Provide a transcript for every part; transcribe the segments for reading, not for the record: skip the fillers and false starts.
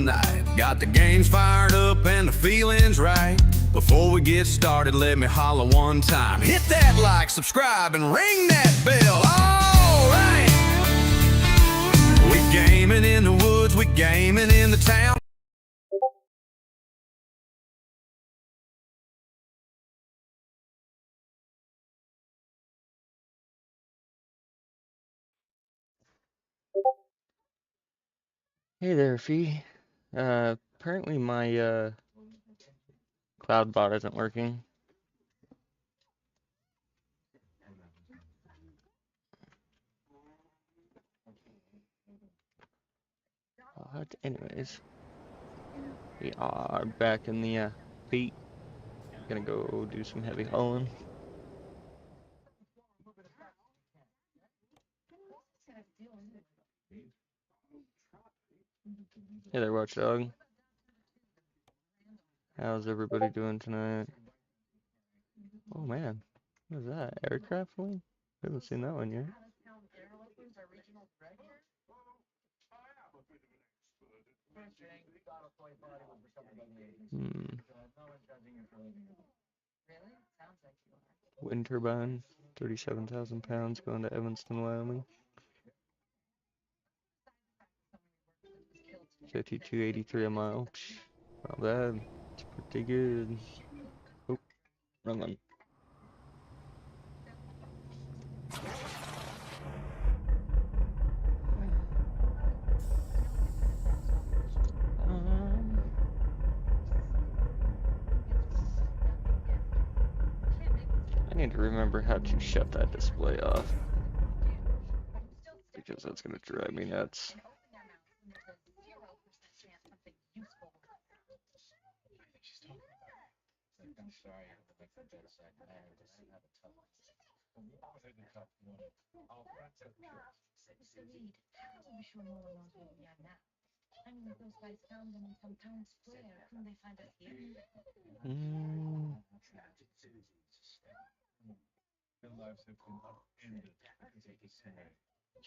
tonight. Got the games fired up and the feeling's right. Before we get started, let me holler one time. Hit that like, subscribe, and ring that bell. All right. We gaming in the woods, we gaming in the town. Hey there, Fee. Apparently my cloud bot isn't working. But anyways, we are back in the feet. Gonna go do some heavy hauling. Hey there, Watchdog. How's everybody doing tonight? Oh man, what is that? Aircraft wing? I haven't seen that one yet. Wind turbine, 37,000 pounds going to Evanston, Wyoming. 52.83 a mile. Psh, not bad. It's pretty good. Oh, wrong one. I need to remember how to shut that display off, because that's gonna drive me nuts.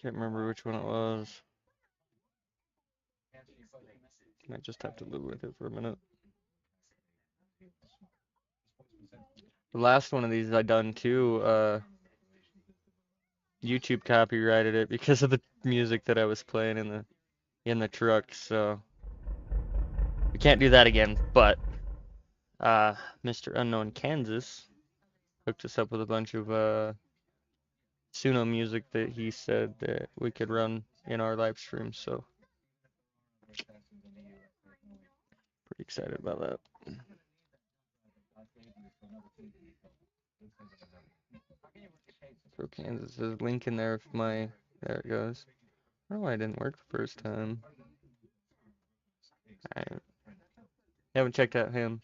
Can't remember which one it was. Might just have to live with it for a minute. The last one of these I done too, YouTube copyrighted it because of the music that I was playing in the truck, so we can't do that again. But Mr. Unknown Kansas hooked us up with a bunch of Suno music that he said that we could run in our live stream, so pretty excited about that. Throw Kansas's link in there if there it goes. I don't know why it didn't work the first time. I haven't checked out him.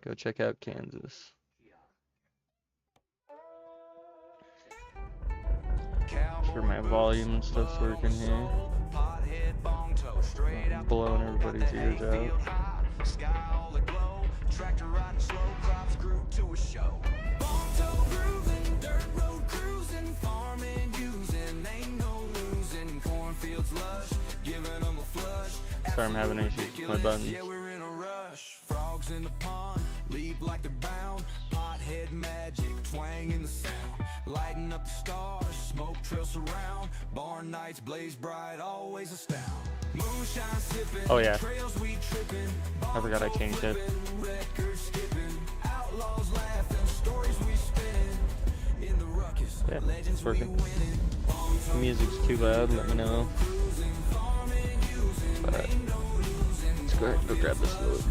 Go check out Kansas. Sure my volume and stuff's working here. I'm blowing everybody's ears out. Tractor riding slow, crops grew to a show. Bonto grooving, dirt road cruising, farming using, ain't no losing, cornfields lush, giving them a flush. Sorry, I'm having issues with my buttons. Yeah, we're in a rush. Frogs in the pond, leap like they're bound. Pothead magic, twang in the sound. Lighting up the stars, smoke trails surround. Barn nights blaze bright, always astound. Moonshine sipping, oh yeah, I forgot I changed it. Yeah, it's working. If the music's too loud, let me know. But let's go ahead and go grab this load.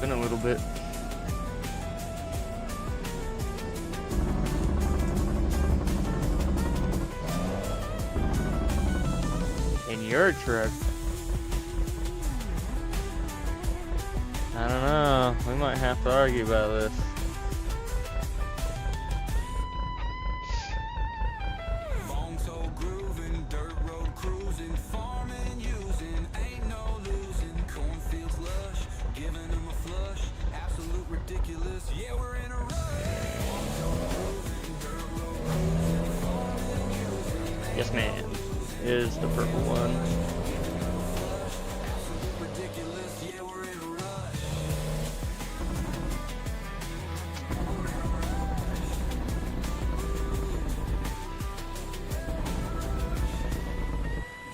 Been a little bit. your truck. I don't know. We might have to argue about this. Bone toe grooving, dirt road cruising, farming using, ain't no losing. Cornfields lush, giving them a flush, absolute ridiculous. Yeah, we're in a rush. Bone toe grooving, dirt road cruising, farming using, Yes, man. Is the purple one. ridiculous. Yeah, we're in a rush.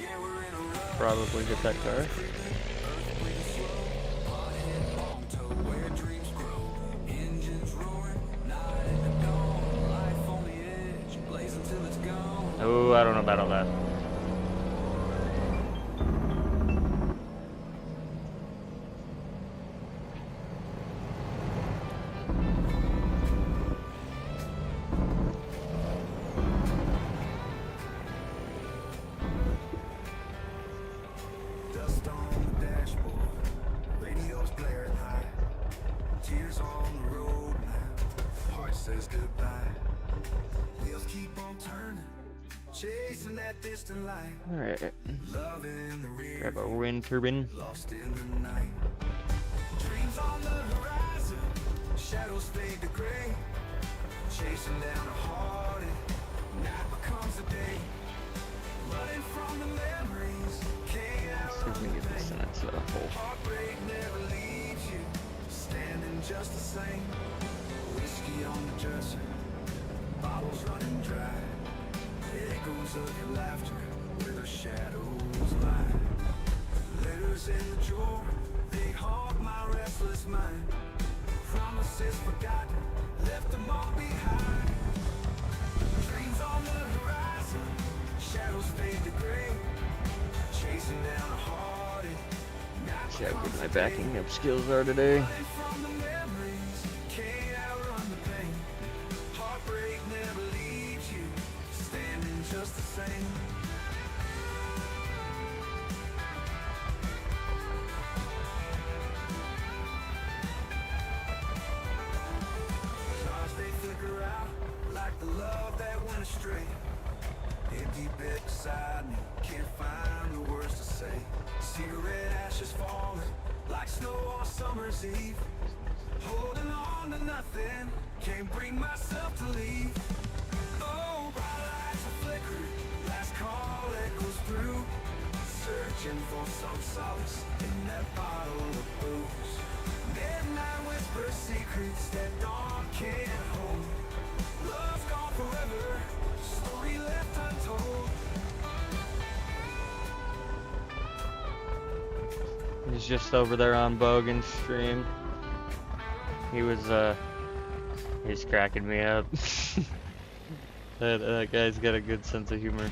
Yeah, we're in a rush. Probably get that car. Bone toe where dreams grow, engines roaring, night in the dawn, life on the edge, blazing till it's gone. Oh, I don't know about all that. Dust on the dashboard, radio's blaring high, tears on the road now, heart says goodbye. Wheels keep on turning, chasing that distant light, Alright. love in the rear, Grab a wind turbine. lost in the night. Dreams on the horizon, shadows fade to gray, chasing down a heart, and night becomes a day. Running from the memories, can't See if we can get this into the hole. heartbreak never leaves you, standing just the same. Whiskey on the dresser, bottles running dry, echoes of your laughter where the shadows lie. Letters in the drawer, they haunt my restless mind. Promises forgotten, left them all behind. Dreams on the horizon, shadows fade to gray, chasing down a heart. See how good my backing up skills are today. From the memories, can't outrun the pain. Heartbreak never leaves you, standing just the same. Stars they flicker out like the love that went astray. Empty bed beside me, can't find the words to say. Cigarette ashes falling like snow on summer's eve. Holding on to nothing, can't bring myself to leave. Oh, bright lights are flickering, last call echoes through. Searching for some solace in that bottle of booze. Midnight whisper secrets that dawn can't hold. Love's gone forever, story left untold. He's just over there on Bogan's stream. He was, he's cracking me up. That guy's got a good sense of humor.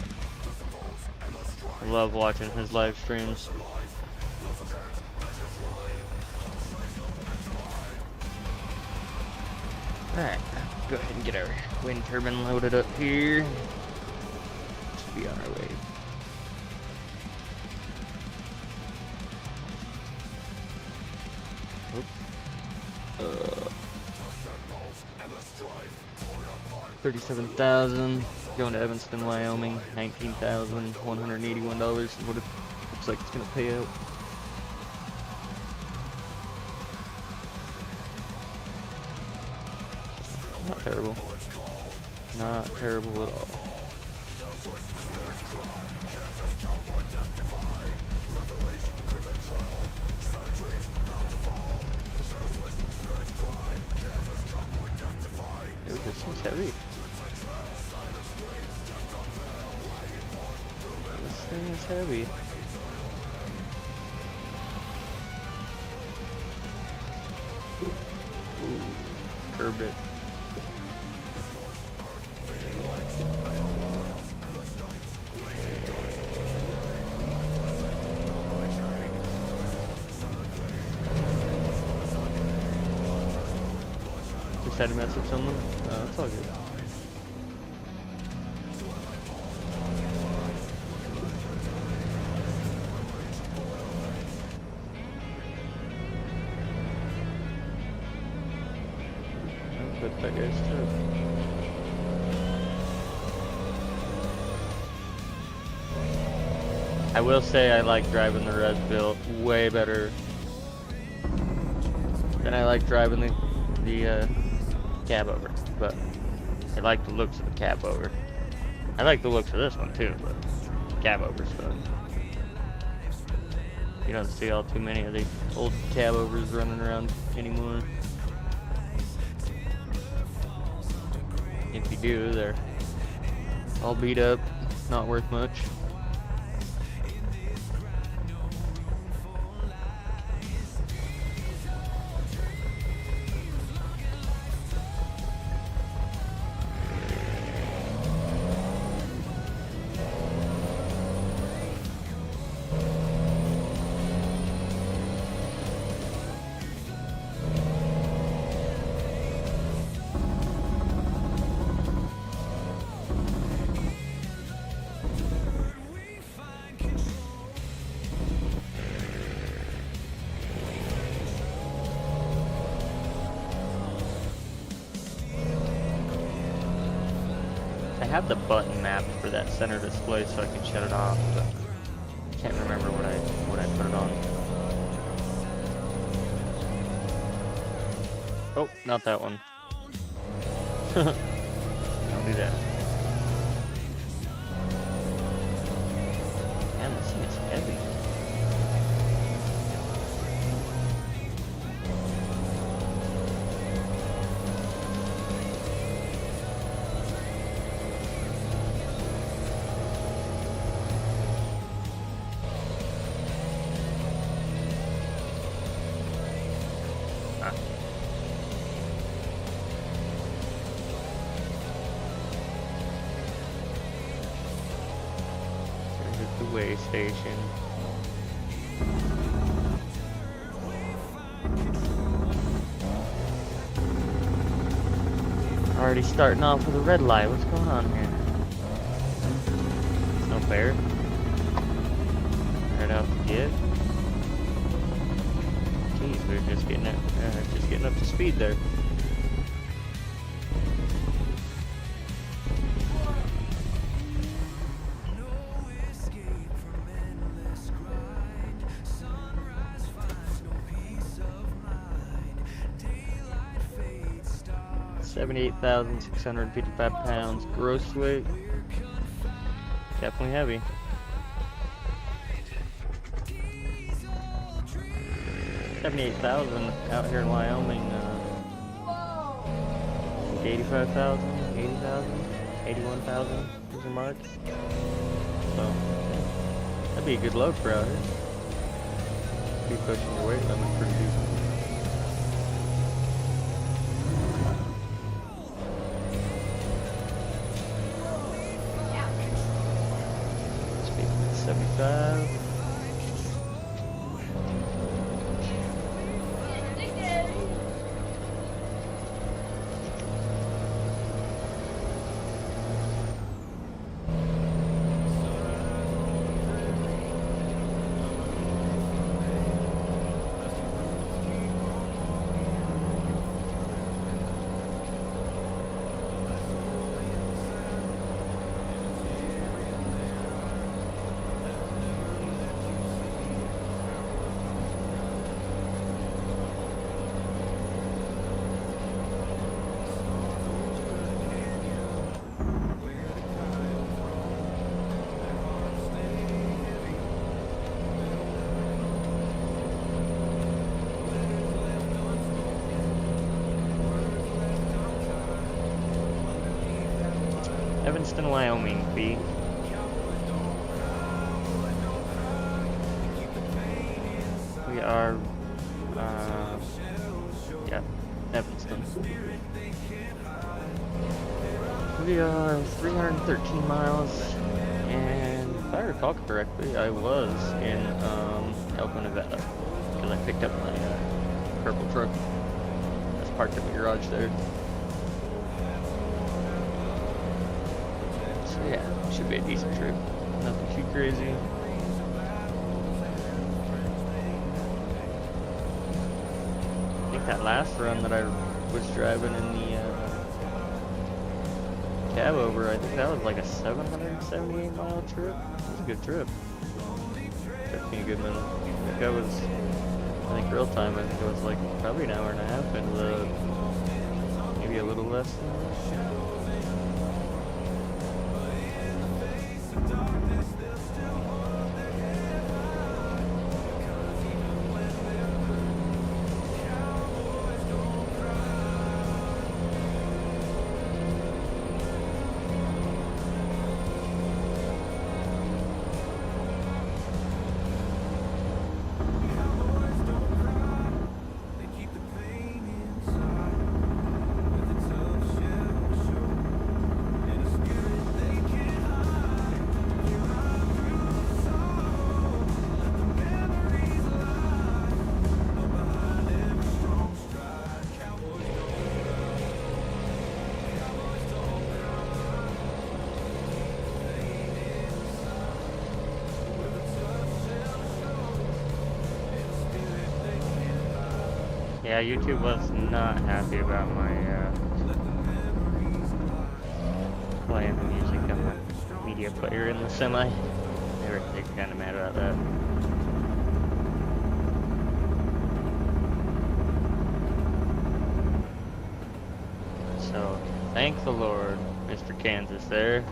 I love watching his live streams. Alright, go ahead and get our wind turbine loaded up here. Should be on our way. Oop. 37,000 going to Evanston, Wyoming. $19,181 is what it looks like it's gonna pay out. Not terrible. Not terrible at all. Dude, this thing's heavy. This thing is heavy. Ooh, curb it. Just had to mess with someone. It's all good. with that guy's truck. I will say I like driving the Rezbuilt way better than I like driving the cab over, but I like the looks of the cab over. I like the looks of this one too, but cab over's fun. You don't see all too many of the old cab overs running around anymore. If you do, they're all beat up, not worth much. I have the button mapped for that center display so I can shut it off, but I can't remember what I put it on. Oh, not that one. Don't do that. Man, this thing is heavy. The way station. Already starting off with a red light. What's going on here? It's no fair. Right out the gate. Jeez, we're just getting up to speed there. £78,655 gross weight. Definitely heavy. $78,000 out here in Wyoming. 85,000, 80,000, 81,000 is the mark. So that'd be a good load for out here. Be pushing your weight limit pretty decent. Speed 75. Evanston, Wyoming, B. We are, yeah, Evanston. We are 313 miles, and if I recall correctly, I was in Elko, Nevada, because I picked up my purple truck that's parked in the garage there. Yeah, should be a decent trip. Nothing too crazy. I think that last run that I was driving in the cab over. I think that was like a 778 mile trip. It was a good trip. Took me a good minute. I think that was, I think real time, I think it was like probably an hour and a half into the, maybe a little less than that. Yeah, YouTube was not happy about my playing the music on the media player in the semi. They were kind of mad about that. So, thank the Lord, Mr. Kansas there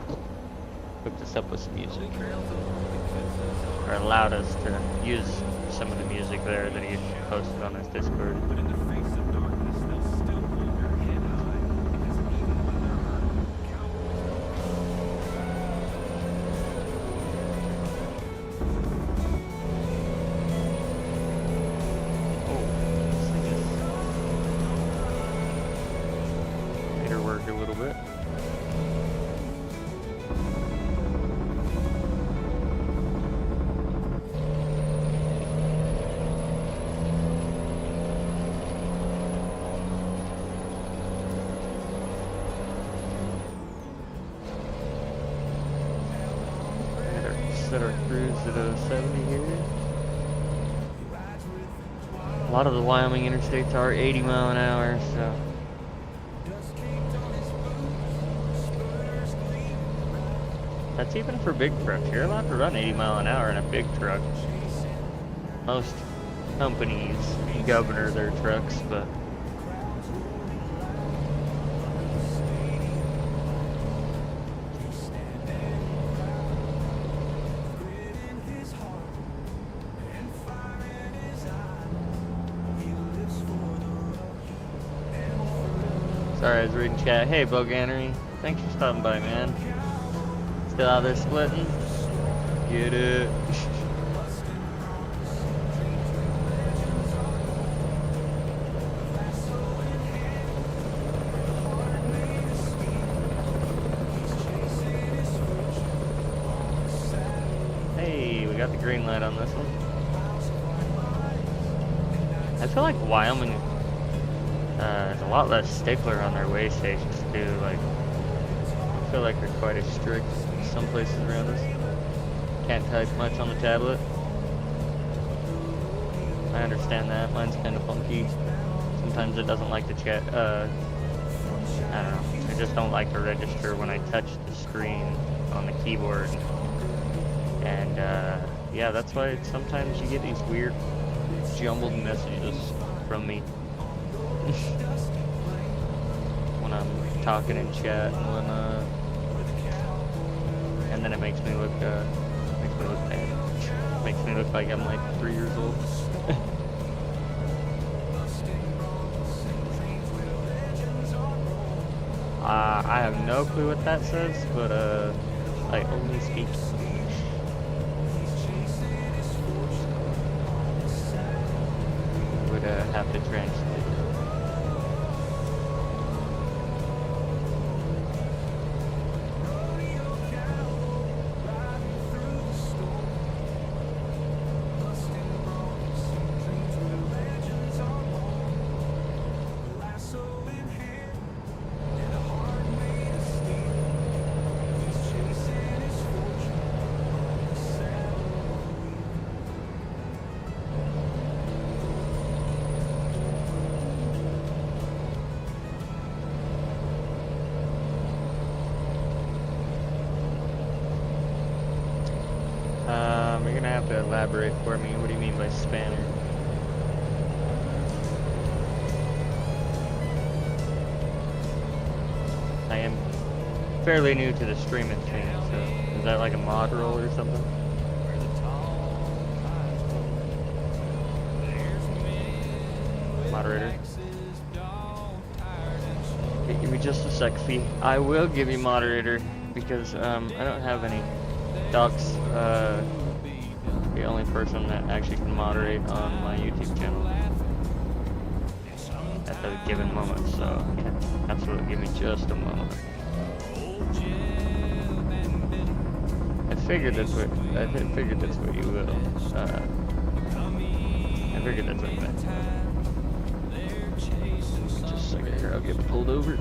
hooked us up with some music, or allowed us to use some of the music there that he posted on his Discord. A little bit. Set our cruise at 70 here. A lot of the Wyoming interstates are 80 mile an hour, so. That's even for big trucks. You're allowed to run 80 mile an hour in a big truck. Most companies governor their trucks, but sorry, I was reading chat. Hey, Boganery. Thanks for stopping by, man. Still out there splitting? Get it. Hey, we got the green light on this one. I feel like Wyoming is a lot less stickler on their way stations too. Like, I feel like they're quite as strict as some places around us. Can't type much on the tablet. I understand that. Mine's kind of funky. Sometimes it doesn't like to chat. I don't know. I just don't like to register when I touch the screen on the keyboard. And yeah, that's why sometimes you get these weird jumbled messages from me when I'm talking in chat and whatnot. And then it makes me look bad. Makes me look like I'm like 3 years old. I have no clue what that says, but I only speak English. Would have to translate. elaborate for me. What do you mean by spanner? I am fairly new to the streaming thing, so is that like a mod role or something? Moderator. Okay, give me just a sec, Fee. I will give you moderator because I don't have any docs. The only person that actually can moderate on my YouTube channel at the given moment. So yeah, absolutely, give me just a moment. I figured that's what you will. I figured that's what you meant. Just a second here, I'll get pulled over.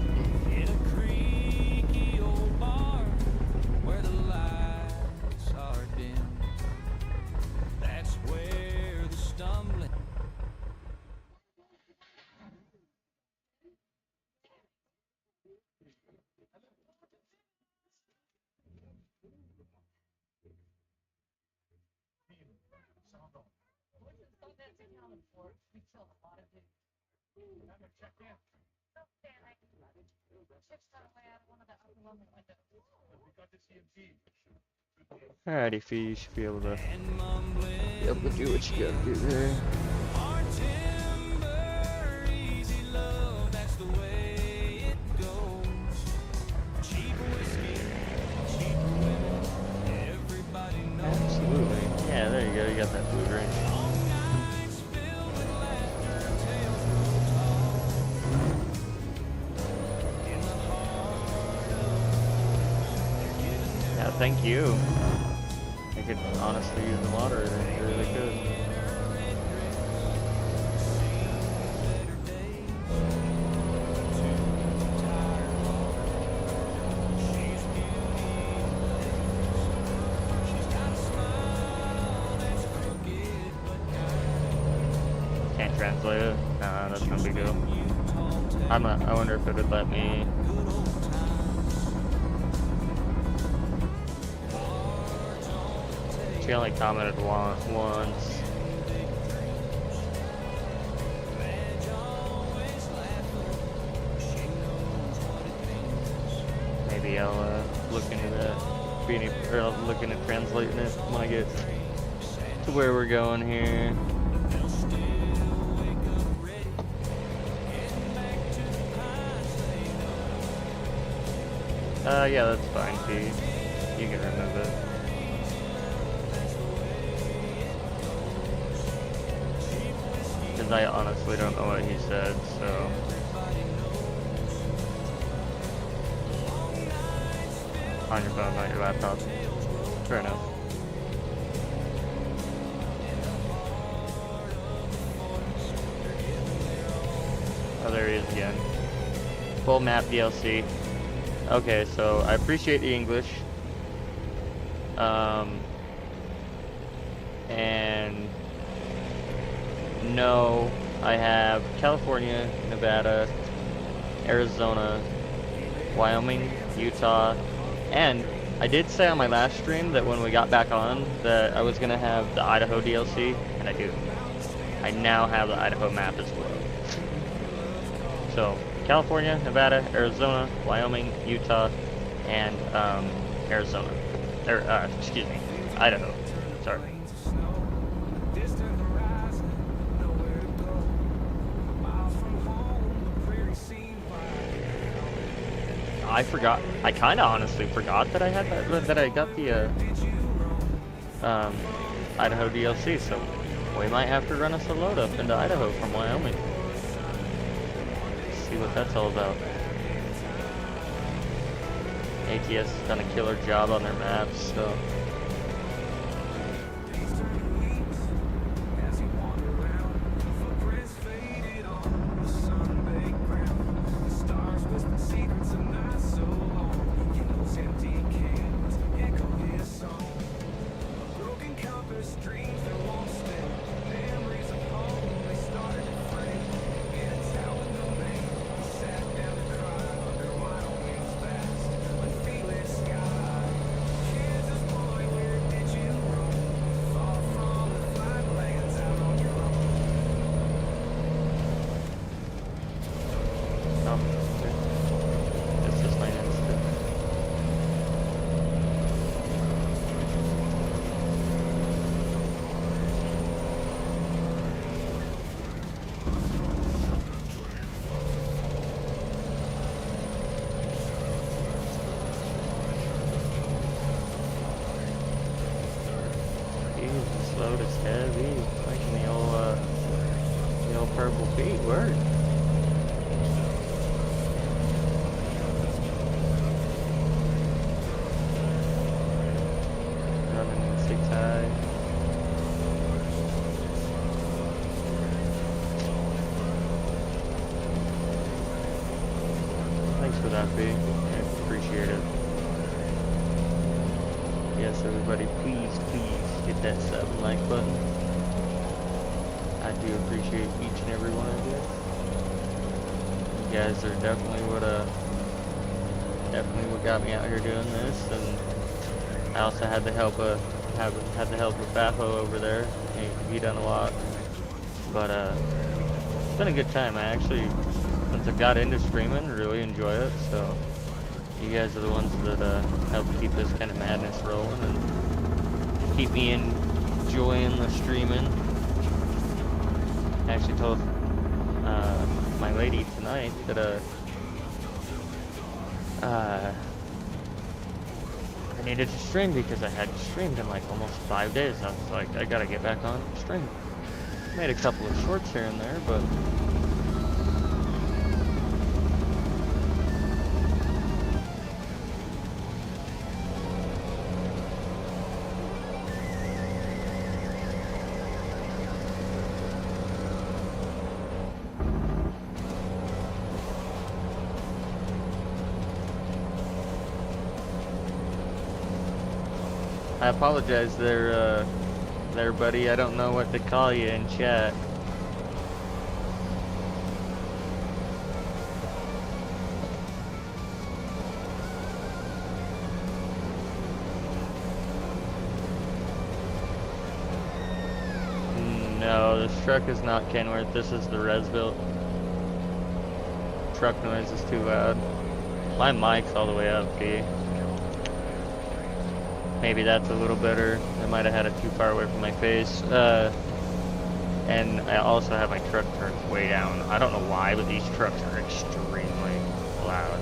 Alrighty, Fee, you should be able to do what you gotta do there. Absolutely. Yeah, there you go, you got that food range. Yeah, thank you. I could honestly use the moderator, I really could. Can't translate it? Nah, that's no big deal. I wonder if it would let me. She only commented once. Maybe I'll look into that. Or I'll look into translating it when I get to where we're going here. Yeah, that's fine, P. You can remove it. Because I honestly don't know what he said, so. On your phone, not your laptop. Fair enough. Oh, there he is again. Full map DLC. Okay, so I appreciate the English. And no, I have California, Nevada, Arizona, Wyoming, Utah, and I did say on my last stream that when we got back on that I was gonna have the Idaho DLC, and I do. I now have the Idaho map as well. So California, Nevada, Arizona, Wyoming, Utah, and Arizona. Excuse me, Idaho. Sorry. I forgot. I kind of honestly forgot that I had that I got the Idaho DLC. So we might have to run us a load up into Idaho from Wyoming. See what that's all about. ATS has done a killer job on their maps, so. for that, B. I appreciate it. Yes, everybody, please hit that sub and like button. I do appreciate each and every one of you. You guys are definitely what got me out here doing this, and I also had the help of Bafo over there. He done a lot, but it's been a good time. I actually, since I got into streaming, really enjoy it. So you guys are the ones that help keep this kind of madness rolling and keep me enjoying the streaming. I actually told my lady tonight that I needed to stream because I hadn't streamed in like almost 5 days. I was like, I gotta get back on stream. Made a couple of shorts here and there, but I apologize there, buddy. I don't know what to call you in chat. No, this truck is not Kenworth. This is the Rezbuilt. Truck noise is too loud. My mic's all the way up, B. Maybe that's a little better. I might have had it too far away from my face. And I also have my truck turned way down. I don't know why, but these trucks are extremely loud.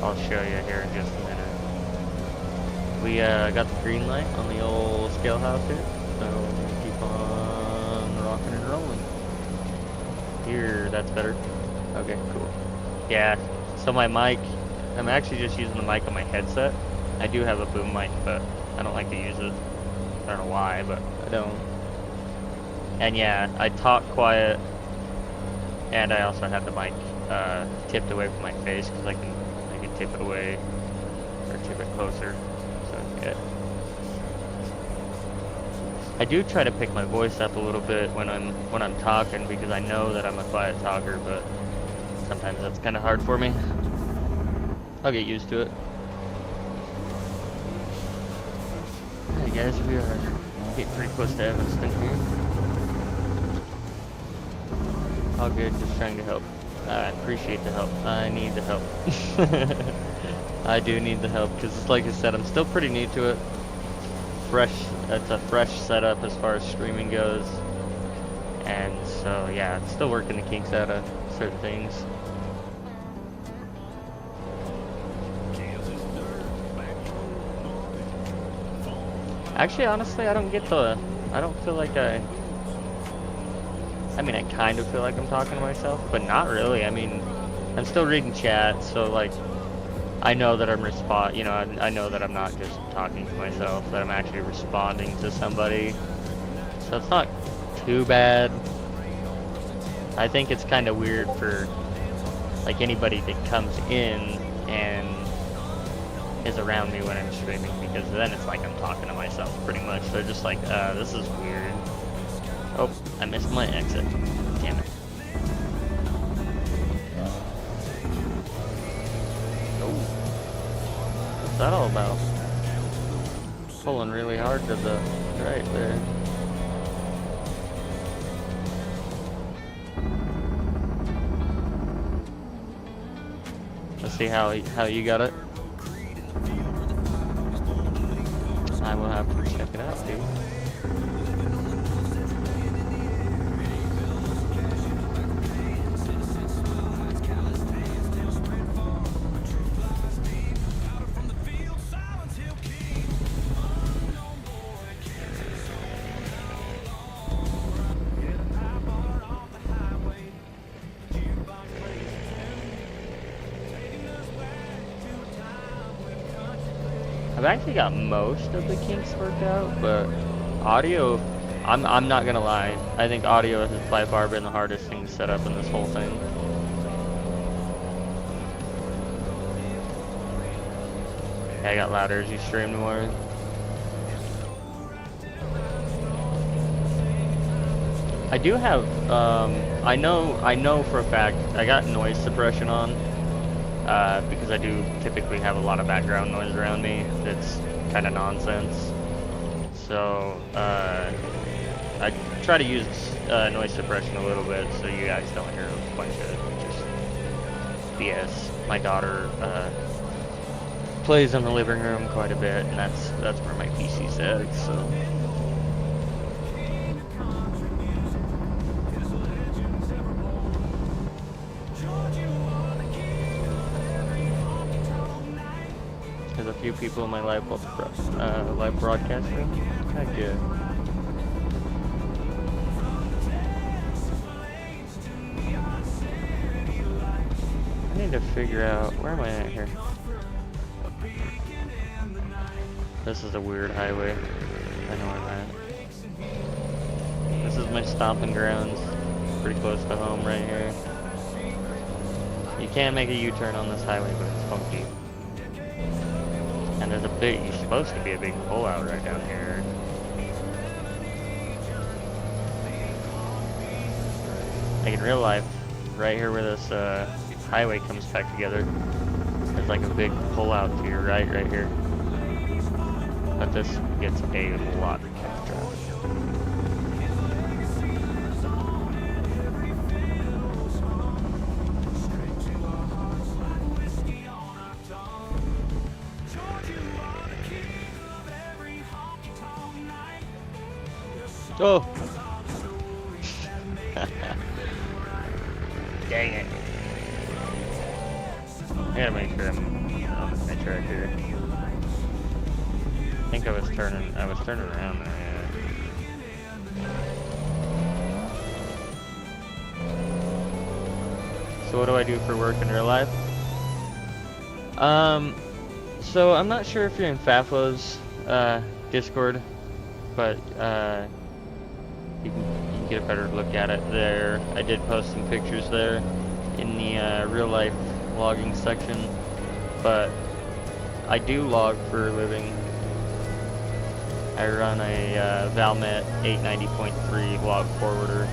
I'll show you here in just a minute. We got the green light on the old scale house here, so we'll keep on rocking and rolling. Here, that's better. Okay, cool. Yeah, so my mic, I'm actually just using the mic on my headset. I do have a boom mic, but I don't like to use it. I don't know why, but I don't. And yeah, I talk quiet, and I also have the mic tipped away from my face because I can tip it away or tip it closer. So yeah. I do try to pick my voice up a little bit when I'm talking because I know that I'm a quiet talker, but sometimes that's kind of hard for me. I'll get used to it. Hey guys, we are getting pretty close to Evanston here. All good, just trying to help. I appreciate the help. I need the help. I do need the help because, like I said, I'm still pretty new to it. It's a fresh setup as far as streaming goes, and so yeah, it's still working the kinks out of certain things. Actually, honestly, I don't feel like I mean, I kind of feel like I'm talking to myself, but not really. I mean, I'm still reading chat, so like, I know that I'm I know that I'm not just talking to myself, that I'm actually responding to somebody. So it's not too bad. I think it's kind of weird for like anybody that comes in and is around me when I'm streaming, because then it's like I'm talking to myself pretty much. They're just like, this is weird. Oh, I missed my exit. Damn it. What's that all about? Pulling really hard to the right there. Let's see how you got it. I will have to check it out, dude. I've actually got most of the kinks worked out, but audio, I'm not gonna lie, I think audio has by far been the hardest thing to set up in this whole thing. Yeah, I got louder as you streamed more. I do have, I know for a fact, I got noise suppression on, because I do typically have a lot of background noise around me that's kind of nonsense. So, I try to use noise suppression a little bit so you guys don't hear a bunch of just BS. My daughter, plays in the living room quite a bit, and that's where my PC's at, so. There's a few people in my live broadcast room. Heck yeah. I need to figure out, where am I at here? This is a weird highway. I know where I'm at. This is my stomping grounds. Pretty close to home right here. You can't make a U-turn on this highway, but it's funky. And there's a big, you're supposed to be a big pullout right down here. Like in real life, right here where this highway comes back together, there's like a big pullout to your right here. But this gets a lot of traffic. Oh! Dang it. I gotta make sure I'm on my track here. I think I was turning around there, yeah. So what do I do for work in real life? So I'm not sure if you're in Faflo's Discord, but you can get a better look at it there. I did post some pictures there in the real life logging section, but I do log for a living. I run a Valmet 890.3 log forwarder,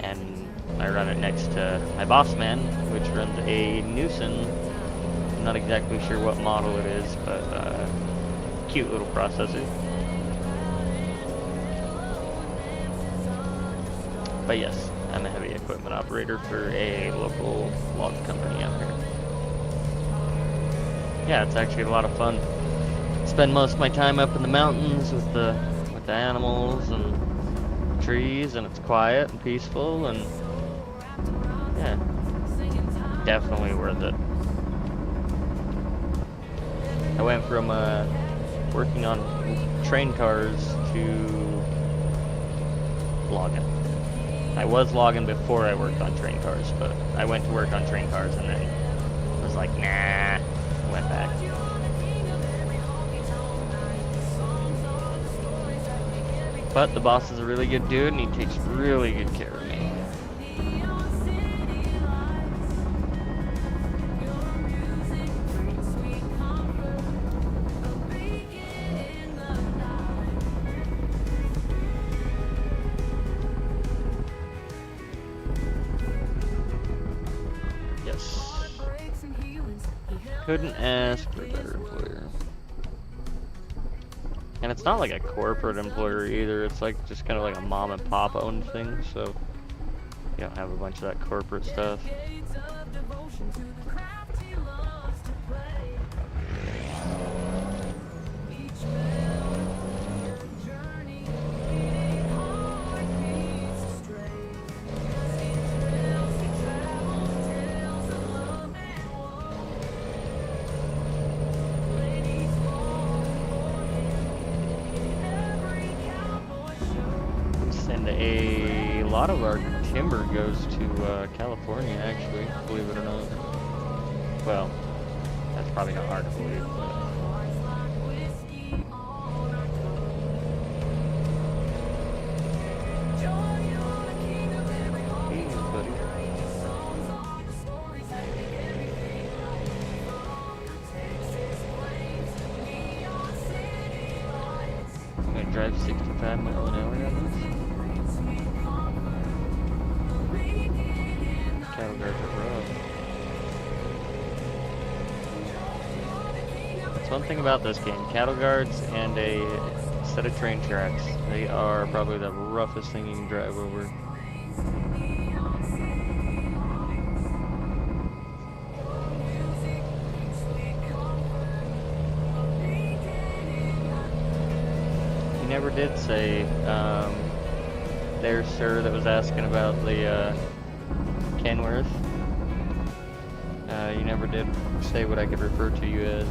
and I run it next to my boss man, which runs a Newson. I'm not exactly sure what model it is, but cute little processor. But yes, I'm a heavy equipment operator for a local log company out here. Yeah, it's actually a lot of fun. Spend most of my time up in the mountains with the animals and trees, and it's quiet and peaceful, and yeah, definitely worth it. I went from working on train cars to logging. I was logging before I worked on train cars, but I went to work on train cars and then was like, nah, went back. But the boss is a really good dude, and he takes really good care of me. Yes. Couldn't ask for a better employer. And it's not like a corporate employer either, it's like just kind of like a mom and pop owned thing, so you don't have a bunch of that corporate stuff. A lot of our timber goes to California, actually, believe it or not. Well, that's probably not hard to believe, but... Hey, buddy. mile an hour on this. Cattle guards are rough. That's one thing about this game. Cattle guards and a set of train tracks. They are probably the roughest thing you can drive over. He never did say, there, sir, that was asking about the, Kenworth. You never did say what I could refer to you as.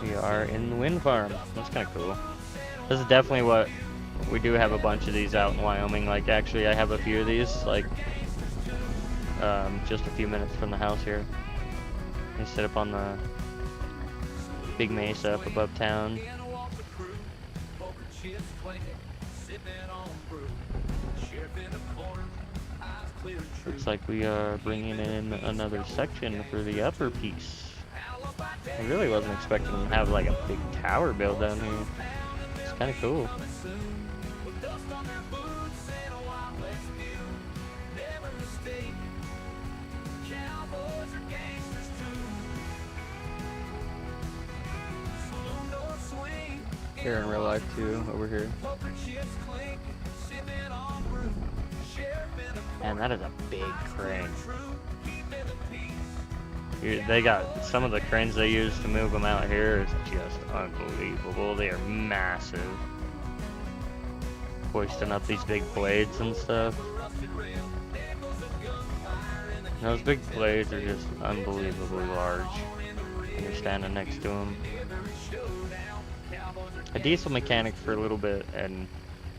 We are in the wind farm. That's kind of cool. This is definitely what we do have a bunch of these out in Wyoming. Like, actually, I have a few of these, like, just a few minutes from the house here. They sit up on the big mesa up above town. Looks like we are bringing in another section for the upper piece. I really wasn't expecting them to have like a big tower built down here. It's kind of cool. Here in real life too, over here. And that is a big crane. They got some of the cranes they use to move them out here is just unbelievable. They are massive. Hoisting up these big blades and stuff. Those big blades are just unbelievably large when you're standing next to them. A diesel mechanic for a little bit and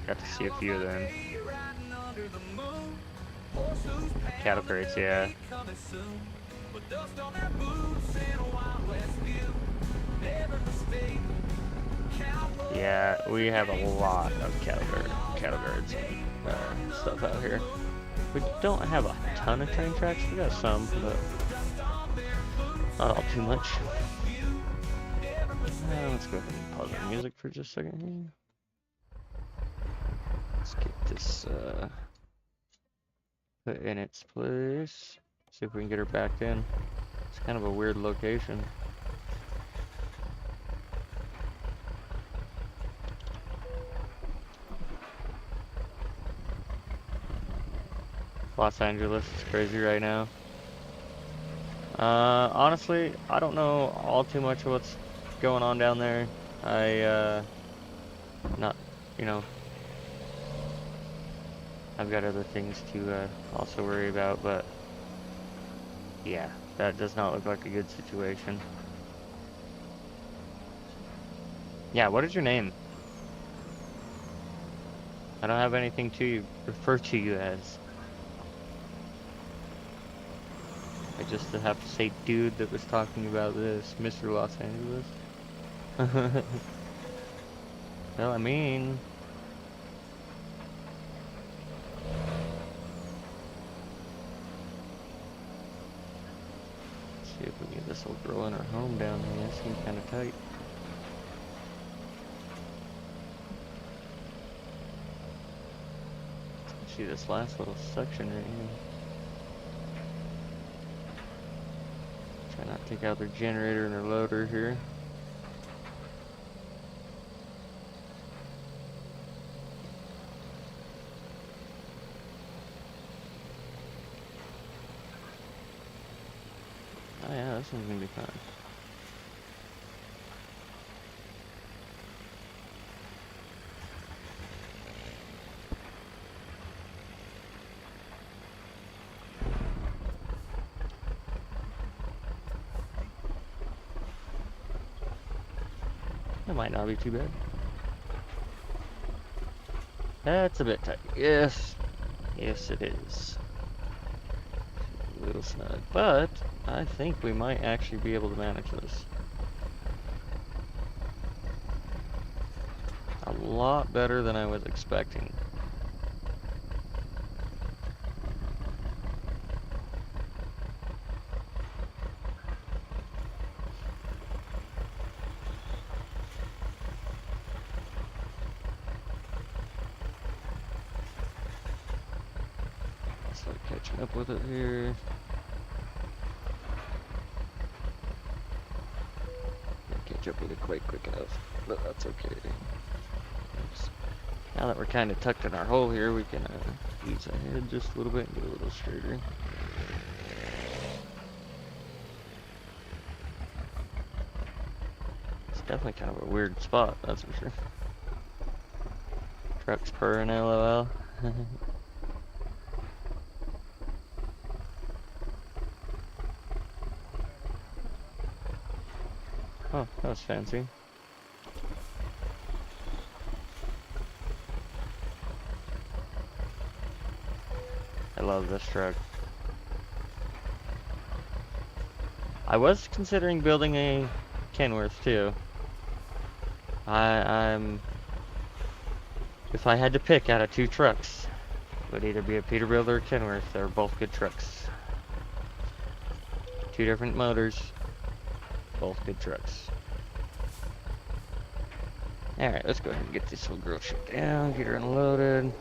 got to see a few of them. Cattle crates, yeah. Yeah, we have a lot of cattle guards and stuff out here. We don't have a ton of train tracks. We got some, but not all too much. Let's go ahead and pause the music for just a second here. Let's get this put in its place. See if we can get her back in. It's kind of a weird location. Los Angeles is crazy right now. Honestly, I don't know all too much of what's going on down there. Not, you know, I've got other things to also worry about, but yeah, that does not look like a good situation. Yeah, what is your name? I don't have anything to refer to you as. I just have to say dude that was talking about this, Mr. Los Angeles. Well, I mean, let's see if we can get this little girl in her home down there. That seems kind of tight. Let's see this last little section right here. Try not to take out their generator and their loader here. Oh yeah, this one's gonna be fun. That might not be too bad. That's a bit tight. Yes. Yes, it is. A little snug. But I think we might actually be able to manage this. lot better than I was expecting. Start catching up with it here. Can't catch up with it quite quick enough, but that's okay. Oops. Now that we're kind of tucked in our hole here, we can ease ahead just a little bit and get a little straighter. It's definitely kind of a weird spot, that's for sure. Trucks purring, LOL. Oh, that was fancy. I love this truck. I was considering building a Kenworth too. I'm if I had to pick out of two trucks, it would either be a Peterbilt or a Kenworth. They're both good trucks. Two different motors, both good trucks. Alright, let's go ahead and get this little girl shut down, get her unloaded.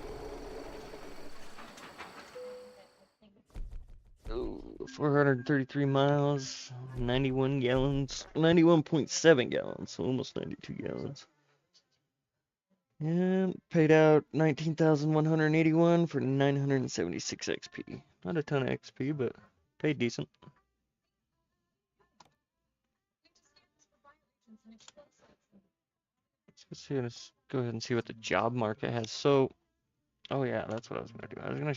Ooh, 433 miles, 91 gallons, 91.7 gallons, so almost 92 gallons. And paid out 19,181 for 976 XP. Not a ton of XP, but paid decent. Let's go ahead and see what the job market has. So, oh yeah, that's what I was gonna do. I was gonna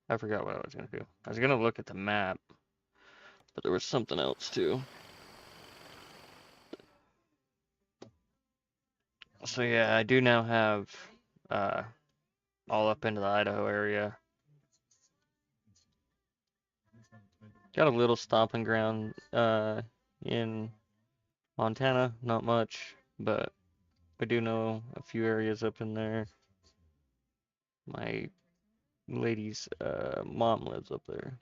I forgot what I was gonna do. I was gonna look at the map, but there was something else too. So yeah, I do now have all up into the Idaho area. Got a little stomping ground in Montana, not much, but I do know a few areas up in there. My lady's mom lives up there.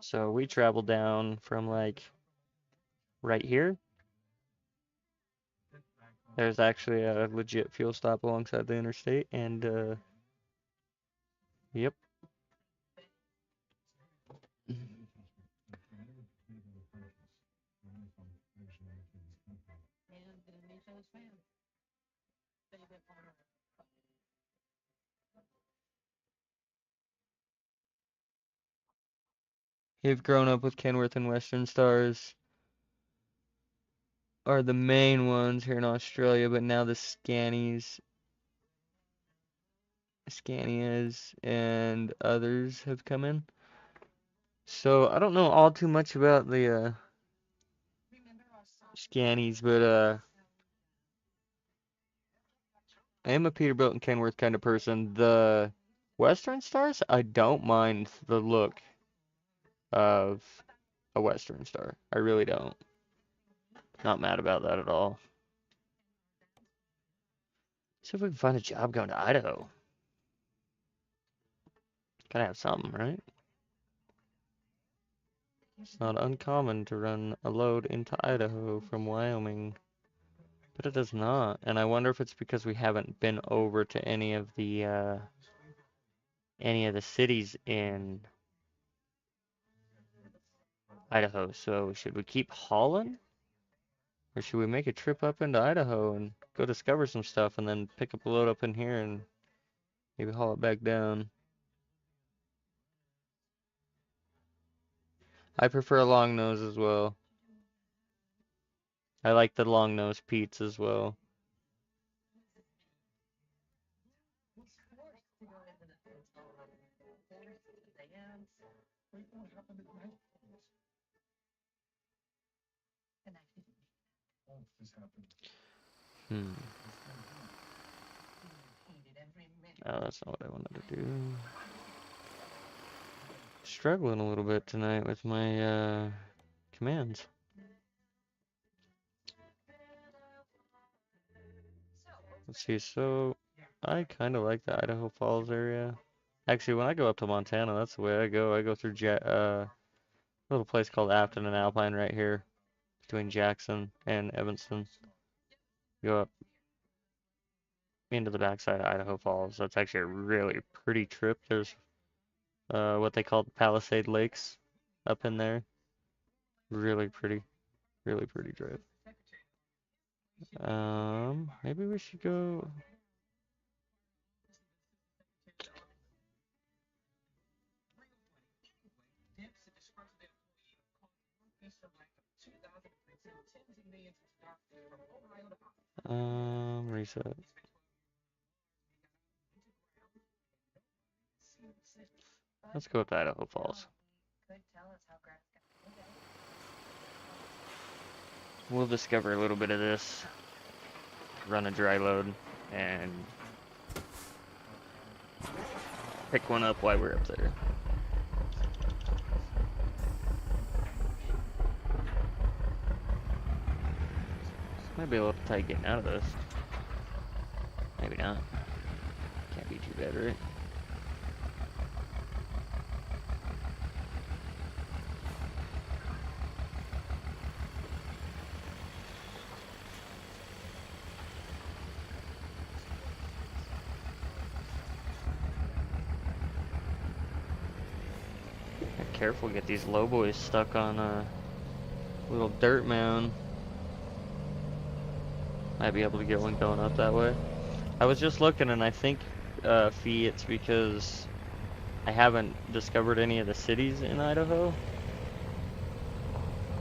So we travel down from like right here. There's actually a legit fuel stop alongside the interstate, and yep. You've grown up with Kenworth and Western Stars are the main ones here in Australia, but now the Scanias and others have come in. So I don't know all too much about the Scannies, but I am a Peterbilt and Kenworth kind of person. The Western Stars, I don't mind the look of a Western Star. I really don't. Not mad about that at all. See if we can find a job going to Idaho. Gotta have something, right? It's not uncommon to run a load into Idaho from Wyoming. But it does not. And I wonder if it's because we haven't been over to any of the cities in Idaho. So should we keep hauling? Or should we make a trip up into Idaho and go discover some stuff and then pick up a load up in here and maybe haul it back down? I prefer a long nose as well. I like the long nose Pete's as well. Oh, that's not what I wanted to do. Struggling a little bit tonight with my commands. Let's see, so I kind of like the Idaho Falls area. Actually, when I go up to Montana, that's the way I go. I go through a little place called Afton and Alpine right here between Jackson and Evanston. Go up into the backside of Idaho Falls. That's actually a really pretty trip. There's what they call the Palisade Lakes up in there. Really pretty drive. Maybe we should go. Reset. Let's go with Idaho Falls. We'll discover a little bit of this, run a dry load, and pick one up while we're up there. Might be a little tight getting out of this. Maybe not. Can't be too bad, right? Careful, get these low boys stuck on a little dirt mound. Might be able to get one going up that way. I was just looking, and I think, Fee, it's because I haven't discovered any of the cities in Idaho.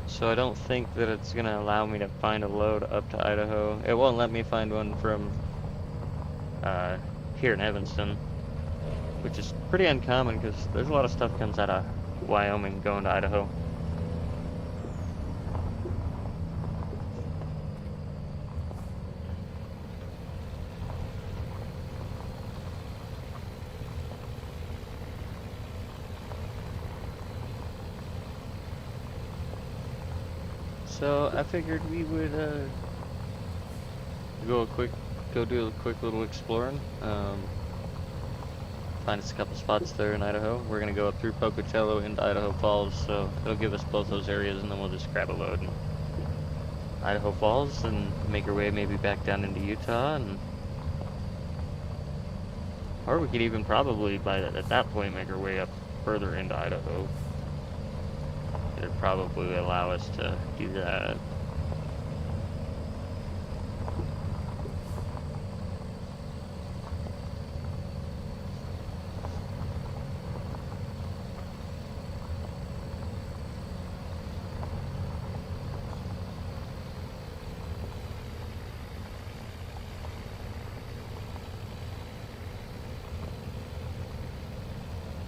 So I don't think that it's gonna allow me to find a load up to Idaho. It won't let me find one from here in Evanston, which is pretty uncommon because there's a lot of stuff comes out of Wyoming going to Idaho. So I figured we would go do a quick little exploring. Find us a couple spots there in Idaho. We're gonna go up through Pocatello into Idaho Falls, so it'll give us both those areas, and then we'll just grab a load in Idaho Falls and make our way maybe back down into Utah, and or we could even probably at that point make our way up further into Idaho. It'd probably allow us to do that.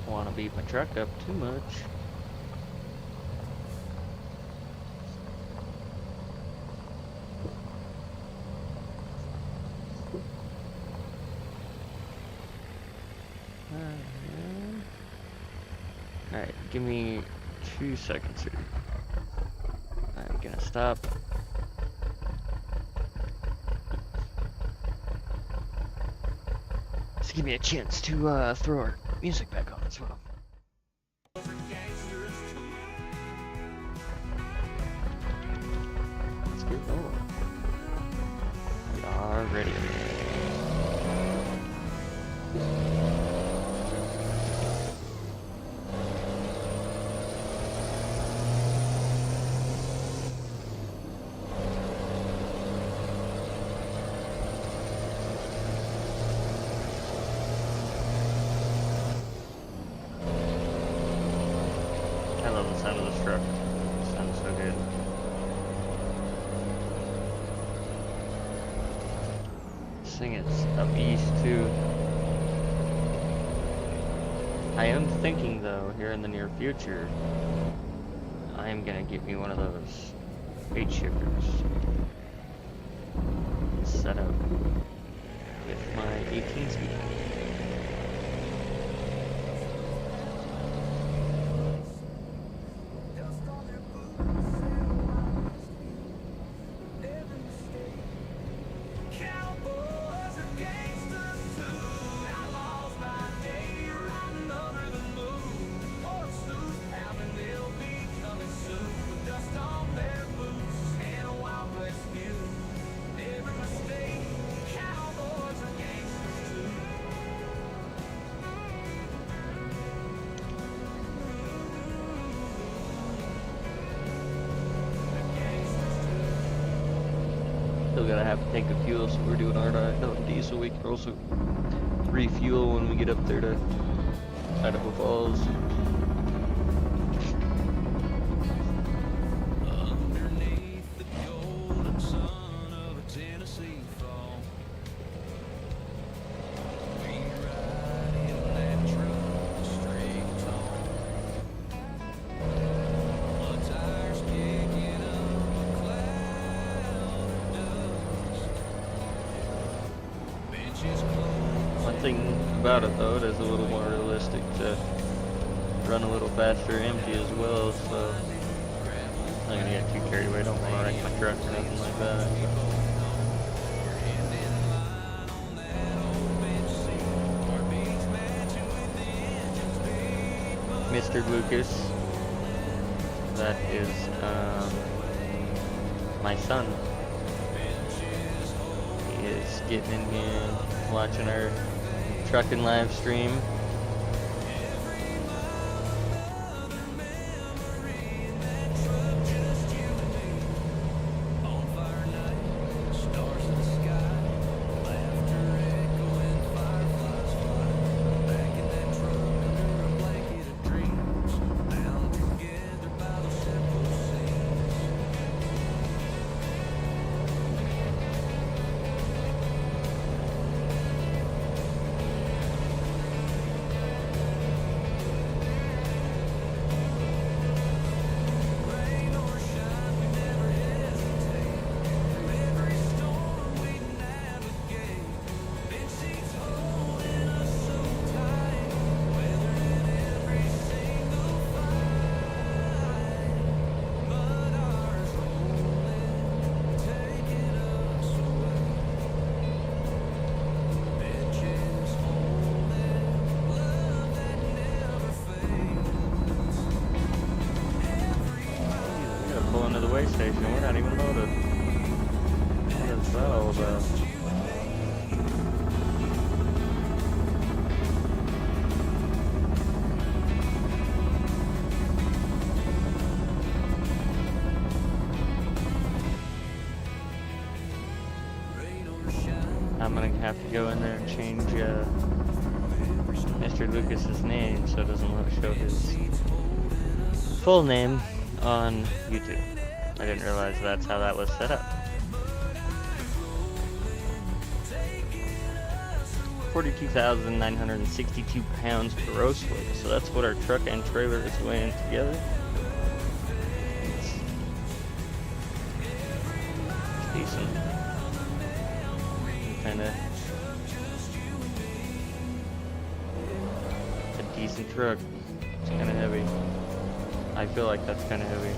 Want to beat my truck up too much. Alright, give me 2 seconds here. I'm gonna stop. Just give me a chance to throw our music back on as well. Let's get going. We are ready. I love the sound of this truck. It sounds so good. This thing is up east too. I am thinking though, here in the near future, I am gonna get me one of those 8 shifters set up with my 18 speed. Still gotta have a tank of fuel, so we're doing our on diesel. We can also refuel when we get up there to Idaho Falls. Underneath the golden sun of a Tennessee fall, we ride in that truck straight and tall. The tires kicking up a cloud of dust. Benches closed. One thing about it though, it is a little more realistic to run a little faster empty as well, so I'm not gonna get too carried away. Don't want to wreck my truck or nothing like that. Mr. Lucas, that is my son. He is getting in here, watching our trucking live stream. To the way station, we're not even loaded. What is that all about? I'm gonna have to go in there and change Mr. Lucas's name so it doesn't show his full name on YouTube. I didn't realize that's how that was set up. 42,962 pounds gross weight. So that's what our truck and trailer is weighing together. It's decent. Kinda. It's a decent truck. It's kinda heavy. I feel like that's kinda heavy.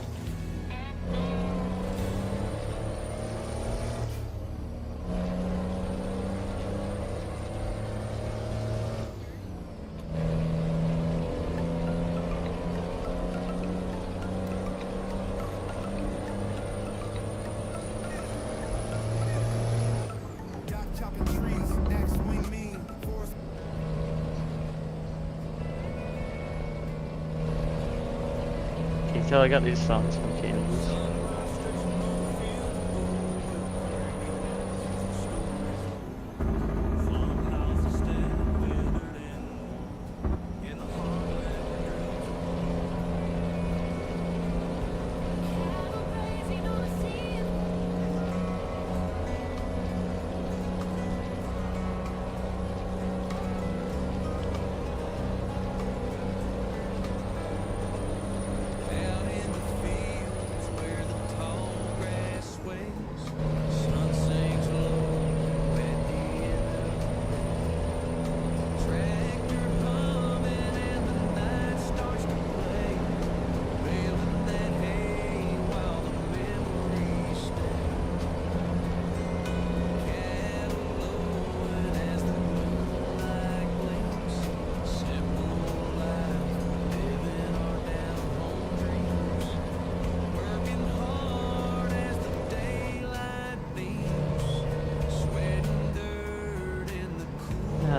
Can you tell I got these songs from Kansas?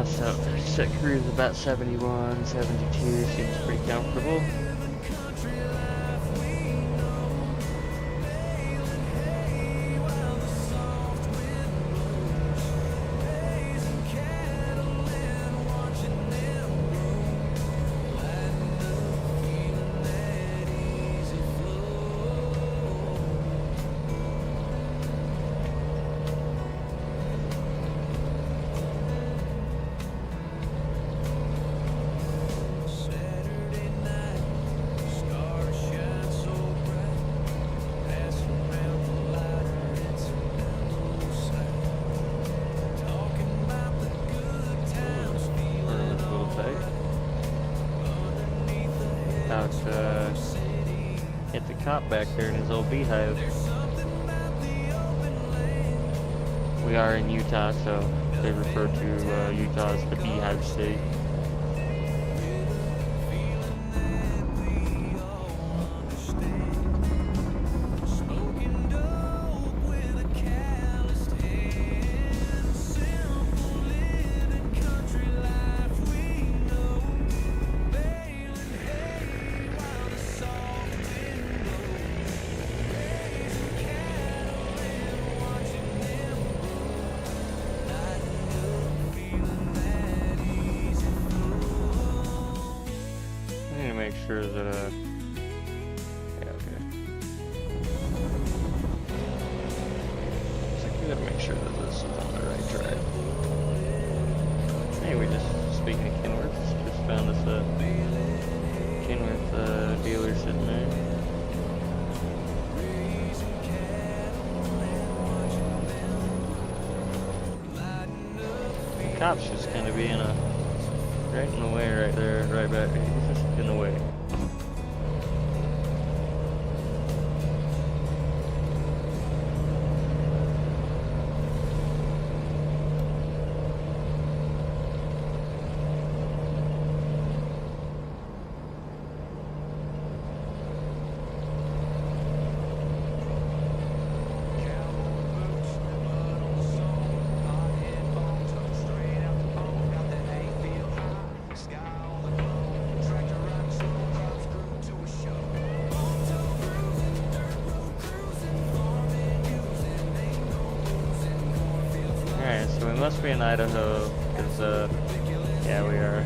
So set cruise about 71, 72 seems pretty comfortable. cop back there in his old beehive. We are in Utah, so they refer to Utah as the Beehive State. Make sure that yeah, okay. So we gotta make sure that this is on the right track. Hey, we just, speaking of Kenworth, just found us a Kenworth dealer sitting there. The cop's just gonna be in a right in the way right there, right back. He's just in the way. Alright, so we must be in Idaho, because, yeah, we are.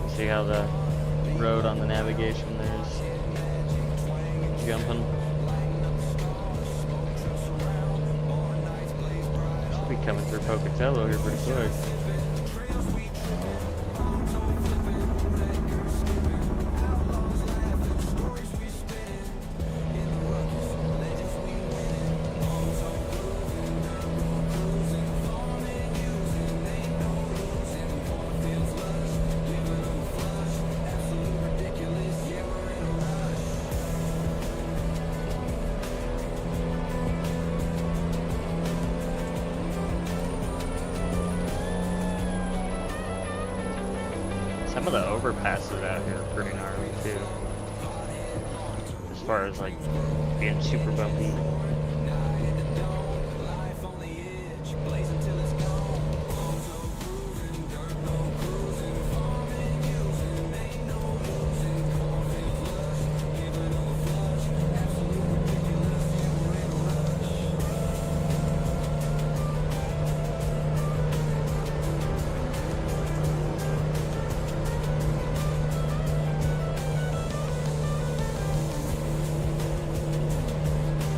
You see how the road on the navigation there's jumping? Should be coming through Pocatello here pretty quick. Some of the overpasses out here are pretty gnarly too. As far as like being super bumpy.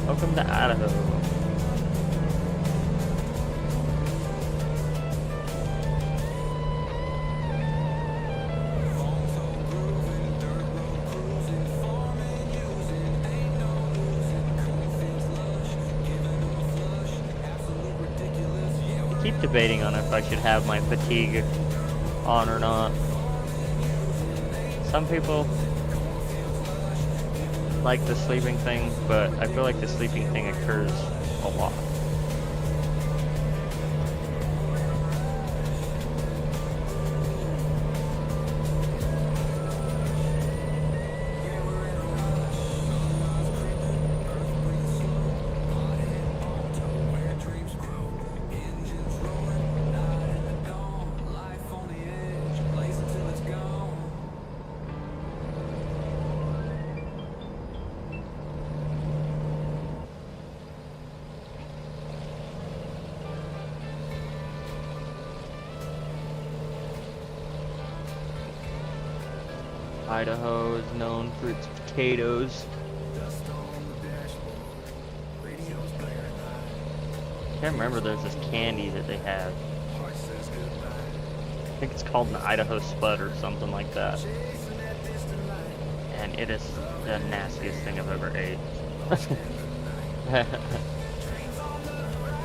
Welcome to Idaho. I keep debating on if I should have my fatigue on or not. Some people like the sleeping thing, but I feel like the sleeping thing occurs a lot. Idaho is known for its potatoes. I can't remember, there's this candy that they have. I think it's called an Idaho Spud or something like that. And it is the nastiest thing I've ever ate.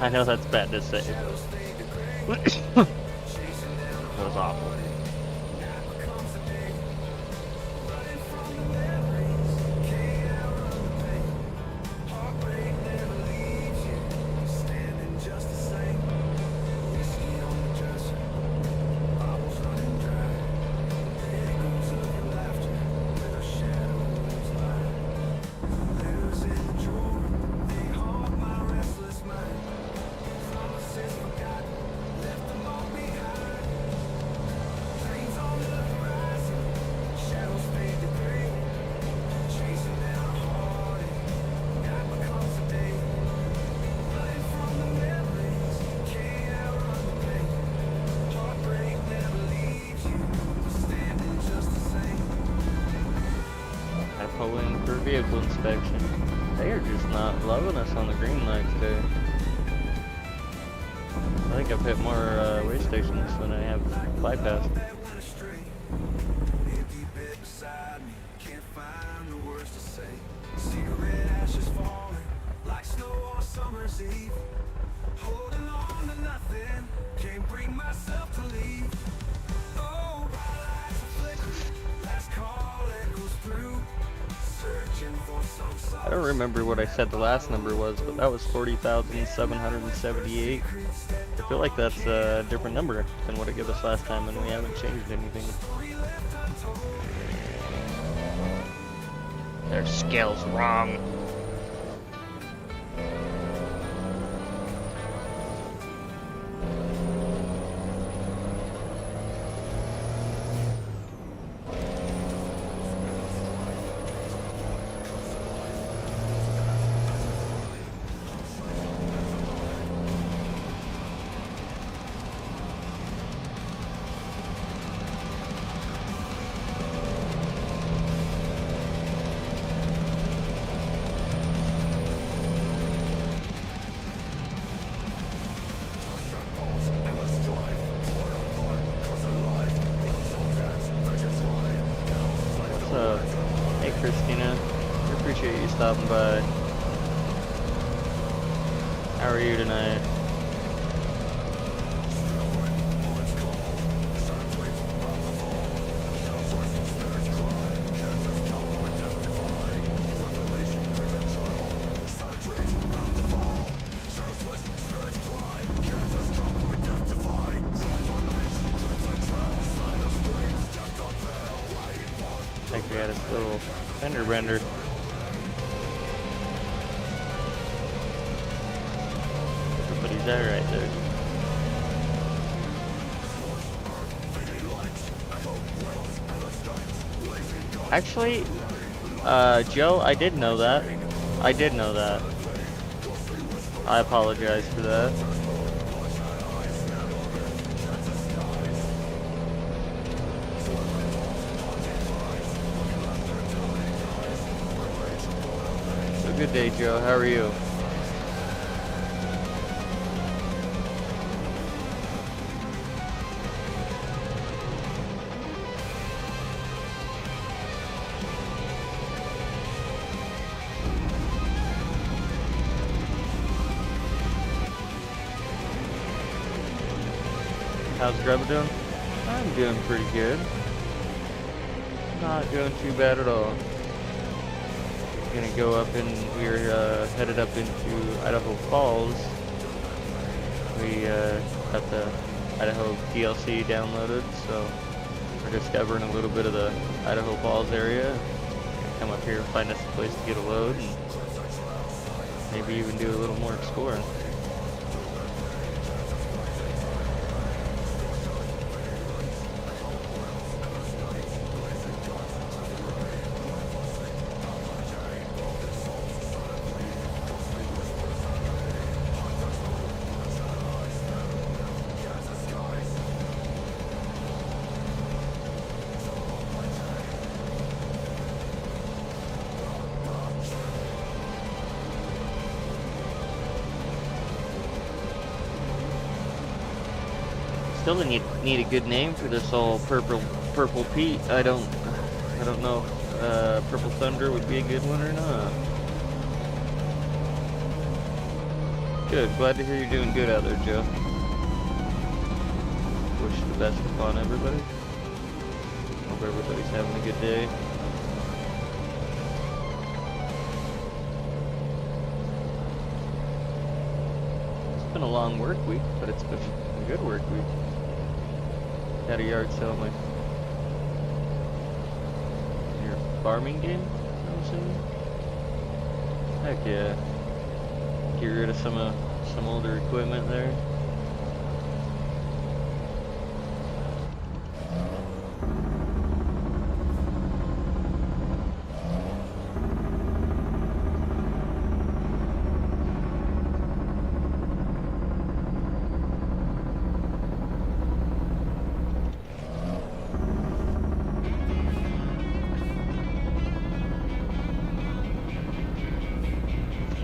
I know that's bad to say. It was awful. vehicle inspection. They are just not loving us on the green light today. I think I've hit more way stations than I have bypass. Empty bed beside me, can't find the words to say. Cigarette ashes falling like snow on a summer's eve. Holding on to nothing, can't bring myself to leave. Oh, bright lights are flickering, last call echoes through. Searching for some solace. I don't remember what I said the last number was, but that was 40,778. I feel like that's a different number than what it gave us last time, and we haven't changed anything. Their scale's wrong. Hey Christina, I appreciate you stopping by. How are you tonight? I think we had a little fender bender. Everybody's there right there. Actually, Joe, I did know that. I did know that. I apologize for that. Good day, Joe. How are you? How's Grubba doing? I'm doing pretty good. Not doing too bad at all. Gonna go up and we're headed up into Idaho Falls. We got the Idaho DLC downloaded, so we're discovering a little bit of the Idaho Falls area. Come up here and find us a place to get a load and maybe even do a little more exploring. Still need a good name for this old purple Pete. I don't know. Purple Thunder would be a good one or not. Good. Glad to hear you're doing good out there, Joe. Wish the best upon everybody. Hope everybody's having a good day. It's been a long work week, but it's been a good work week. Had a yard sale in your farming game, I'm assuming? Heck yeah. Get rid of some older equipment there.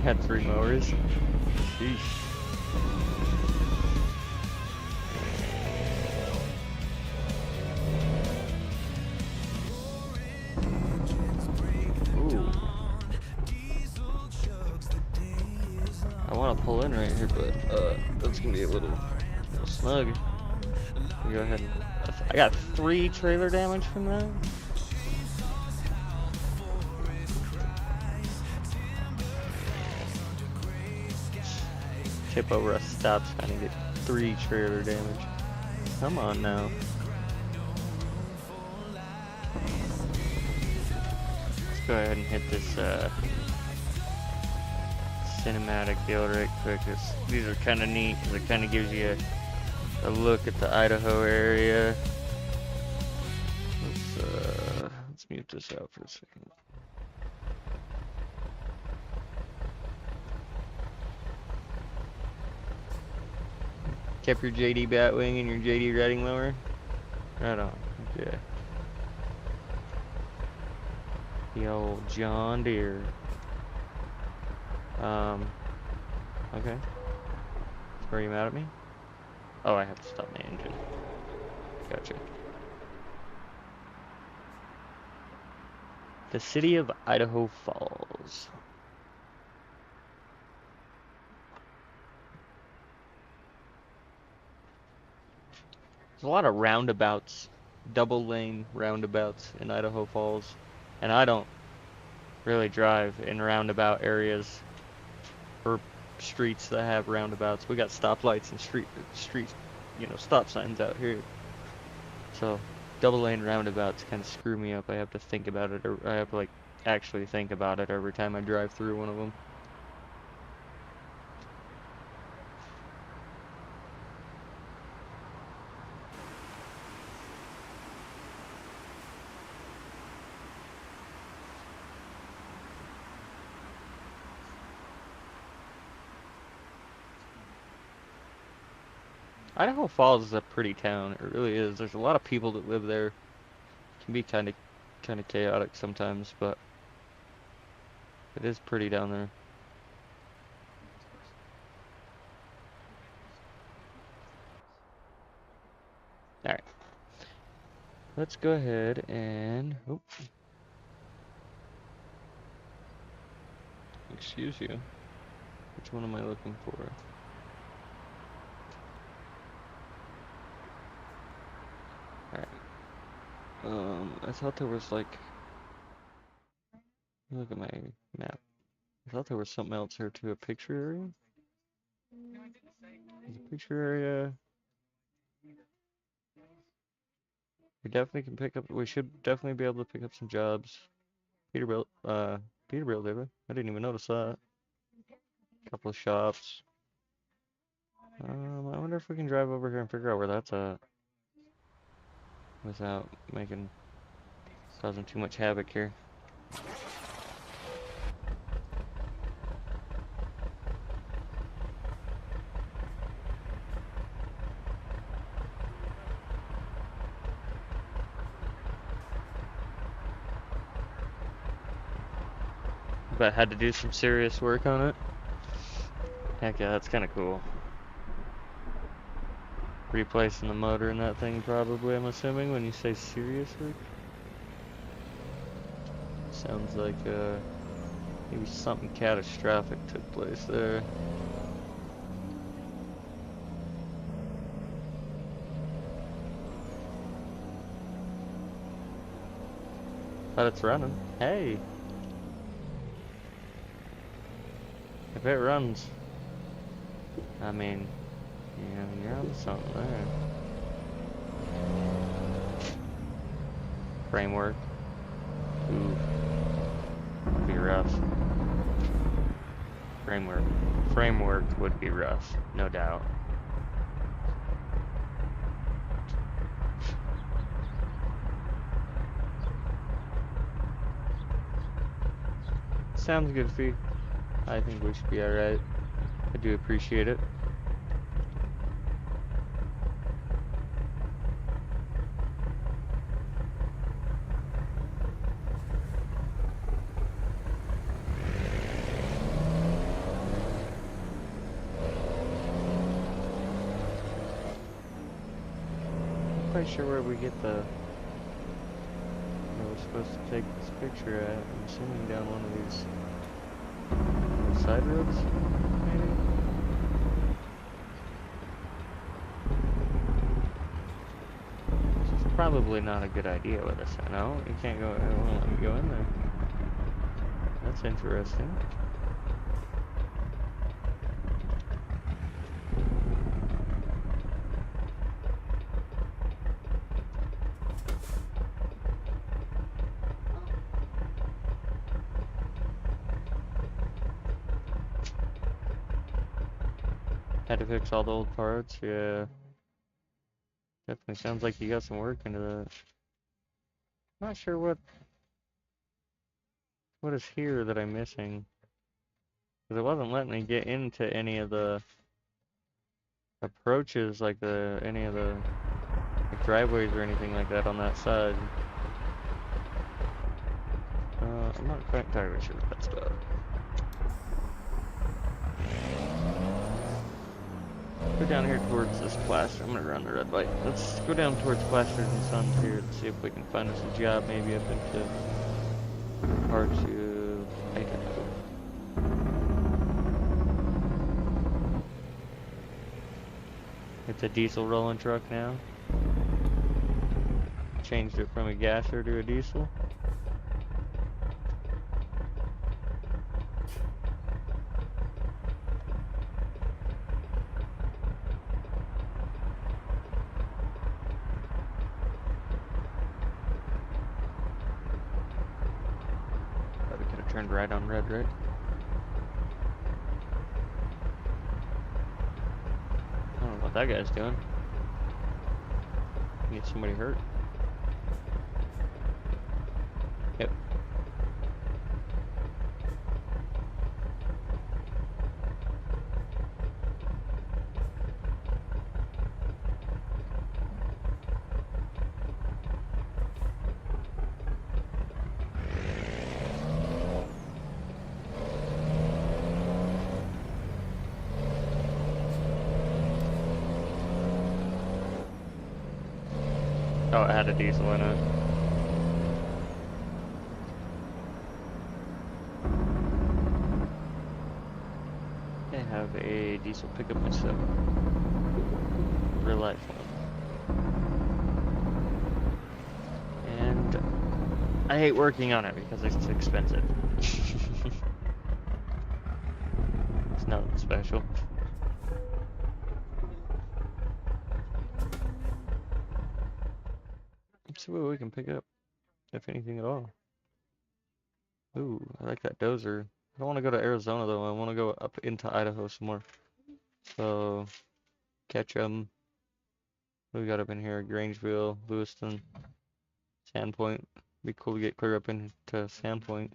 Had 3 mowers. Sheesh. Ooh. I want to pull in right here, but that's gonna be a little snug. Go ahead. I got 3 trailer damage from that. Tip over a stop sign and get 3 trailer damage. Come on now. Let's go ahead and hit this cinematic deal right quick. These are kind of neat because it kind of gives you a look at the Idaho area. Let's mute this out for a second. Kept your JD Batwing and your JD Redding lower? Right on. Okay. The old John Deere. Okay. Are you mad at me? Oh, I have to stop my engine. Gotcha. The city of Idaho Falls. There's a lot of roundabouts, double lane roundabouts in Idaho Falls, and I don't really drive in roundabout areas or streets that have roundabouts. We got stoplights and street, stop signs out here. So double lane roundabouts kind of screw me up. I have to think about it, or I have to actually think about it every time I drive through one of them. Idaho Falls is a pretty town. It really is. There's a lot of people that live there. It can be kind of chaotic sometimes, but it is pretty down there. All right. Let's go ahead and excuse you. Which one am I looking for? I thought there was look at my map. I thought there was something else here too, a picture area? There's a picture area. We should definitely be able to pick up some jobs. Peterbilt, did we? I didn't even notice that. A couple of shops. I wonder if we can drive over here and figure out where that's at. Without causing too much havoc here. But had to do some serious work on it. Heck yeah, that's kind of cool. Replacing the motor in that thing probably, I'm assuming, when you say serious work. Sounds like maybe something catastrophic took place there. But it's running. Hey! If it runs, I mean, yeah, you're on something there. Framework. Ooh. Would be rough. Framework would be rough, no doubt. Sounds good, Fee. I think we should be alright. I do appreciate it. quite sure where we get the... where we're supposed to take this picture at. I'm assuming down one of these side roads, maybe? This is probably not a good idea with us. No, you can't go, it won't let me go in there. That's interesting. Had to fix all the old parts, yeah. Definitely sounds like you got some work into that. Not sure what is here that I'm missing. Because it wasn't letting me get into any of the approaches, like any of the like driveways or anything like that on that side. I'm not quite entirely sure what that's about. Go down here towards this plaster. I'm gonna run the red light. Let's go down towards Plasters and Sons here and see if we can find us a job, maybe up into parts of Idaho. It's a diesel rolling truck now. Changed it from a gasser to a diesel. Probably could have turned right on red, right? I don't know what that guy's doing. Need somebody hurt. Yep. Oh, it had a diesel in it. I have a diesel pickup myself. Real life one. And I hate working on it because it's expensive. It's nothing special. Let's see what we can pick up, if anything at all. Ooh, I like that dozer. I don't want to go to Arizona though. I want to go up into Idaho some more. So, Ketchum. What we got up in here? Grangeville, Lewiston, Sandpoint. Be cool to get clear up into Sandpoint.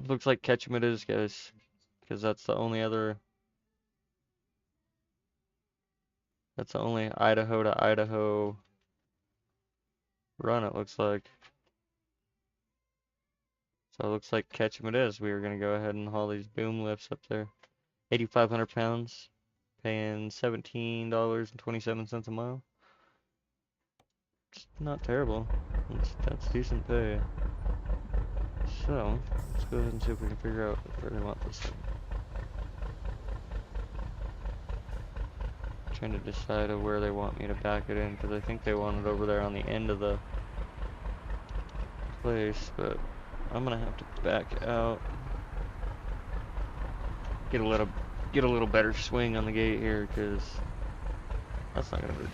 Looks like Ketchum it is, guys. Because that's the only other... That's the only Idaho to Idaho run, it looks like. So it looks like Ketchum it is. We are going to go ahead and haul these boom lifts up there. 8,500 pounds. Paying $17.27 a mile. It's not terrible. That's decent pay. So, let's go ahead and see if we can figure out where they want this thing. Trying to decide of where they want me to back it in, because I think they want it over there on the end of the place, but I'm gonna have to back out. Get a little better swing on the gate here, because that's not gonna work.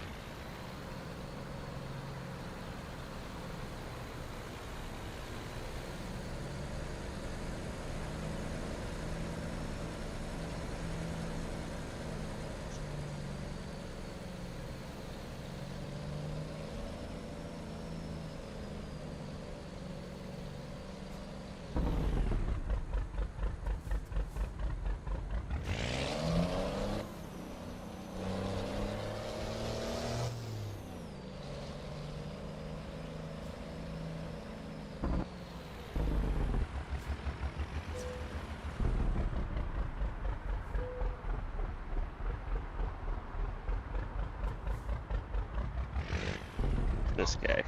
this guy.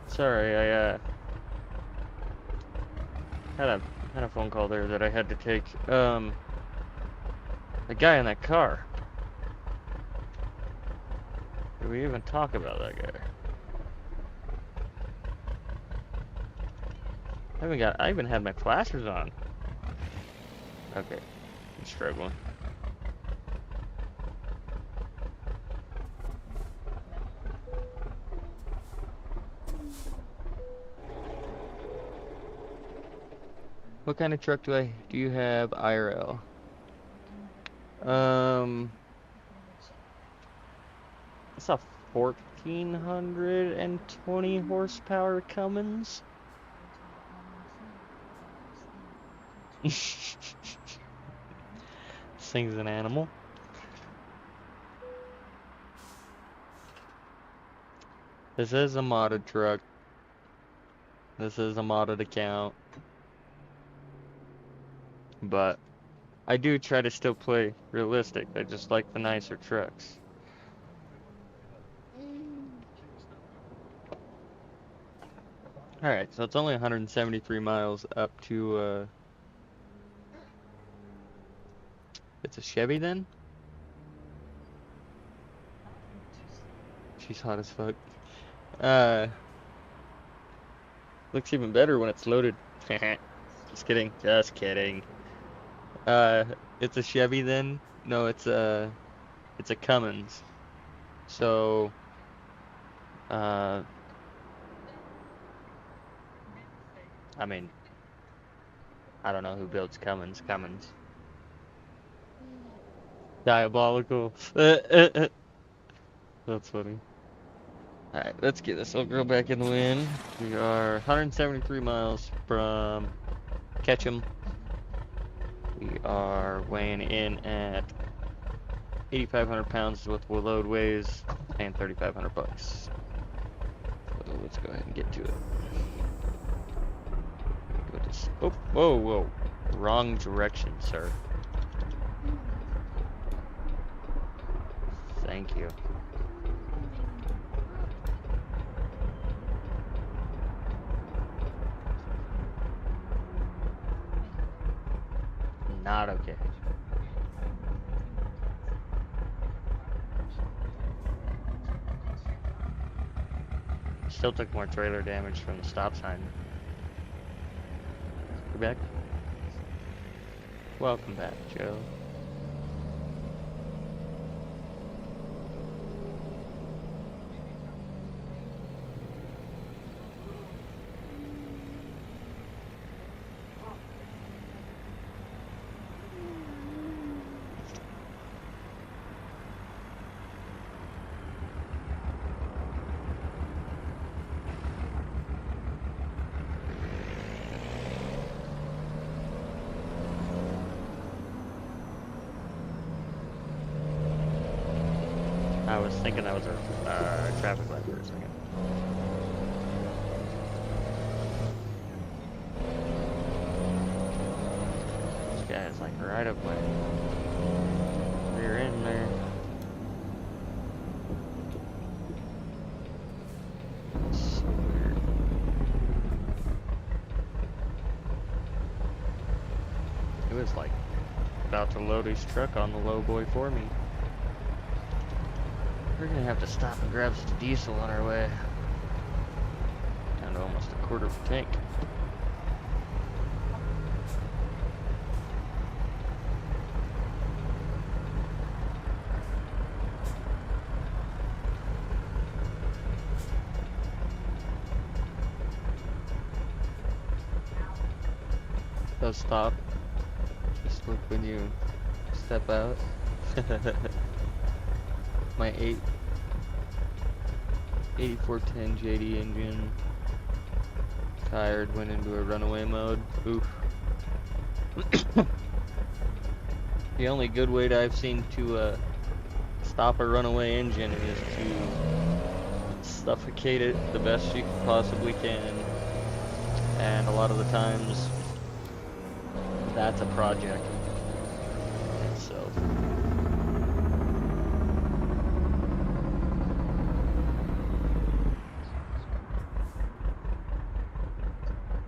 Sorry, I had a phone call there that I had to take. The guy in that car. Did we even talk about that guy? I even had my flashers on. Okay, I'm struggling. What kind of truck do you have IRL? It's a 1420 horsepower Cummins. This thing's an animal. This is a modded truck. This is a modded account. But I do try to still play realistic. I just like the nicer trucks. Alright, so it's only 173 miles up to, it's a Chevy then? She's hot as fuck. Looks even better when it's loaded. Just kidding, just kidding. It's a Chevy then? No, it's a Cummins. So, I mean, I don't know who builds Cummins. Diabolical. That's funny. Alright, let's get this little girl back in the wind. We are 173 miles from Ketchum. We are weighing in at 8,500 pounds with what load weighs and 3,500 bucks. So let's go ahead and get to it. Go this. Oh, whoa. Wrong direction, sir. Thank you. Not okay. Still took more trailer damage from the stop sign. You back? Welcome back, Joe. I was thinking that was a traffic light for a second. This guy is like right up my rear end there. So weird. He was like about to load his truck on the low boy for me. We're gonna have to stop and grab some diesel on our way. Down to almost a quarter of a tank. Does stop. Just look when you step out. My 8410 JD engine, tired, went into a runaway mode. Oof. The only good way that I've seen to stop a runaway engine is to suffocate it the best you possibly can, and a lot of the times that's a project in itself.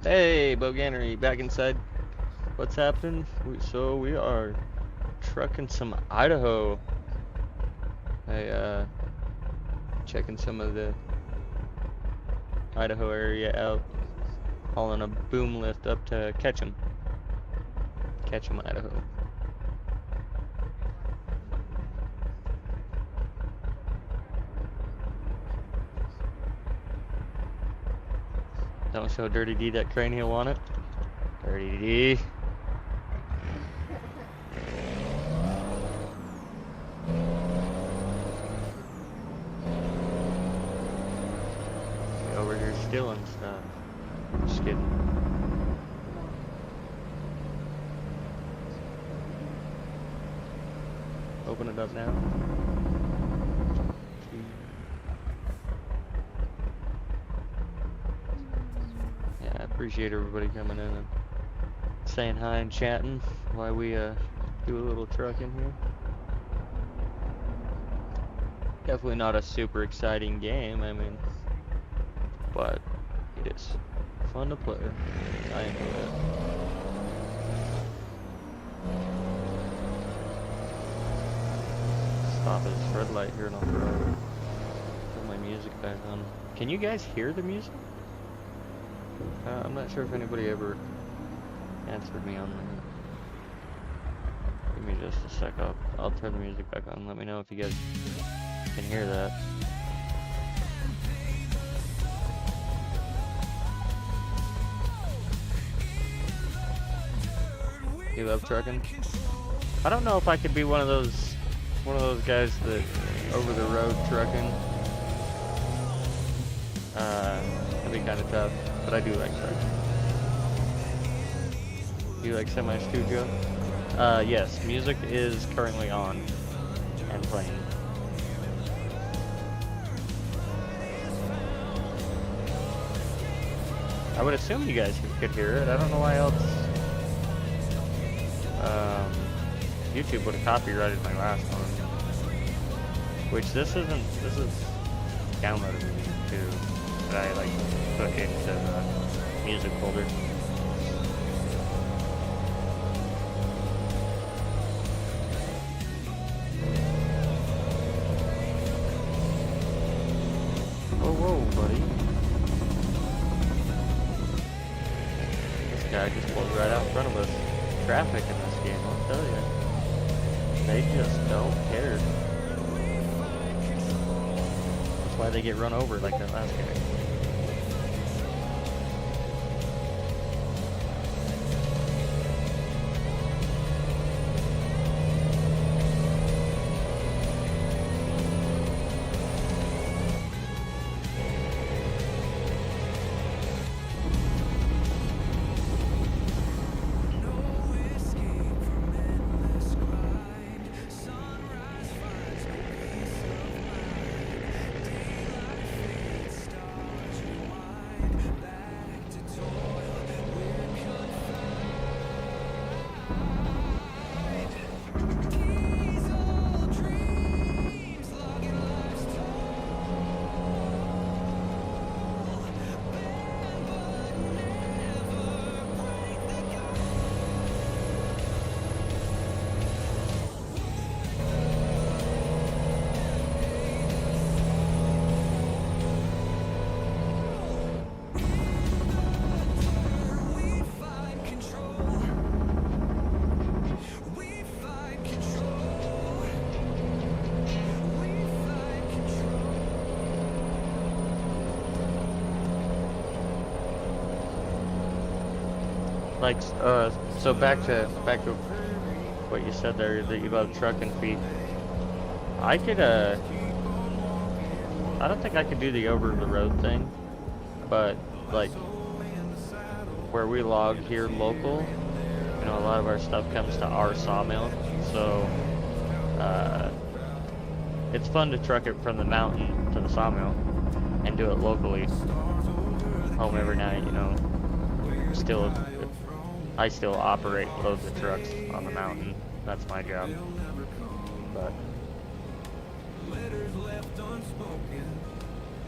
Hey, Boganery, back inside. What's happening? So we are trucking some Idaho. Checking some of the Idaho area out, hauling a boom lift up to Ketchum, Idaho. Don't show Dirty D that crane, he'll want it. Dirty D. Over here stealing stuff. Just kidding. Open it up now. Yeah, I appreciate everybody coming in and saying hi and chatting while we do a little trucking here. Definitely not a super exciting game, I mean, but it is fun to play. I enjoy it. Stop at this red light here and I'll put my music back on. Can you guys hear the music? I'm not sure if anybody ever answered me on that. Give me just a sec, I'll turn the music back on. Let me know if you guys can hear that. You love trucking? I don't know if I could be one of those guys that over the road trucking. That'd be kind of tough, but I do like trucking. Do you like semis too, Joe? Yes, music is currently on and playing. I would assume you guys could hear it. I don't know why else. YouTube would have copyrighted my last one. Which this is downloaded music too, that I like put into the music folder. Whoa, buddy. guy just pulled right out in front of us. Traffic in this game, I'll tell you. They just don't care. That's why they get run over like that last guy. Like, so back to what you said there, that you love trucking feet. I could, I don't think I could do the over the road thing, but like where we log here local, you know, a lot of our stuff comes to our sawmill, so it's fun to truck it from the mountain to the sawmill and do it locally, home every night, you know. I still operate loads of trucks on the mountain. That's my job. But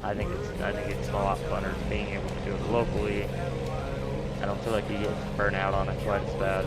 I think it's a lot funner being able to do it locally. I don't feel like you get burnt out on it quite as bad.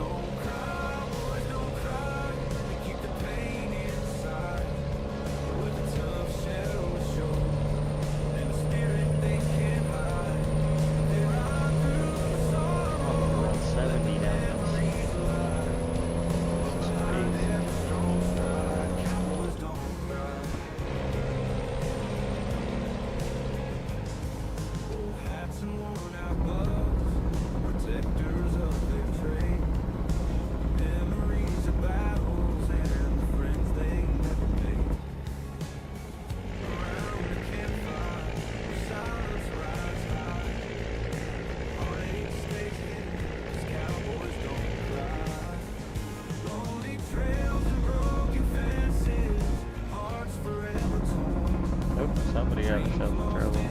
Somebody got themselves in trouble.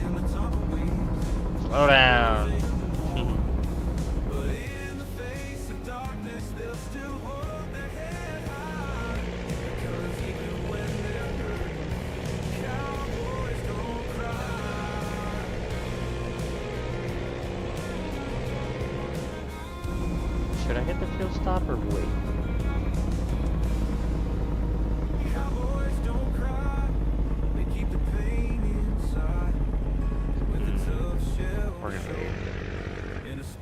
Slow down. Should I hit the fuel stop or wait? We're gonna wait.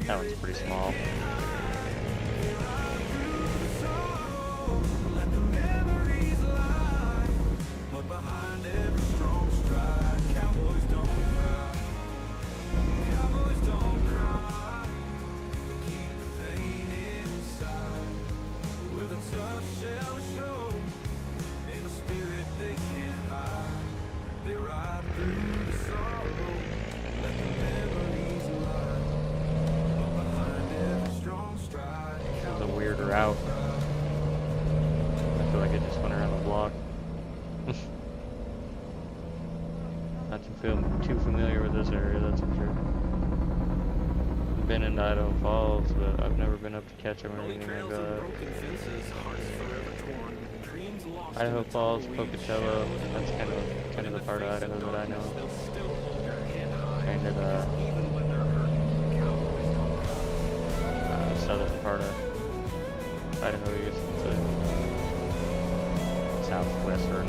That one's pretty small. Route. I feel like I just went around the block. Not to feel too familiar with this area, that's for sure. I've been in Idaho Falls, but I've never been up to Ketchum or anything like that. Idaho Falls, Pocatello, that's kind of the part of Idaho that I know. Kind of the southern part of Idaho, you guess it's southwestern.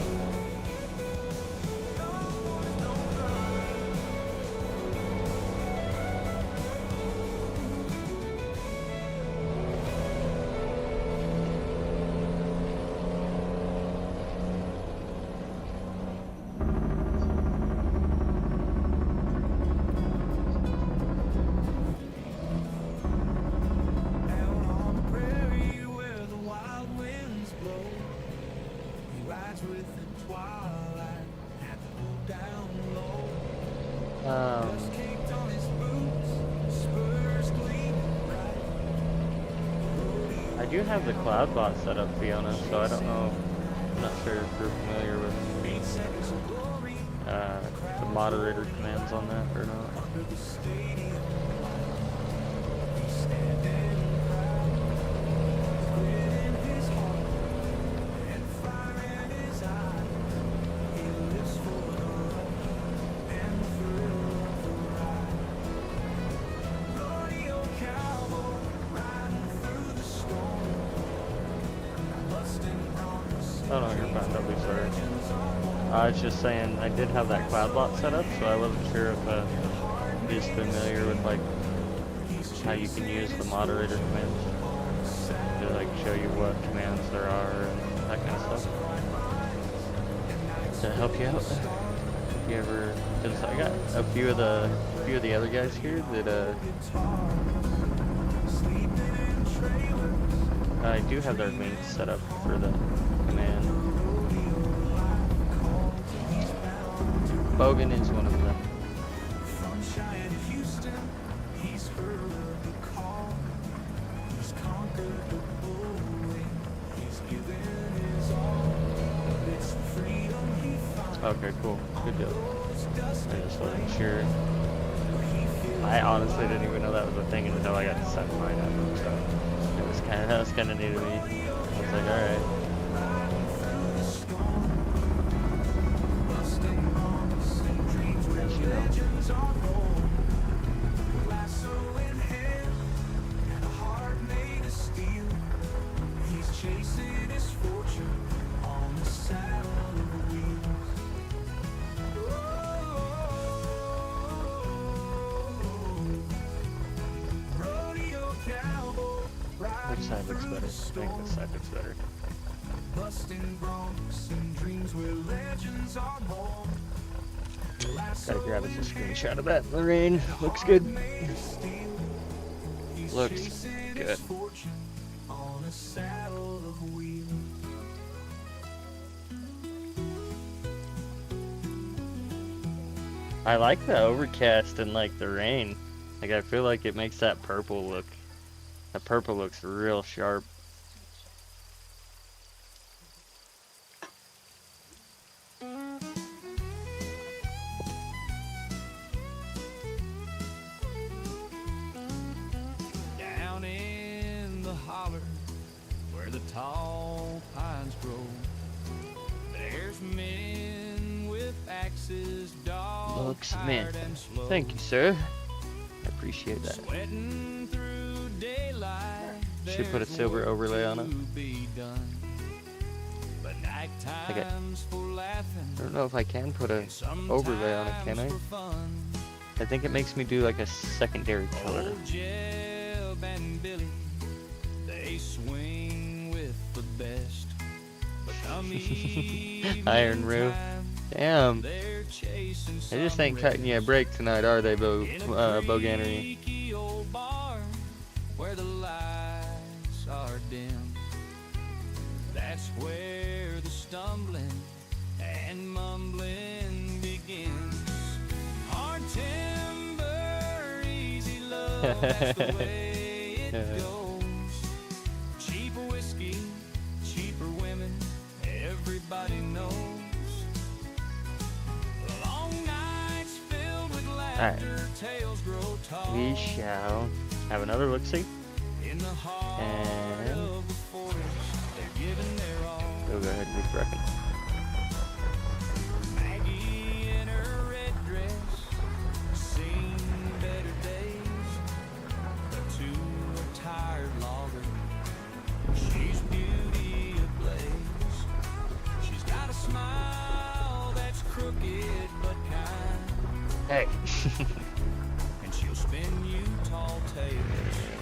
I do have the cloud bot set up, Fiona, so I don't know. I'm not sure if you're familiar with the moderator commands on that or not. Oh no, you're fine, don't be sorry. I was just saying, I did have that cloud bot set up, so I wasn't sure if he's familiar with like how you can use the moderator commands to like show you what commands there are and that kind of stuff to help you out. If you ever, because I got a few of the other guys here that I do have their links set up for the command. Bogan is one of them. Okay, cool. Good deal. I just wasn't sure. I honestly didn't even know that was a thing until I got to set mine up. So that was kind of new to me. I was like, all right. Which side looks better? I think this side looks better. Gotta grab us a screenshot of that in the rain. Looks good. Looks good. I like the overcast and like the rain. Like I feel like it makes that purple look. That purple looks real sharp. Down in the holler where the tall pines grow, there's men with axes, dogs, Looks mint. Thank you, sir. I appreciate that. Sweating through daylight. Should put a silver overlay on it. Okay. I don't know if I can put a overlay on it, can I? I think it makes me do like a secondary color. Iron Roof. Damn. They just ain't cutting you a break tonight, are they, Boganery? Where the lights are dim, that's where the stumbling and mumbling begins. Hard timber, easy love, that's the way it goes. Cheaper whiskey, cheaper women, everybody knows. Long nights filled with laughter, tales grow tall. We shall have another look-see. And we'll go ahead and get wrecking. Maggie in her red dress, seen better days, but to a tired logger, she's beauty ablaze. She's got a smile that's crooked but kind. Hey. And she'll spin you tall tales.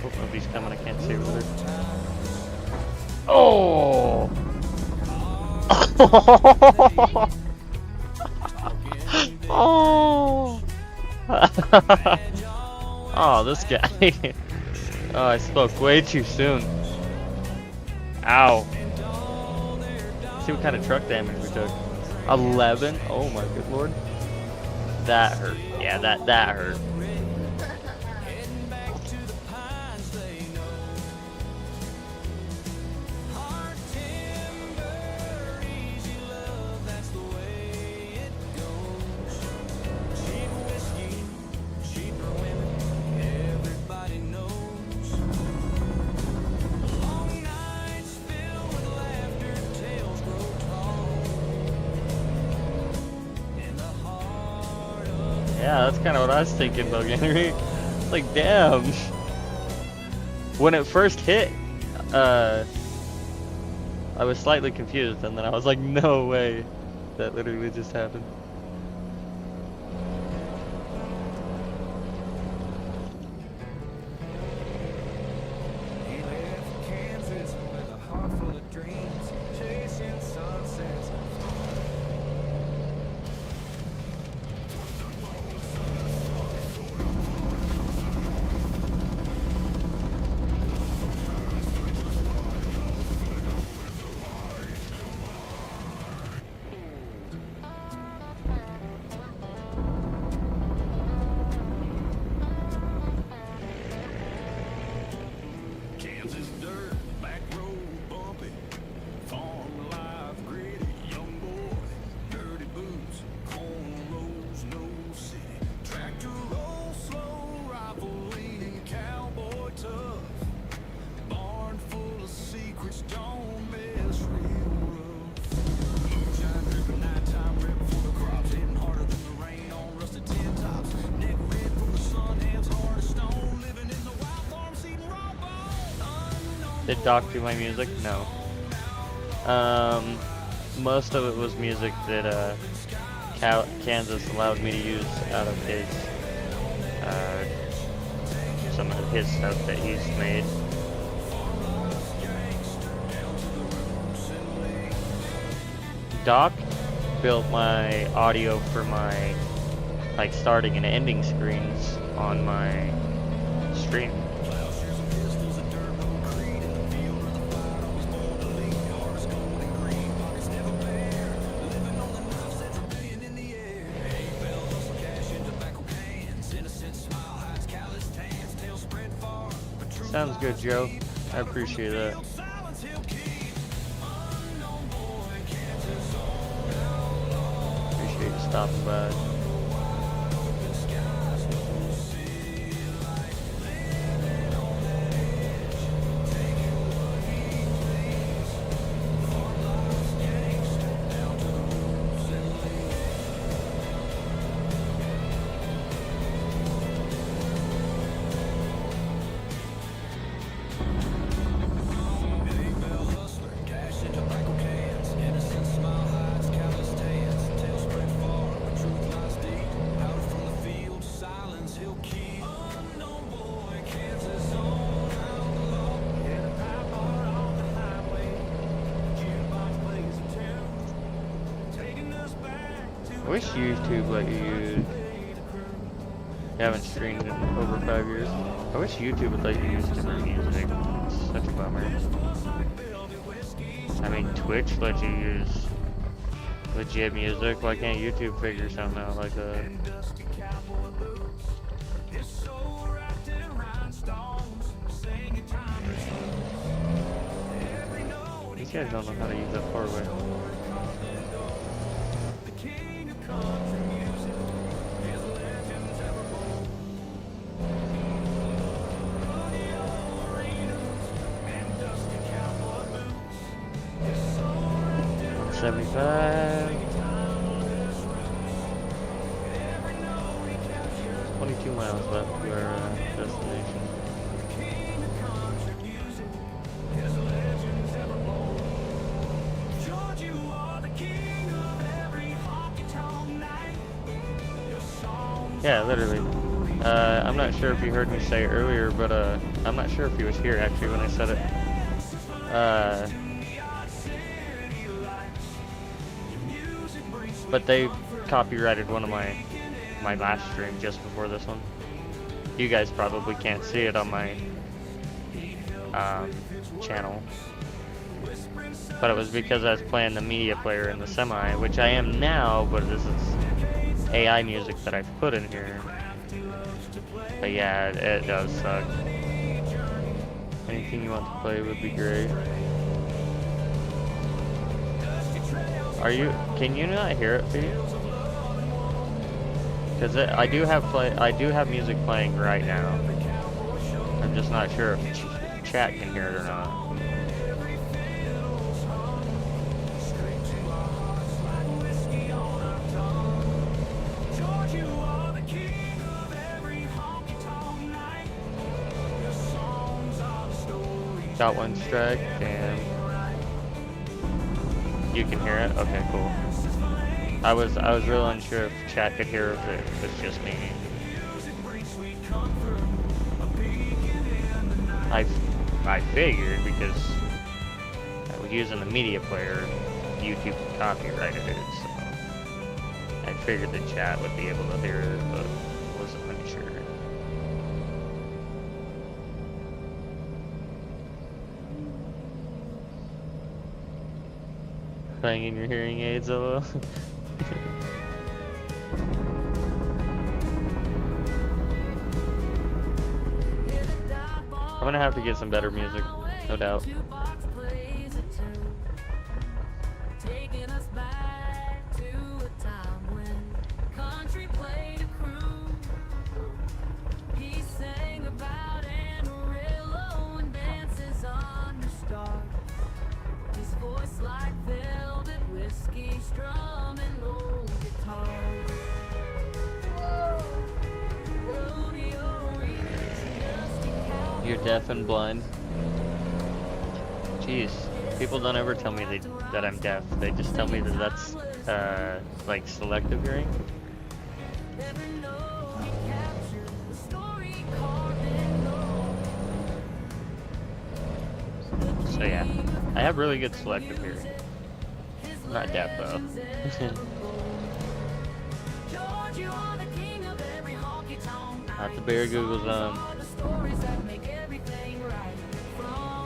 Hope nobody's coming, I can't see with her. Oh! Oh! Oh, this guy. Oh, I spoke way too soon. Ow. See what kind of truck damage we took. 11? Oh my good lord. That hurt. Yeah, that hurt. Heading back to the pines they know. Hard timber, easy love, that's the way it goes. Cheap whiskey, cheaper women, everybody knows. Long nights filled with laughter, tales grow tall. In the heart of Yeah, that's kind of what I was thinking, Doug Henry. Like, damn. When it first hit, I was slightly confused, and then I was like, no way. That literally just happened. He left Kansas with a heart full of dreams, chasing sunsets. Kansas dirt, back road bumpy, farm life gritty, young boy, dirty boots, cornrows, no city, tractor roll slow, rifle leaning, cowboy tough, barn full of secrets, don't mess real rough. Moonshine dripping, nighttime rip for the crops, hitting harder than the rain on rusted tin tops, neck red from the sun, hands hard as stone, living in the wild farm, seeding raw bone. Did Doc do my music? No. Most of it was music that Kansas allowed me to use out of his some of his stuff that he's made. Doc built my audio for my like starting and ending screens on my stream. Sounds good, Joe. I appreciate that. Appreciate you stopping by. I wish YouTube let you use. You haven't streamed in over 5 years. I wish YouTube would let you use different music. It's such a bummer. I mean, Twitch lets you use legit music. Why can't YouTube figure something out like that? These guys don't know how to use that hardware. $75. 22 miles left to our destination. Yeah, literally. I'm not sure if you heard me say it earlier, but I'm not sure if he was here actually when I said it. But they copyrighted one of my last stream just before this one. You guys probably can't see it on my channel, but it was because I was playing the media player in the semi, which I am now, but this is AI music that I've put in here. But yeah, it does suck. Anything you want to play would be great. Can you not hear it, Pete? Because I do have music playing right now. I'm just not sure if chat can hear it or not. Got one strike, and you can hear it? Okay, cool. I was real unsure if chat could hear it, if it was just me. I figured, because I was using the media player, YouTube copyrighted it, so I figured the chat would be able to hear it, but wasn't unsure. Playing in your hearing aids, LOL. I'm gonna have to get some better music, no doubt. You're deaf and blind. Jeez, people don't ever tell me that I'm deaf. They just tell me that that's like selective hearing. So yeah, I have really good selective hearing. I'm not deaf though. Not the Bear Google Zone.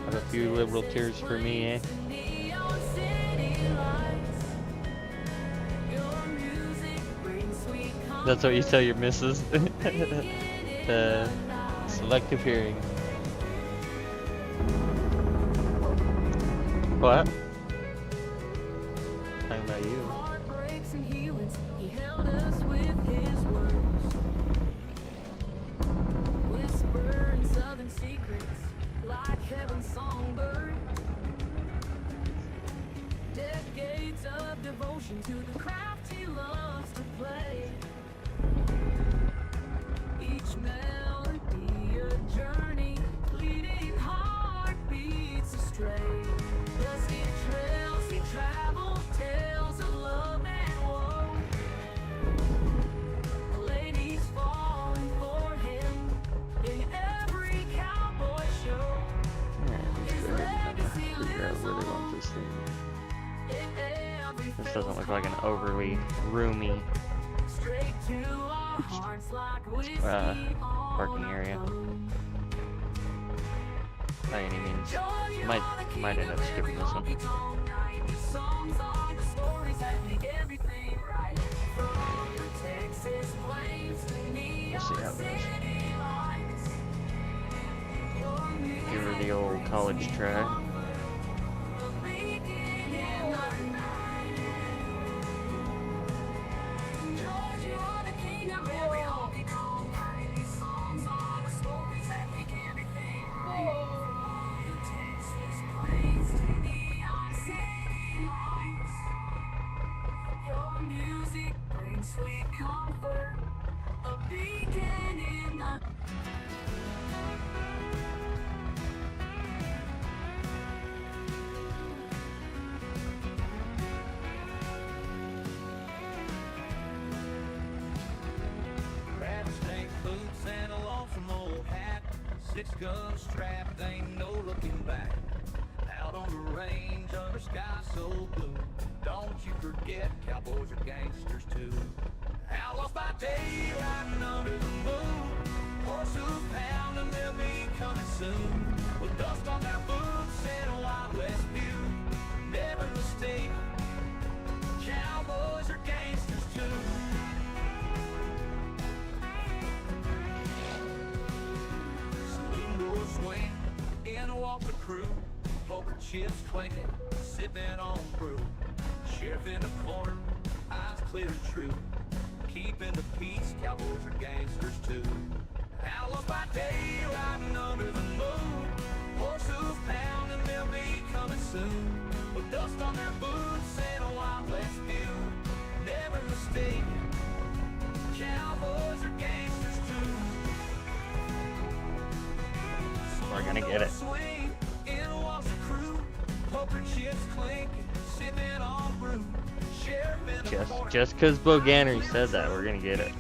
Have a few liberal tears for me, eh? That's what you tell your missus? Selective hearing. What? Talking about you. To the craft he loves to play. Each melody a journey, leading heartbeats astray. Dusty trails he traveled, tales of love and woe. Ladies falling for him in every cowboy show. His legacy lives on. This doesn't look like an overly roomy parking area by any means. Might end up skipping this one. Let's see how it goes. Give her the old college try. Sweet comfort, a beacon in the Rattlesnake boots and a lonesome old hat, 6-gun strapped, ain't no looking back. Out on the range under sky so blue, don't you forget cowboys are gangsters too. Outlaws by day riding under the moon, horse hoof pounding, they'll be coming soon. With dust on their boots and a Wild West view, never mistake, cowboys are gangsters too. off the crew, poker chips clinking, sipping on brew. Sheriff in the corner, eyes clear and true. Keeping the peace, cowboys are gangsters too. Outlaws by day, riding under the moon. Horse hooves pounding, they'll be coming soon. With dust on their boots and a Wild West view. Never mistaken, cowboys are gangsters too. We're gonna get it. Swing, in walks the crew. Poker chips clinking, sipping on brew. Sheriff in the corner, Just because Boganery said that, we're gonna get it.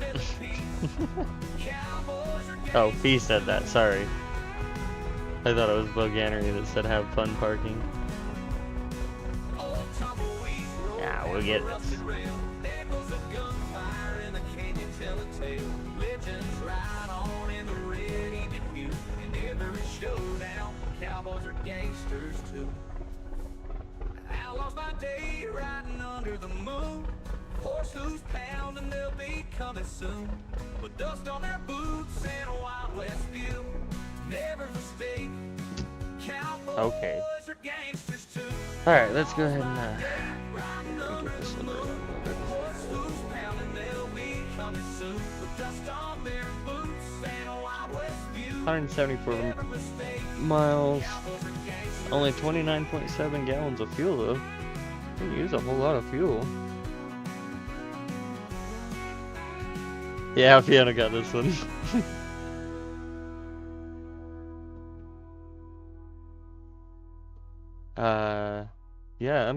Oh, he said that, sorry. I thought it was Boganery that said have fun parking. Yeah, we'll get this. There goes the gunfire in the canyon, tell a tale. Legends ride on in the red evening view. In every showdown, cowboys are gangsters too. Outlaws by day, riding under the moon. Horse hooves pounding, they'll be coming soon. With dust on their boots and a Wild West view. Never mistake, cowboys Okay. are gangsters too. Alright, let's go ahead and Riding get under this the over moon. a little bit. Horse hooves pounding, they'll be coming soon. With dust on their boots and a Wild West view. 174 Never mistake, miles. cowboys are gangsters. Only 29.7 gallons of fuel though. Didn't use a whole lot of fuel. Yeah, Fiona got this one. Yeah,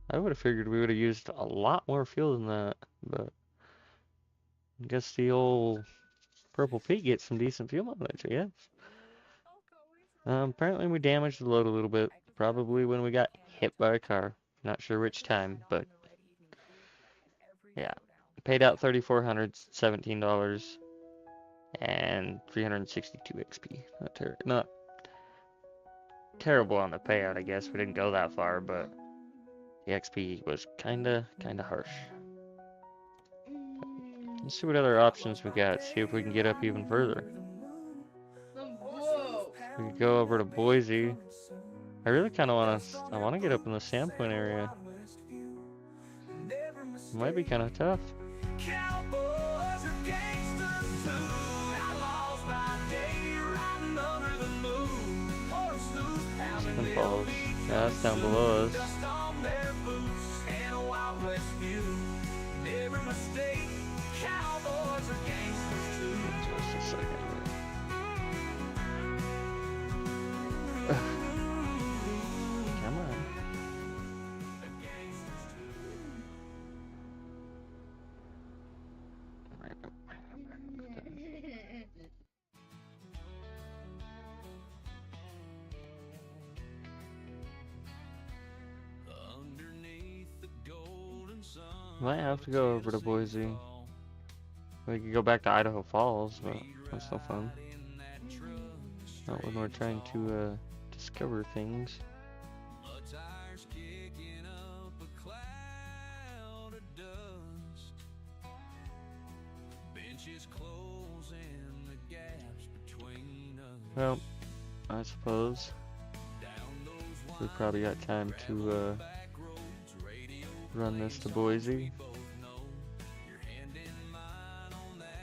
I would have figured we would have used a lot more fuel than that, but I guess the old Purple Pete gets some decent fuel mileage, I guess. Apparently we damaged the load a little bit, probably when we got hit by a car. Not sure which time, but yeah. Paid out $3,400, $17, and 362 XP. Not terrible on the payout, I guess. We didn't go that far, but the XP was kinda harsh. Let's see what other options we got. See if we can get up even further. We could go over to Boise. I really kind of want to get up in the Sandpoint area. It might be kind of tough. Cowboys are gangsters too. Outlaws by day, riding under the moon. Horse hooves pounding, Twin they'll Falls. be Yeah, that's down coming below soon. us. Dust on their boots and a Wild West view. Never mistake, cowboys are gangsters too. Just a second. Come on. Underneath the golden sun. Might have to go over to Boise. We could go back to Idaho Falls, but that's no fun. Not when we're trying to discover things. Tires kicking up a cloud of dust. Benches closing the gaps between us. Well, I suppose we probably got time to run this to Boise.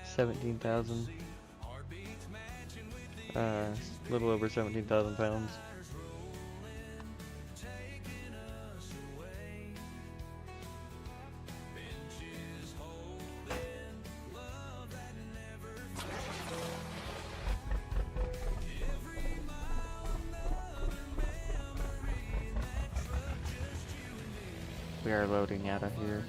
17,000. A little over 17,000 pounds. We are loading out of here.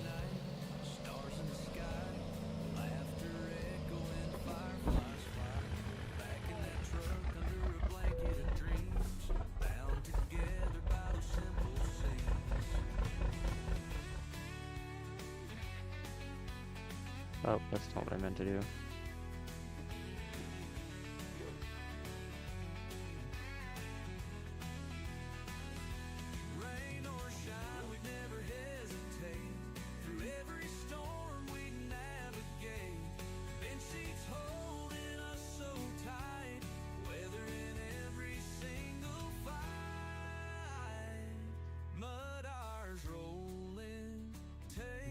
Oh, that's not what I meant to do. Rain or shine, we'd never hesitate. Through every storm, we'd navigate. Bench seats holding us so tight. Weathering every single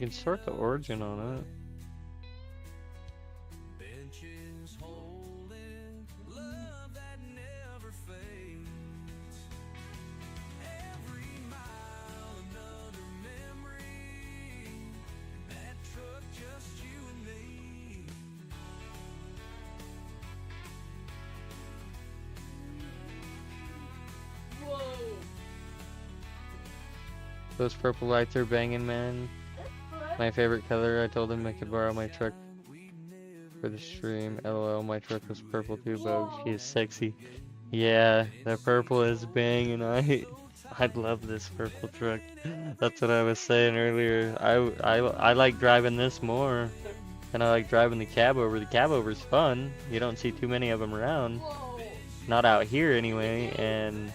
You can sort the origin on it. Benches holding love that never fades. Every mile another memory. That truck just you and me. Those purple lights are banging, man. My favorite color. I told him I could borrow my truck for the stream. LOL, my truck was purple too, Bogue. She is sexy. Yeah, the purple is banging. I'd love this purple truck. That's what I was saying earlier. I like driving this more. And I like driving the cab over. The cab over's fun. You don't see too many of them around. Not out here anyway, and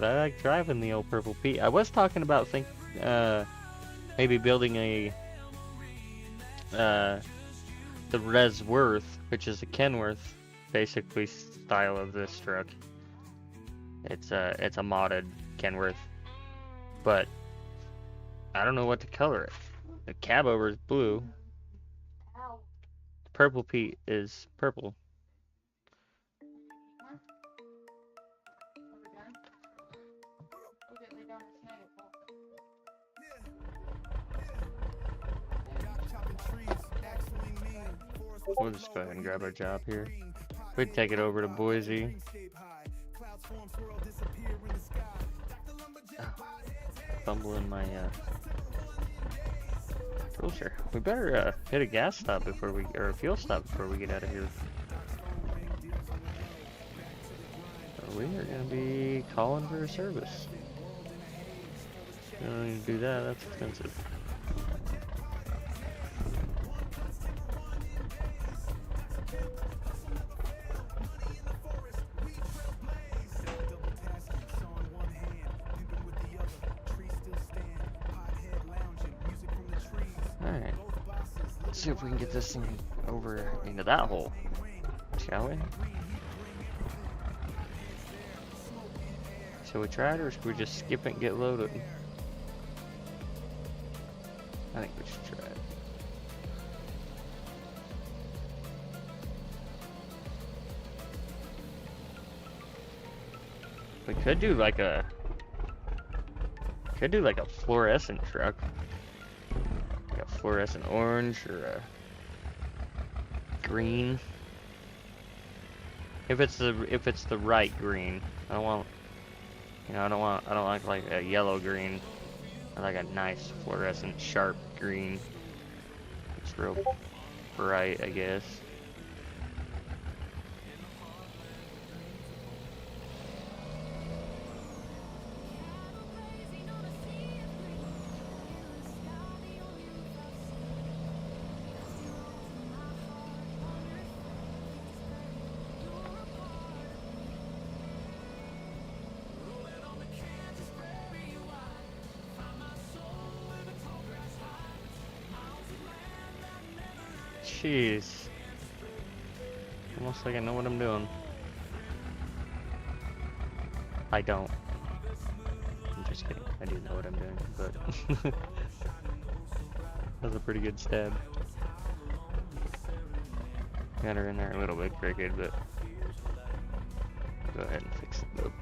but I like driving the old Purple Pete. I was talking about maybe building a the Rezbuilt, which is a Kenworth, basically style of this truck. It's a modded Kenworth, but I don't know what to color it. The cab over is blue. Purple Pete is purple. We'll just go ahead and grab our job here. We'd take it over to Boise. Fumbling my fuel share. We better hit a gas stop before we, or a fuel stop before we get out of here. We are gonna be calling for a service. We don't need to do that. That's expensive. Alright, let's see if we can get this thing over into that hole, shall we? Should we try it, or should we just skip it and get loaded? I think we should try it. We could do like a fluorescent truck. Like a fluorescent orange or a green. If it's the right green. I don't want, you know, I don't like a yellow green. I like a nice fluorescent sharp green. It's real bright, I guess. Jeez. Almost like I know what I'm doing. I don't. I'm just kidding. I do know what I'm doing, but that's a pretty good stab. Got her in there a little bit crooked, but go ahead and fix it up.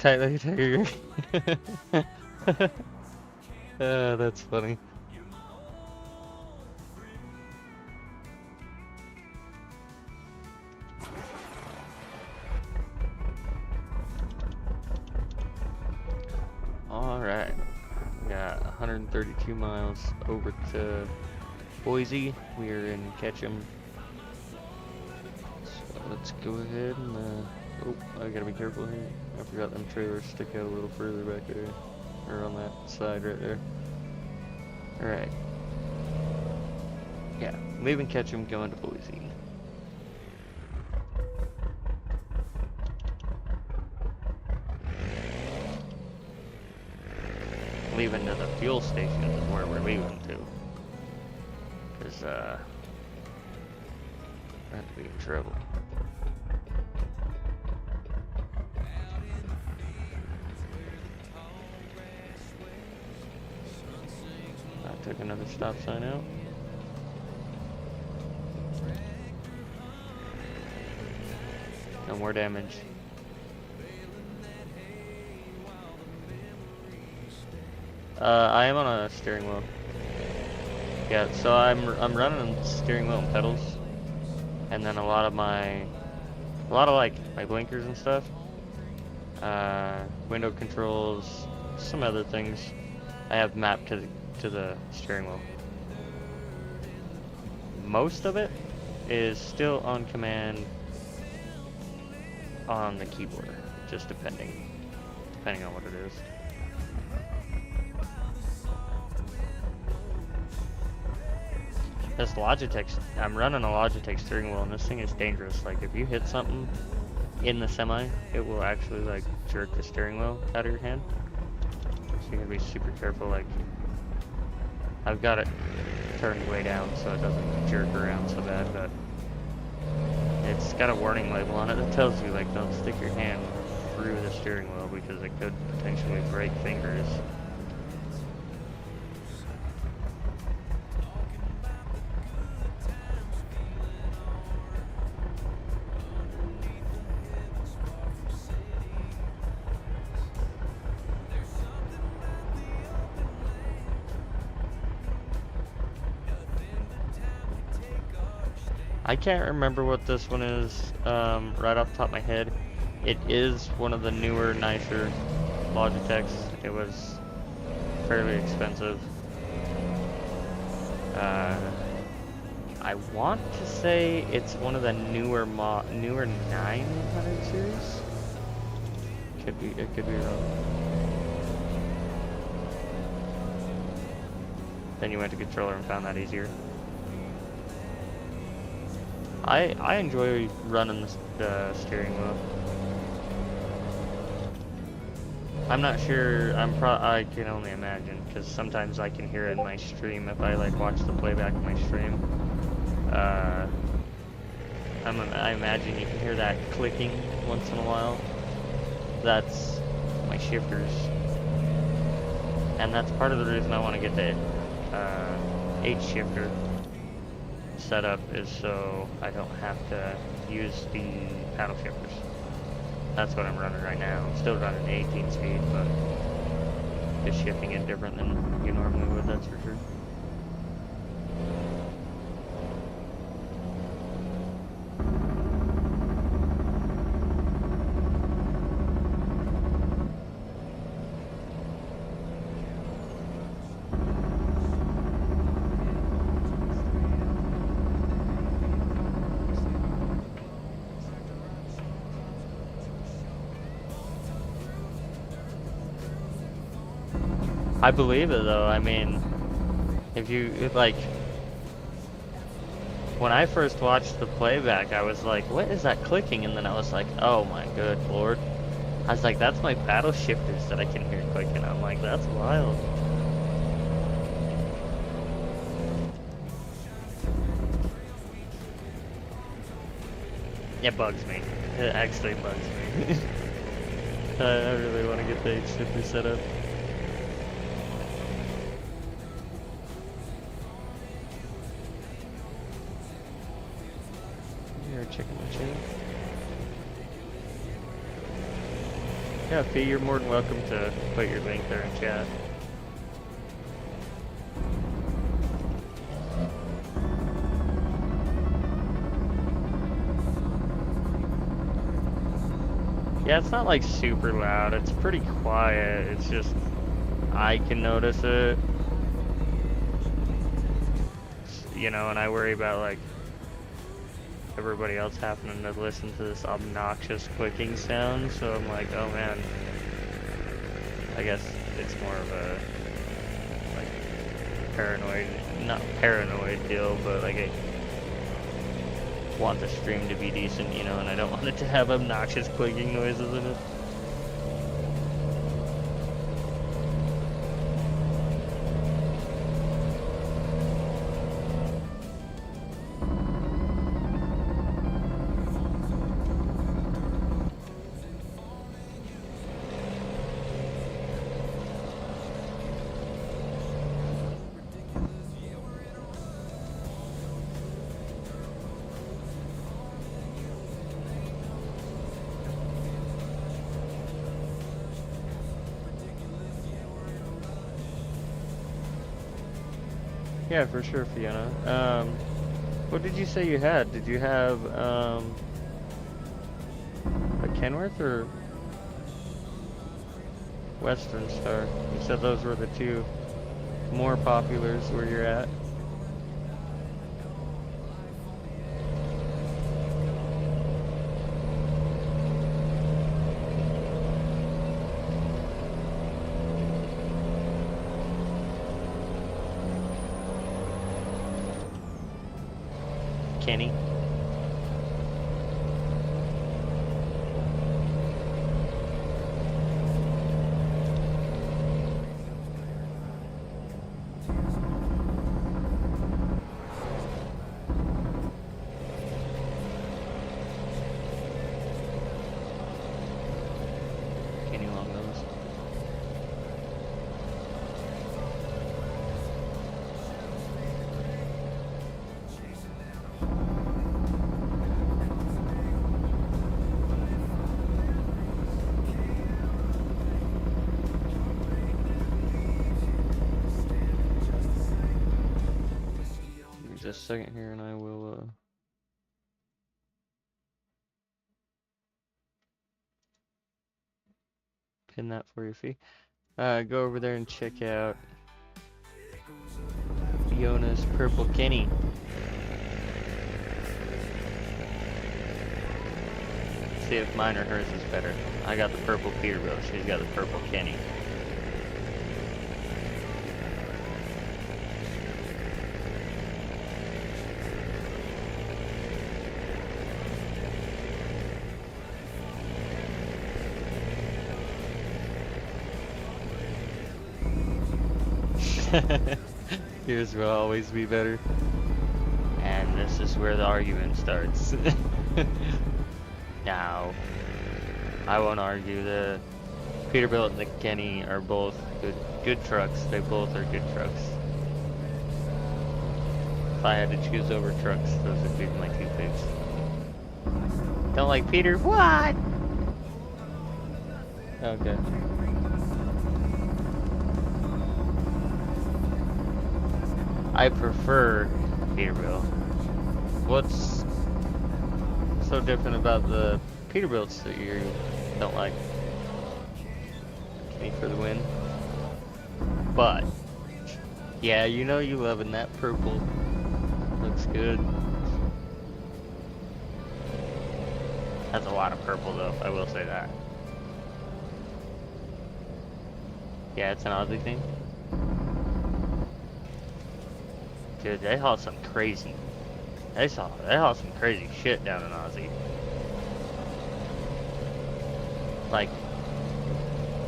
Tightly tiger. That's funny. Alright. We got 132 miles over to Boise. We are in Ketchum. So let's go ahead and oh, I gotta be careful here. I forgot them trailers stick out a little further back there. Or on that side right there. Alright. Yeah, leaving Ketchum, going to Boise. leaving to the fuel station is where we're leaving to. Because, we're going to be in trouble. I took another stop sign out. No more damage. I am on a steering wheel. Yeah, so I'm running steering wheel and pedals, and then a lot of like my blinkers and stuff, window controls, some other things I have mapped to the steering wheel. Most of it is still on command on the keyboard, just depending on what it is. This Logitech, I'm running a Logitech steering wheel, and this thing is dangerous. Like, if you hit something in the semi, it will actually, like, jerk the steering wheel out of your hand. So you gotta be super careful. Like, I've got it turned way down so it doesn't jerk around so bad, but it's got a warning label on it that tells you, like, don't stick your hand through the steering wheel because it could potentially break fingers. I can't remember what this one is right off the top of my head. It is one of the newer, nicer Logitechs. It was fairly expensive. I want to say it's one of the newer 900 series. It could be wrong. Then you went to controller and found that easier. I enjoy running the steering wheel. I'm not sure, I can only imagine, because sometimes I can hear it in my stream if I like watch the playback of my stream. I imagine you can hear that clicking once in a while. That's my shifters. And that's part of the reason I want to get the H shifter set up, is so I don't have to use the paddle shifters. That's what I'm running right now. I'm still running 18 speed, but just shifting it different than you normally would, that's for sure. I believe it though. I mean, like, when I first watched the playback, I was like, what is that clicking? And then I was like, oh my good lord. I was like, that's my paddle shifters that I can hear clicking. I'm like, that's wild. It bugs me. It actually bugs me. I really want to get the H shifter set up. Checking the chain. Yeah, Fee, you're more than welcome to put your link there in chat. Yeah, it's not like super loud. It's pretty quiet. It's just I can notice it. You know, and I worry about like everybody else happening to listen to this obnoxious clicking sound, so I'm like, oh man, I guess it's more of a like not paranoid deal, but like I want the stream to be decent, you know, and I don't want it to have obnoxious clicking noises in it. Yeah, for sure, Fiona. What did you say you had? Did you have a Kenworth or Western Star? You said those were the two more populars where you're at. Kenny. Kenny Long Nose. Give me just a second here and I will pin that for you, Fee. Go over there and check out Fiona's Purple Kenny. See if mine or hers is better. I got the purple Peterbilt, she's got the purple Kenny. Yours will always be better. And this is where the argument starts. Now, I won't argue. The Peterbilt and the Kenny are both good trucks. They both are good trucks. If I had to choose over trucks, those would be my two picks. Don't like Peter? What? Okay. I prefer Peterbilt. What's so different about the Peterbilts that you don't like? Kenny for the win. But yeah, you know you loving that purple. Looks good. That's a lot of purple though, I will say that. Yeah, it's an Aussie thing. Dude, they haul some crazy. They haul some crazy shit down in Aussie. Like,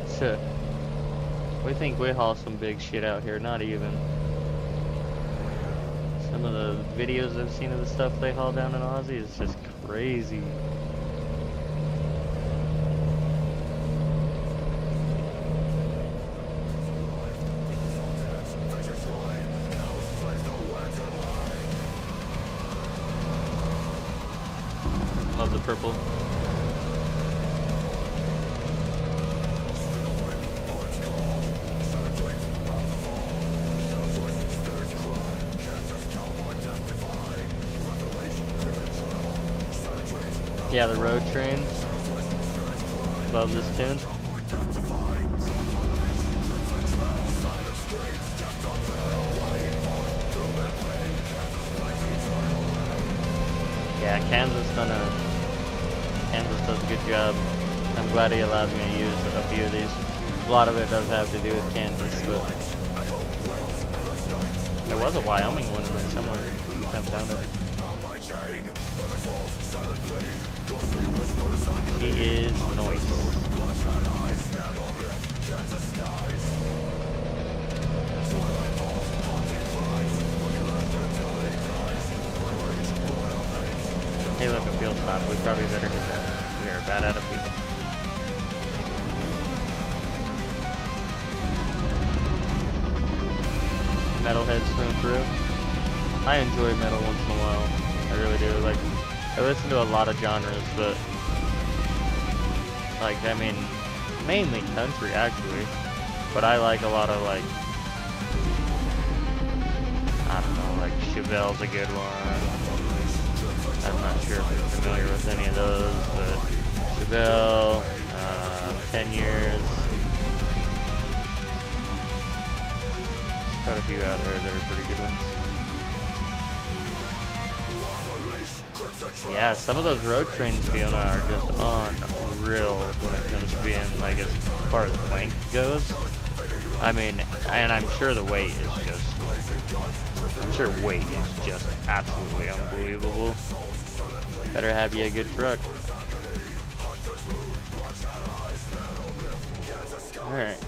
so we think we haul some big shit out here. Not even. Some of the videos I've seen of the stuff they haul down in Aussie is just crazy. Love the purple. Yeah, the road train. Love this tune. Yeah, Kansas does a good job. I'm glad he allows me to use a few of these. A lot of it does have to do with Kansas, but there was a Wyoming one in there somewhere. I haven't found it. He is noise. Hey, look, a field stop. We probably better hit that. We are bad out of people. Metalheads swim through. I enjoy metal once in a while. I really do. Like, I listen to a lot of genres, but like, I mean, mainly country actually. But I like a lot of, like, I don't know, like Chevelle's a good one. I'm not sure if you're familiar with any of those, but Chevelle, 10 years. Got a few out there that are pretty good ones. Yeah, some of those road trains, Fiona, are just unreal when it comes to being, like, as far as length goes. I mean, and I'm sure the weight is just, absolutely unbelievable. Better have you a good truck. Alright.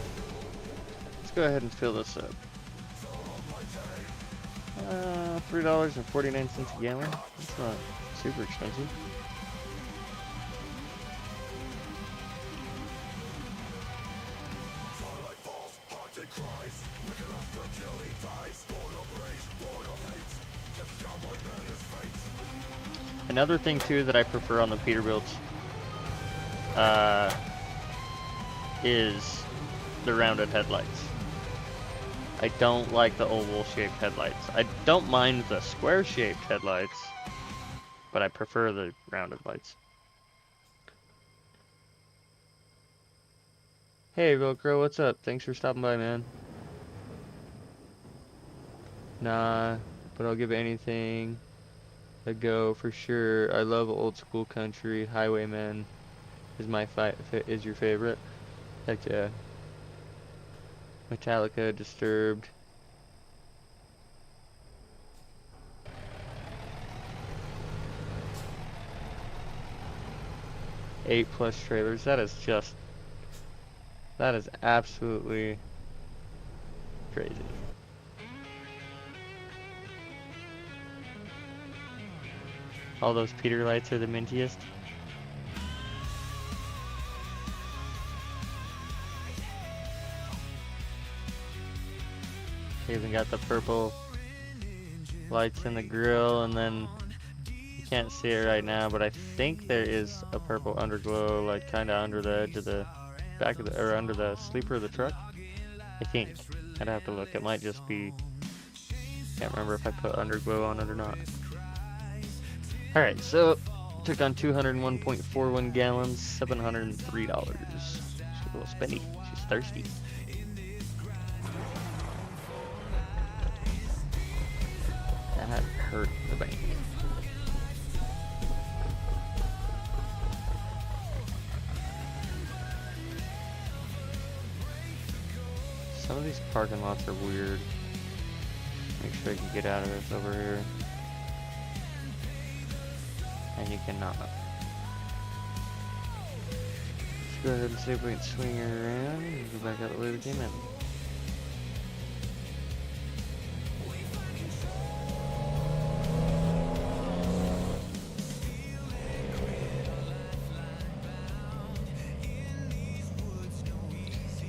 Let's go ahead and fill this up. $3.49 a gallon. That's not super expensive. Another thing too that I prefer on the Peterbilt is the rounded headlights. I don't like the oval-shaped headlights. I don't mind the square-shaped headlights, but I prefer the rounded lights. Hey, Velcro, what's up? Thanks for stopping by, man. Nah, but I'll give anything a go for sure. I love old school country. Highwayman is is your favorite. Heck yeah. Metallica, Disturbed. Eight plus trailers. That is absolutely crazy. All those Peter lights are the mintiest. They even got the purple lights in the grill, and then you can't see it right now, but I think there is a purple underglow, like kind of under the edge of the back of the, or under the sleeper of the truck. I think. I'd have to look. It might just be. Can't remember if I put underglow on it or not. All right, so took on 201.41 gallons, $703. She's a little spendy. She's thirsty. That hurt the bank. Some of these parking lots are weird. Make sure I can get out of this over here. And you cannot. Let's go ahead and see if we can swing her around and go back out the way we came in.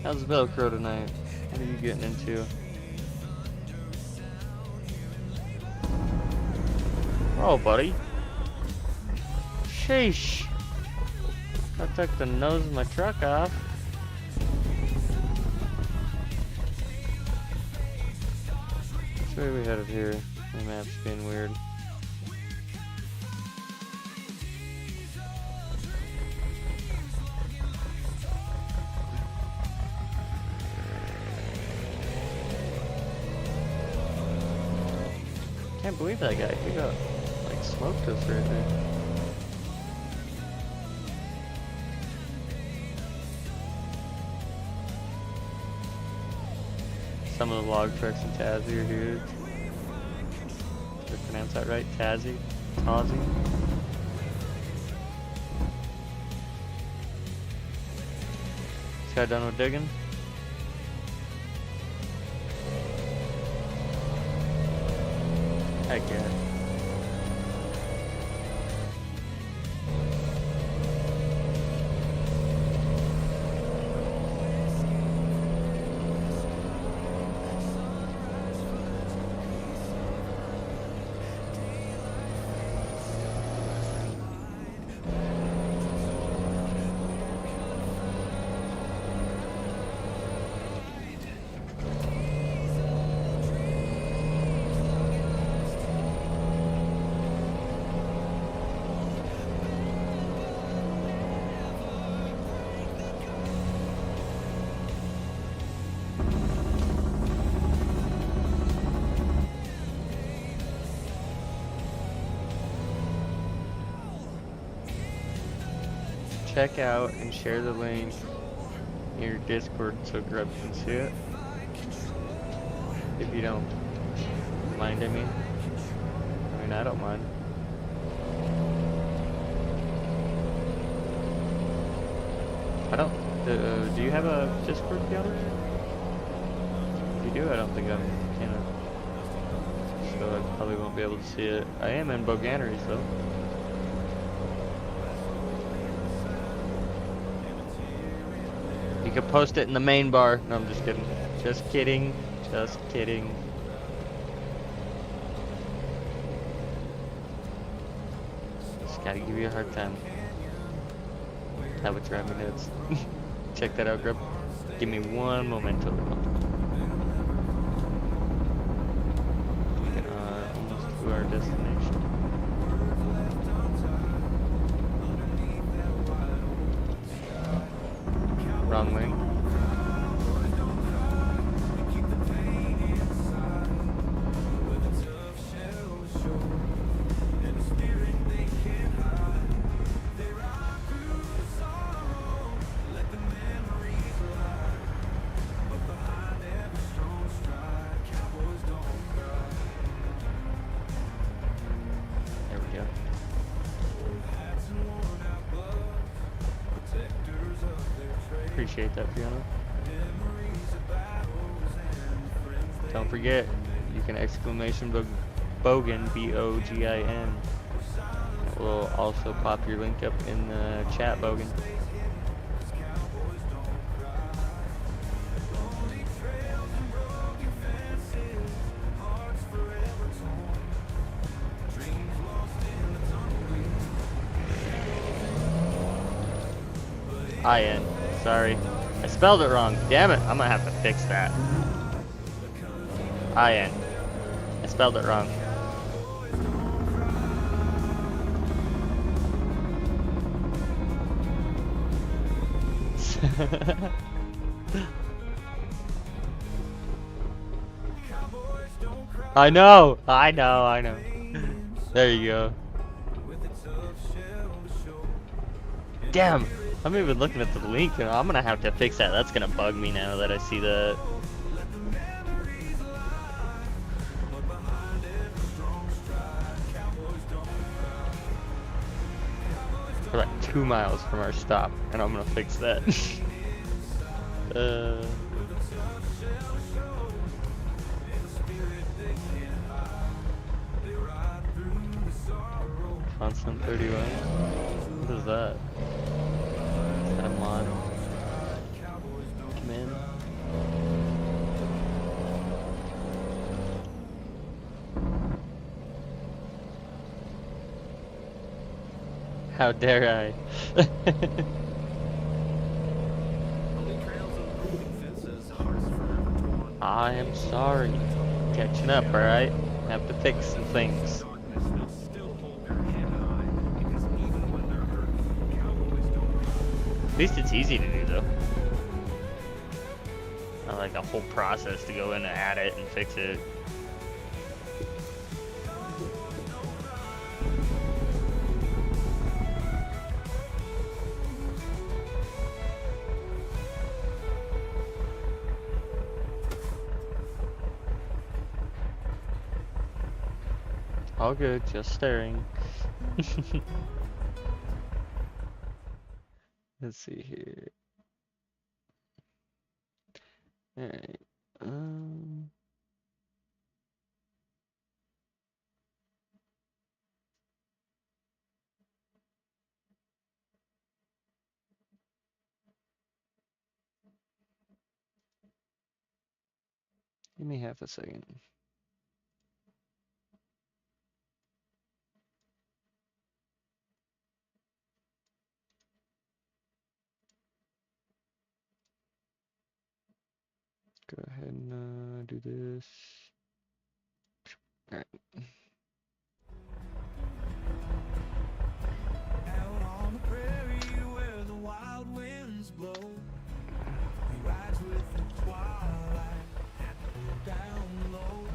How's Velcro tonight? What are you getting into? Oh, buddy. Sheesh. I took the nose of my truck off. Which way are we headed here? The map's being weird. Can't believe that guy. He got, like, smoked us right there. Some of the log trucks in Tassie are huge. Did I pronounce that right? Tassie? Tassie? This guy done with digging? Heck yeah. check out and share the link in your Discord so Grub can see it. If you don't mind, I mean, I don't mind. I don't. Do you have a Discord, Fiona? If you do, I don't think I'm in it. So I probably won't be able to see it. I am in Boganeries though. You could post it in the main bar. No, I'm just kidding. Just kidding. Just kidding. Just gotta give you a hard time. How about your heads? Check that out, Grub. Give me one momento. Almost to our destination. Wrong lane. There we go. Appreciate that, Fiona. Don't forget, you can exclamation Bogan, B-O-G-I-N. It will also pop your link up in the chat, Bogan. I-N. Sorry. I spelled it wrong. Damn it. I'm gonna have to fix that. I-N. I spelled it wrong. I know. There you go. Damn. I'm even looking at the link, and I'm gonna have to fix that. That's gonna bug me now that I see that. We're like 2 miles from our stop, and I'm gonna fix that. Constant 31. What is that? Is that a mod? Come in. How dare I? I am sorry. Catching up, alright? Have to fix some things. At least it's easy to do, though. Not like a whole process to go in and add it and fix it. All good, just staring. Let's see here. Alright. Give me half a second. Go ahead and do this. Alright. Out on the prairie where the wild winds blow, he rides with the twilight down low.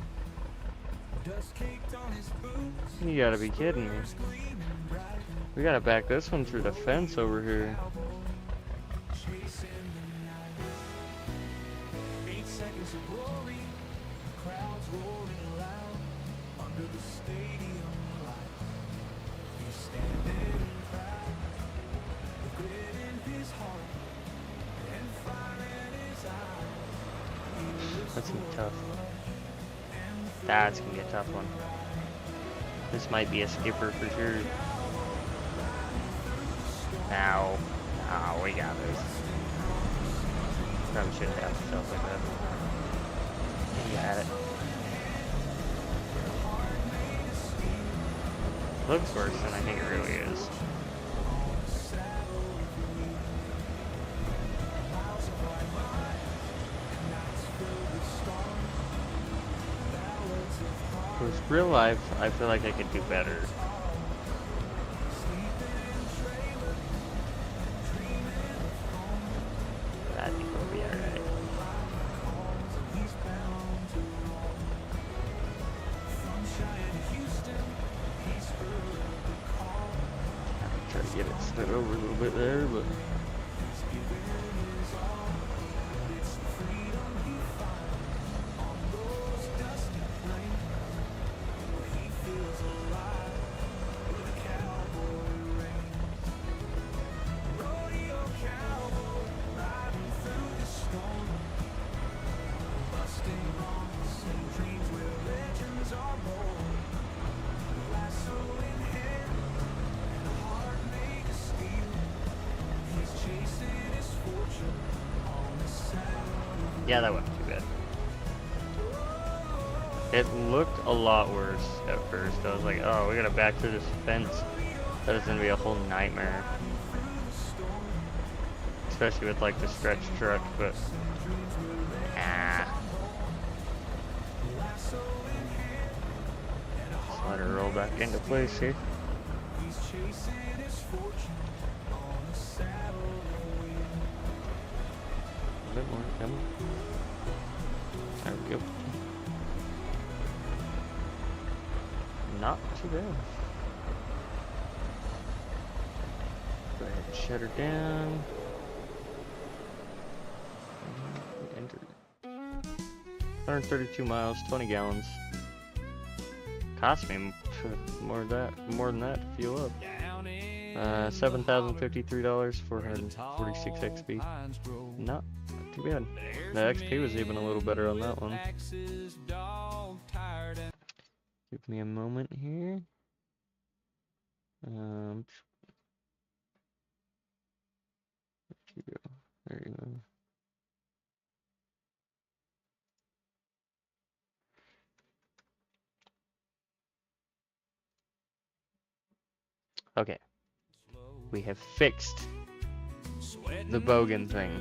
Dust caked on his boots. You gotta be kidding me. We gotta back this one through the fence over here. That's gonna be tough. That's gonna be a tough one. This might be a skipper for sure. Ow. Oh, we got this. Probably shouldn't have stuff like that. You had it. Looks worse than I think it really is. With real life, I feel like I could do better. I think we'll be alright. I'll try to get it slid over a little bit there, but... Yeah, that wasn't too bad. It looked a lot worse at first. I was like, oh, we gotta back through this fence. That is gonna be a whole nightmare. Especially with like the stretch truck, but... Just let her roll back into place here. A bit more coming. There we go. Not too bad. Go ahead and shut her down. Enter. 132 miles, 20 gallons. Cost me more than that to fuel up. $7,053, 446 XP. Not too bad. The XP was even a little better on that one. Give me a moment here. Where'd you go? There you go. Okay. We have fixed the bogan thing.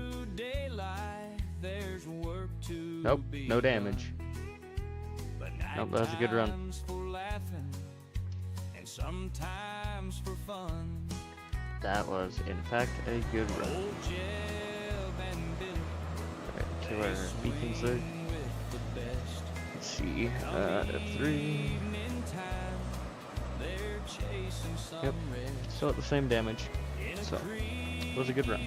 Nope, no damage. Nope, that was a good run. That was, in fact, a good run. Alright, to our beacons there. Let's see, F3. Yep, still at the same damage. So, it was a good run.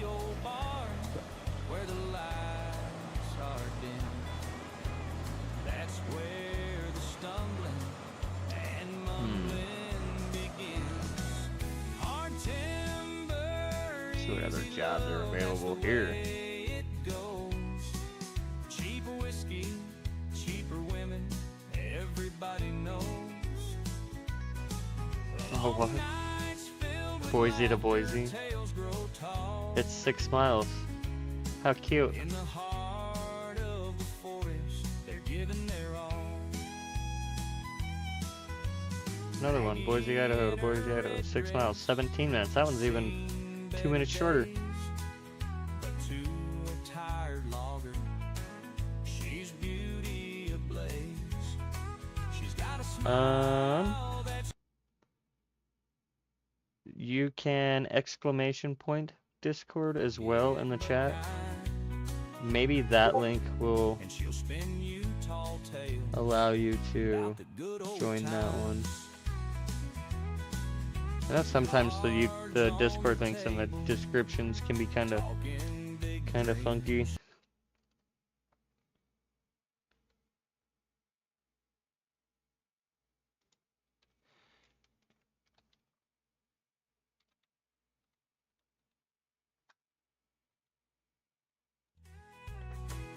See what other jobs are available here. Cheaper whiskey, cheaper women, everybody knows. Oh, what? Boise to Boise. It's 6 miles. How cute. In the heart of the forest, they're giving their all. Another one, Boise, Idaho to Boise, Idaho. 6 miles, 17 minutes. That one's even 2 minutes shorter. You can exclamation point Discord as well in the chat. Maybe that link will allow you to join that one. Yeah, sometimes the Discord links and the descriptions can be kind of funky.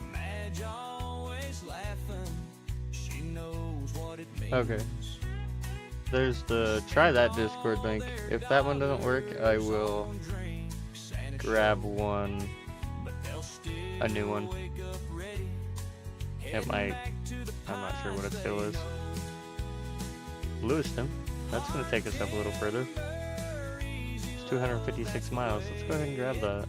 Madge always laughing. She knows what it means. Okay. There's the try that Discord link. If that one doesn't work, I will grab one, a new one. It might, I'm not sure what it still is. Lewiston. That's gonna take us up a little further. It's 256 miles. Let's go ahead and grab that.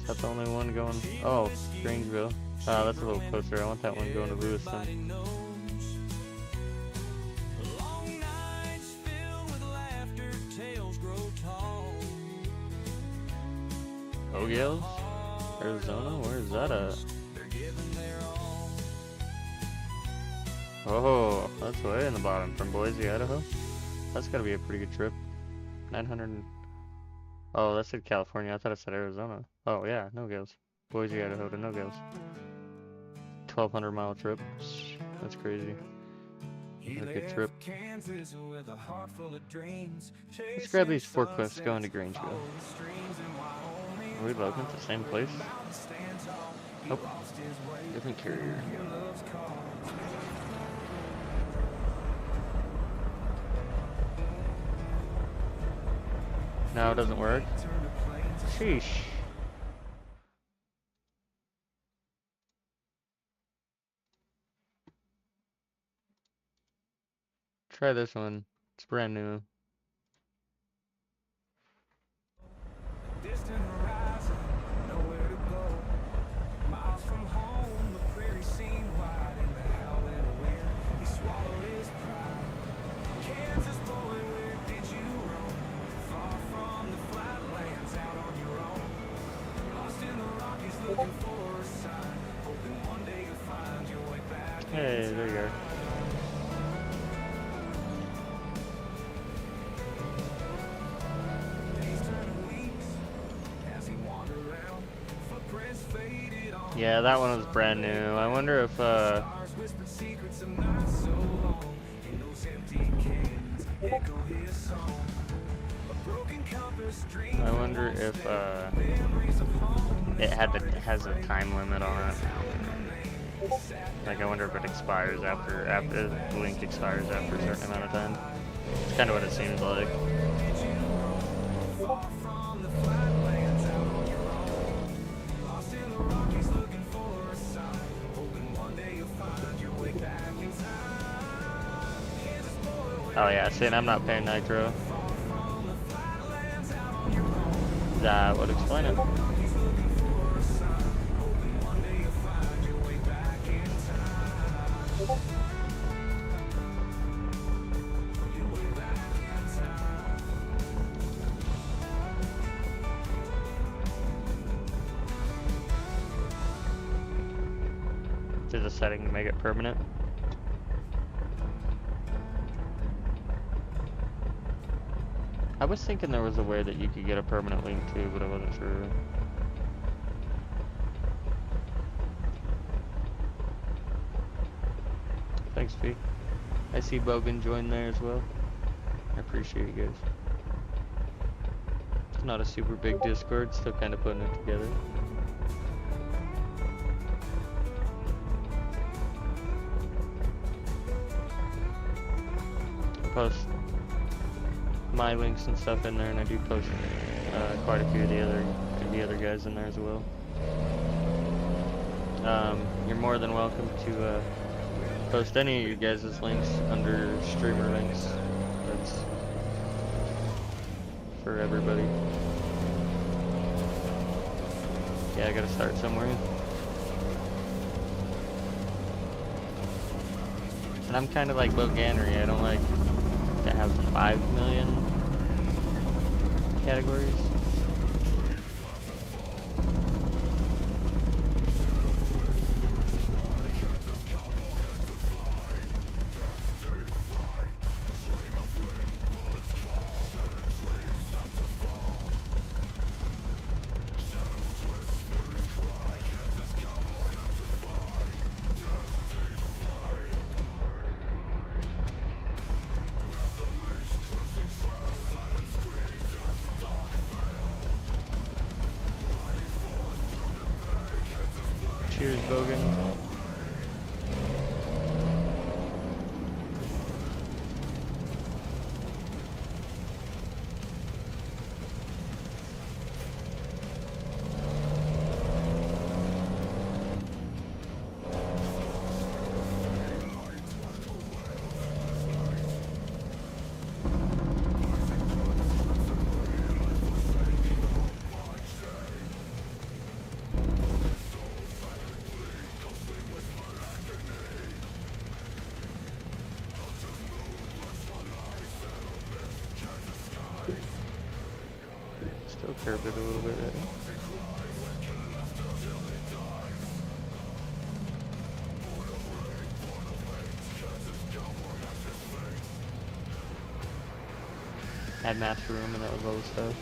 Is that the only one going? Oh, Grangeville. That's a little closer. I want that one going to Lewiston. O'Gales? Arizona? Where's that at? Oh, that's way in the bottom from Boise, Idaho. That's gotta be a pretty good trip. 900. Oh, that said California. I thought it said Arizona. Oh, yeah, Nogales. Boise, Idaho to Nogales. 1,200 mile trip. That's crazy. That's a good trip. Let's grab these forklifts going to Grangeville. Are we loading at the same place? Oh, different carrier. No, it doesn't work. Sheesh. Try this one. It's brand new. Distant horizon, nowhere to go. Miles from home, the prairie seemed wide in the howling wind. He swallowed his pride. Kansas boy, where did you roam? Far from the flatlands, out on your own. Lost in the Rockies, looking for a sign. Hoping one day you'll find your way back. Hey, there you go. Yeah, that one was brand new. I wonder if I wonder if it has a time limit on it. Like, I wonder if it expires after the link expires after a certain amount of time. It's kind of what it seems like. Oh yeah, saying I'm not paying nitro. That would explain it. There's a setting to make it permanent. I was thinking there was a way that you could get a permanent link too, but I wasn't sure. Thanks, V. I see Bogan joined there as well. I appreciate you guys. It's not a super big Discord, still kind of putting it together. Post my links and stuff in there, and I do post quite a few of the other guys in there as well. You're more than welcome to post any of your guys' links under streamer links. That's for everybody. Yeah, I gotta start somewhere. And I'm kind of like Boganery. I don't like to have 5 million categories. Bogan. Still curved it a little bit right now. Had master room and that was all the stuff.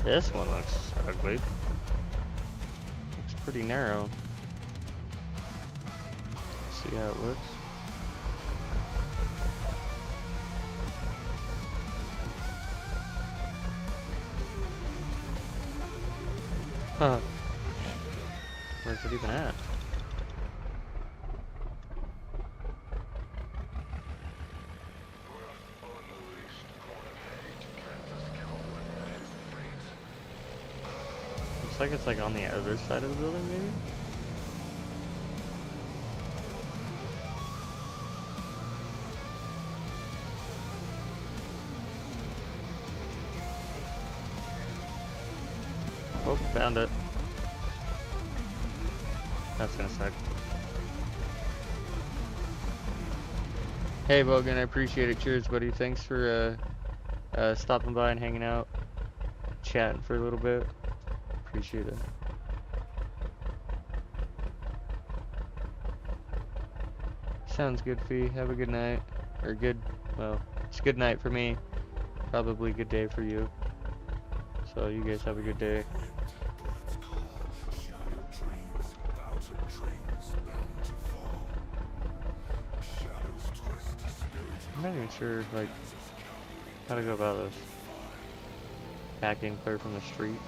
This one looks ugly. Looks pretty narrow. See how it looks. Huh. Where's it even at? Looks like it's like on the other side of the building, maybe? Oh, found it. That's gonna suck. Hey, Bogan, I appreciate it. Cheers, buddy. Thanks for stopping by and hanging out, chatting for a little bit. Appreciate it. Sounds good, Fee. Have a good night. Or good, well, it's good night for me. Probably good day for you. So you guys have a good day. I'm not even sure, like, how to go about this. Backing clear from the street.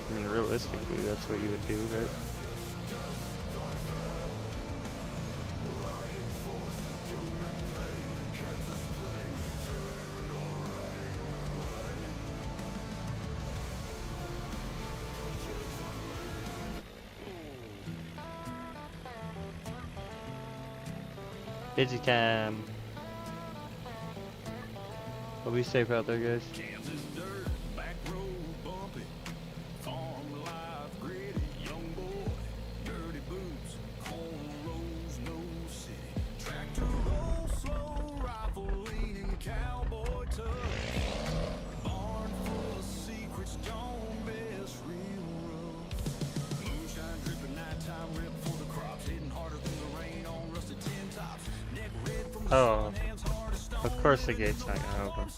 I mean, realistically, that's what you would do, right? Busy time. Well, be safe out there, guys. Kansas dirt, back road bumpy, farm life gritty, young boy, dirty boots, cornrows, no city, tractor roll slow, rifle leaning, cowboy tough, barn full of secrets, John best real rough, moonshine dripping, nighttime rip for the crops, hitting harder than the rain on rusted tin tops, neck red from the Oh, sun, hands hard as stone. of course the gate's not gonna open.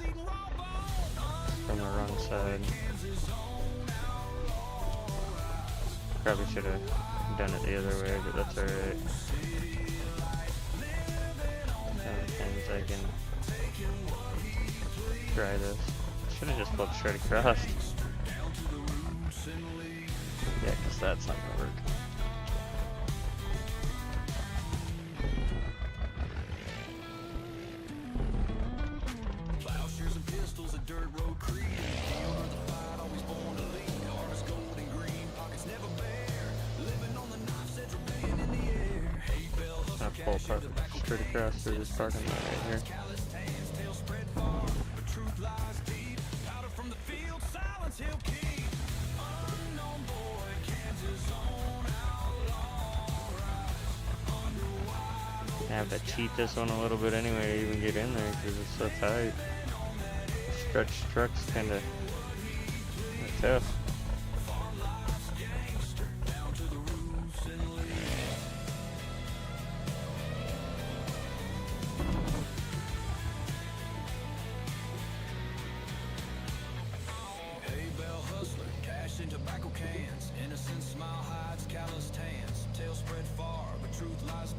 From the wrong side. Probably should have done it the other way, but that's alright. Sometimes I can try this. Should have just flipped straight across. Yeah, because that's not gonna work. Plowshares and pistols, a dirt road creed. Field or the fight, always born to lead. Harvest gold and green, pockets never bare. Living on the knife's edge, rebellion in the air. Hay bell, I'm hustle, gonna pull cash in the back. straight across through this parking lot right here. Calloused hands, tail spread far. But truth lies deep. Powder from the field, silence he'll keep. Unknown boy, Kansas own outlaw rise. I have to cheat this one a little bit anyway to even get in there because it's so tight. Stretch truck's kind of tough.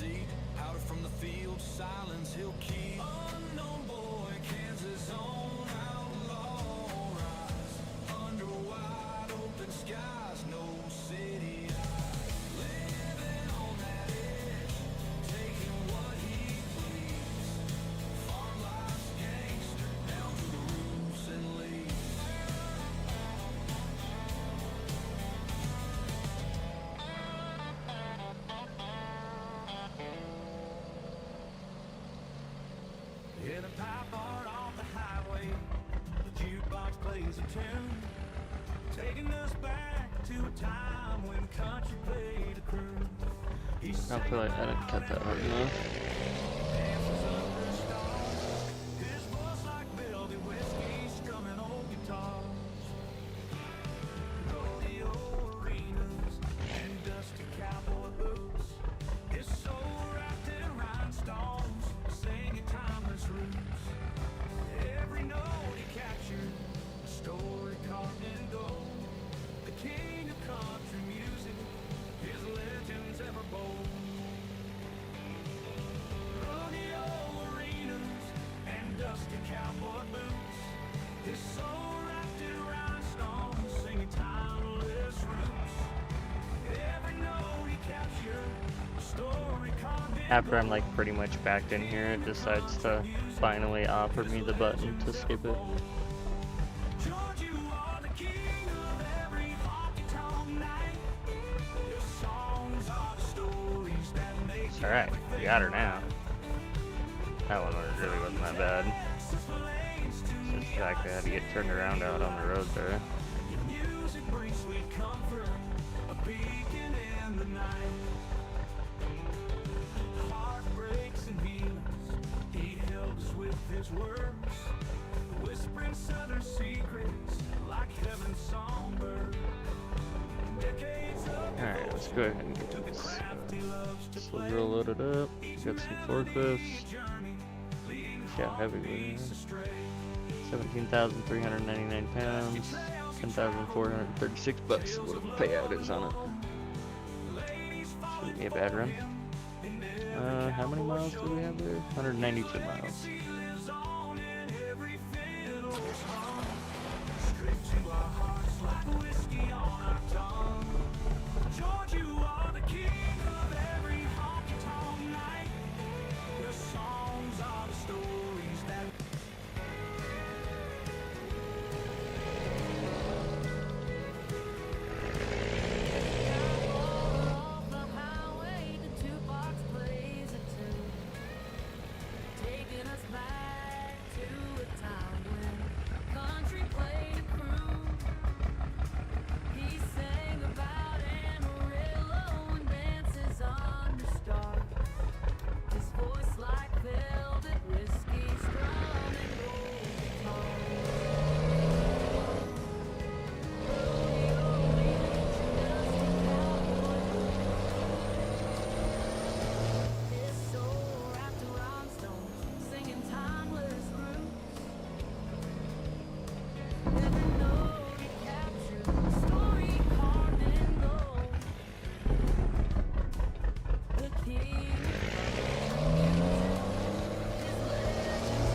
deep. Powder from the field, silence he'll keep. Unknown boy, Kansas own outlaw rise. Under wide open skies, no city eyes. Living on that edge, taking what he please. Farm life's gangster, down to the roofs and leaves. In a pipe bar off the highway, the jukebox plays a tune, taking us back to a time when country played a croon. He I feel like I didn't cut that hard enough. dances under the stars, his voice like velvet whiskey, strumming old guitars. Rodeo arenas and dusty cowboy boots, his soul wrapped in rhinestones, singing timeless roots. Every note he captured, a story carved in gold. The king of country music, his legends ever bold. Rodeo arenas and dusty cowboy boots, his soul wrapped in rhinestones, singing timeless roots. Every note he captured, a story carved in After I'm like pretty much backed in here, it decides to finally offer me the button to skip it. George, you are the king of every honky-tonk night. Your songs are the stories that make It's alright, we got her now. That one really wasn't that bad. It's just the fact I had to get turned around out on the road there. music brings sweet comfort, a beacon in the night. Heartbreaks and healings, he held us with his words, whispering southern secrets like heaven's songbird. Decades of Alright, let's go ahead and get this Silver loaded up. Got some forklifts. See how heavy we are. 17,399 pounds. 10,436 bucks is what the payout is on it. Shouldn't be a bad run. How many miles do we have there? 192 miles. George, you are the king of every honky-tonk night. Your songs are the stories that Off the highway, the jukebox plays a tune, taking us back to a time when country played a croon. He sang about Amarillo and dances under stars. His voice like velvet whiskey, strumming gold guitar. His soul wrapped around stones, singing timeless roots. Every note he captured, a story carved in gold. The king of music, his legends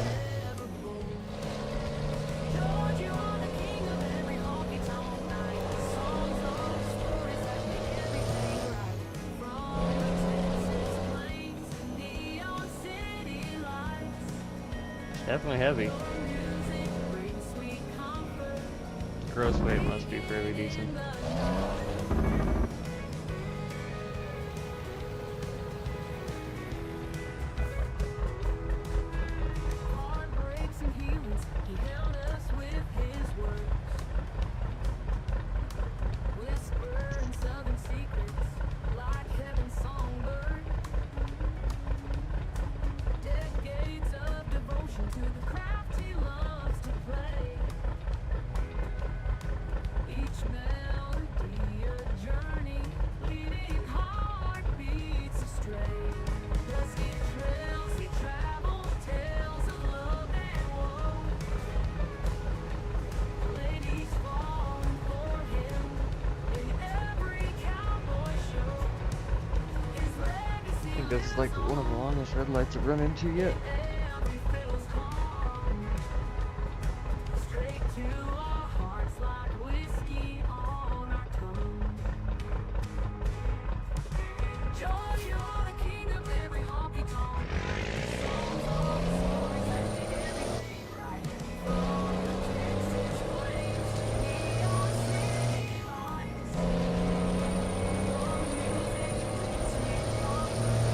ever bold. George, you are the king of every honky-tonk night. Songs are the stories that make everything right. From the Texas plains to neon city lights, Definitely heavy. music brings sweet comfort. Gross weight must be fairly decent. Heartbreaks and healings, he held us with his words. Whispering southern secrets, like heaven's songbird. Decades of devotion to the craft he loves to play. Each melody a journey. think that's like one of the longest red lights I've run into yet. Straight to our hearts like whiskey on our tongue. George, you're the king of every honky tonk. Songs, all the stories that make everything right. From the Texas plains to neon city lights. Your music, sweet comfort,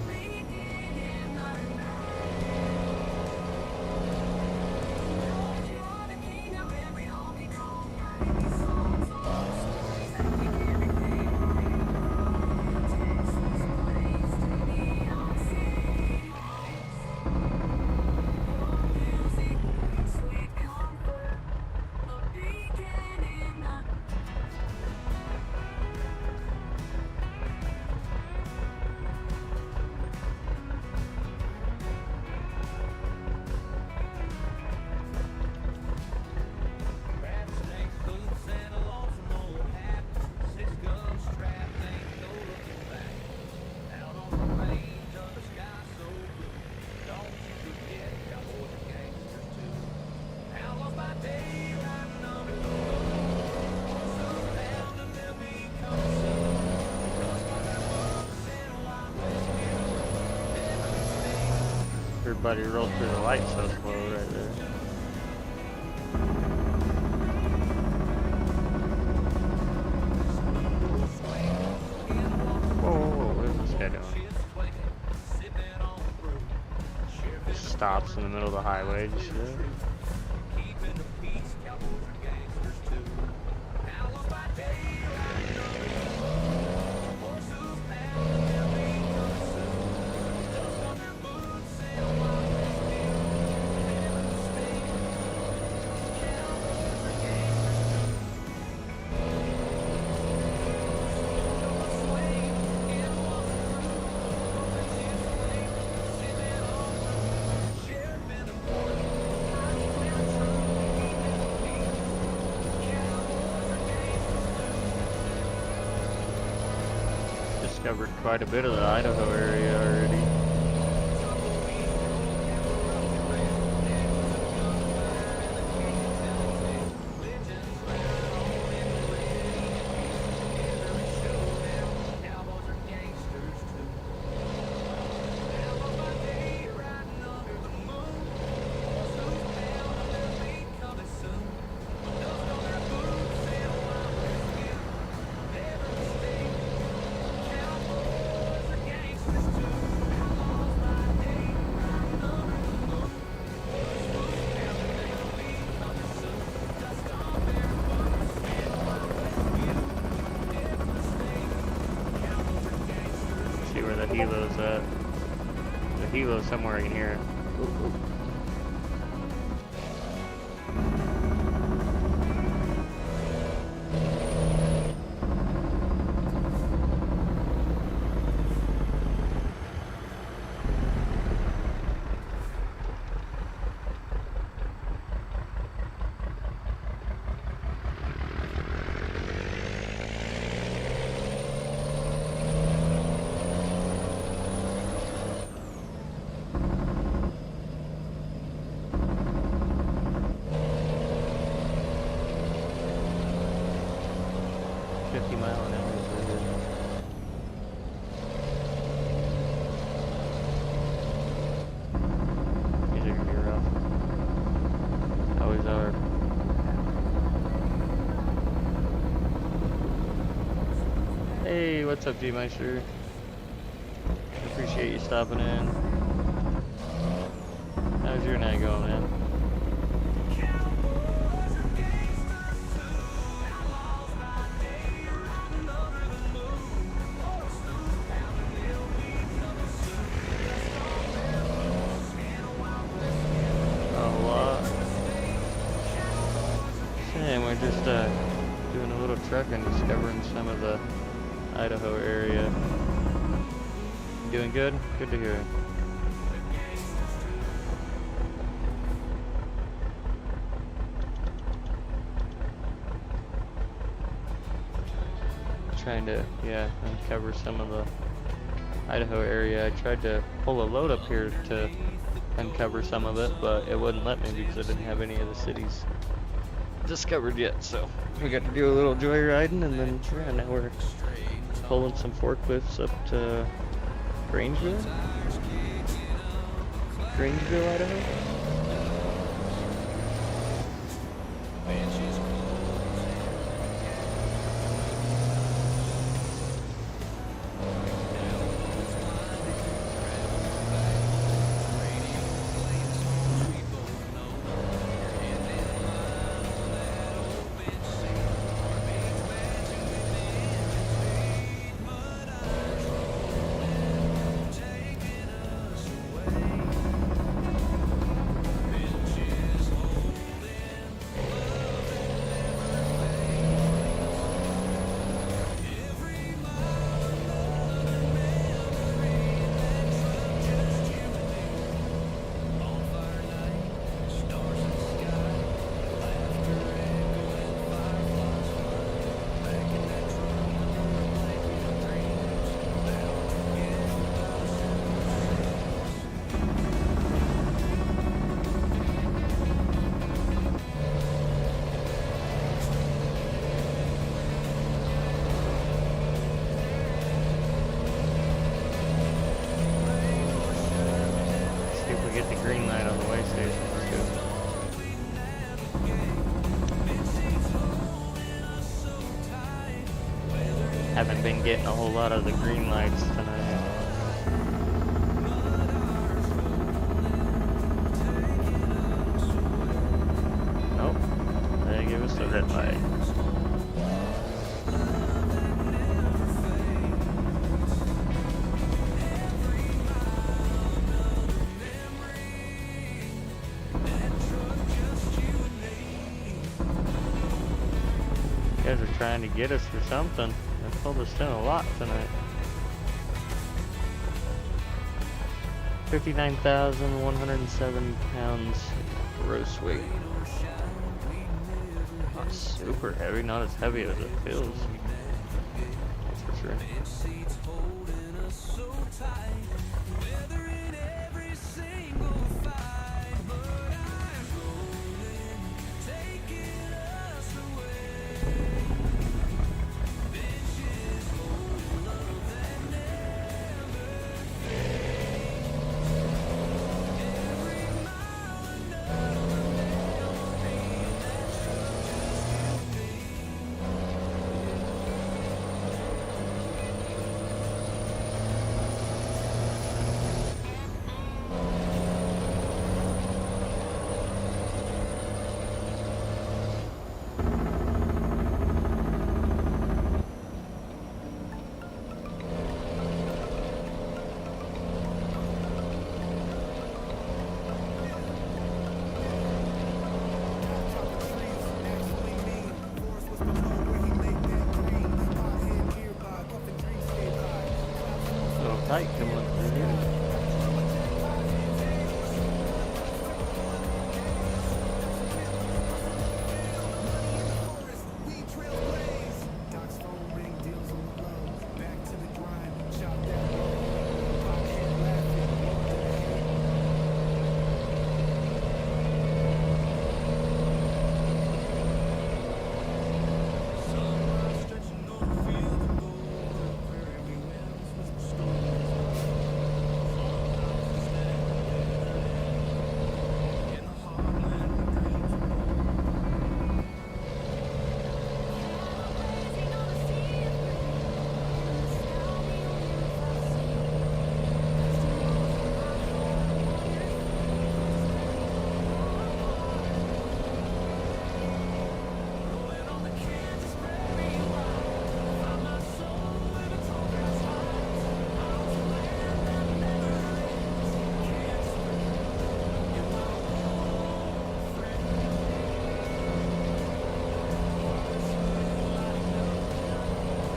beating in the night. George, you're the king of every honky tonk. Songs, all the stories that make everything right. Texas plains to neon city lights. Your music, sweet comfort, a beacon in the Rats ain't boots and a lonesome old hat. 6-gun strap ain't no looking back. Out on the range under sky so blue. Don't you forget cowboys and gangsters too. Now lost by day riding under the moon. Soon bound and they'll be coming soon. Just on their boots and a wild west hill. Never mistake. Everybody rolled through the light so slow right there. Whoa, where's this guy doing? Just stops in the middle of the highway, just Keeping the peace, cowboys are gangsters too. Now lost by day, riding under the moon. Horses pound and they'll be coming soon. Dust on their boots and a wild west hill. Never mistake. Cowboys are gangsters too. Sway in one groove. Horses sway, sipping on blue. Sheriff in the morning, I'm clearing true. Keeping the peace. Cowboys are gangsters too. discovered quite a bit of the Idaho area already. See where the helo's at. The helo's somewhere in here. Hey, what's up, G-Meister? Appreciate you stopping in. How's your night going, man? A lot. And we're just doing a little trucking, discovering some of the Idaho area. Doing good? Good to hear. Trying to, uncover some of the Idaho area. I tried to pull a load up here to uncover some of it, but it wouldn't let me because I didn't have any of the cities discovered yet. So we got to do a little joyriding, and then yeah, now we're pulling some forklifts up to Grangeville, Idaho. See if we get the green light on the way station. Let's go. Haven't been getting a whole lot of the green lights tonight. Nope. They give us the red light. You guys are trying to get us for something. They pulled us in a lot tonight. 59,107 pounds gross weight. Not super heavy, not as heavy as it feels. That's for sure. Tight coming up through here.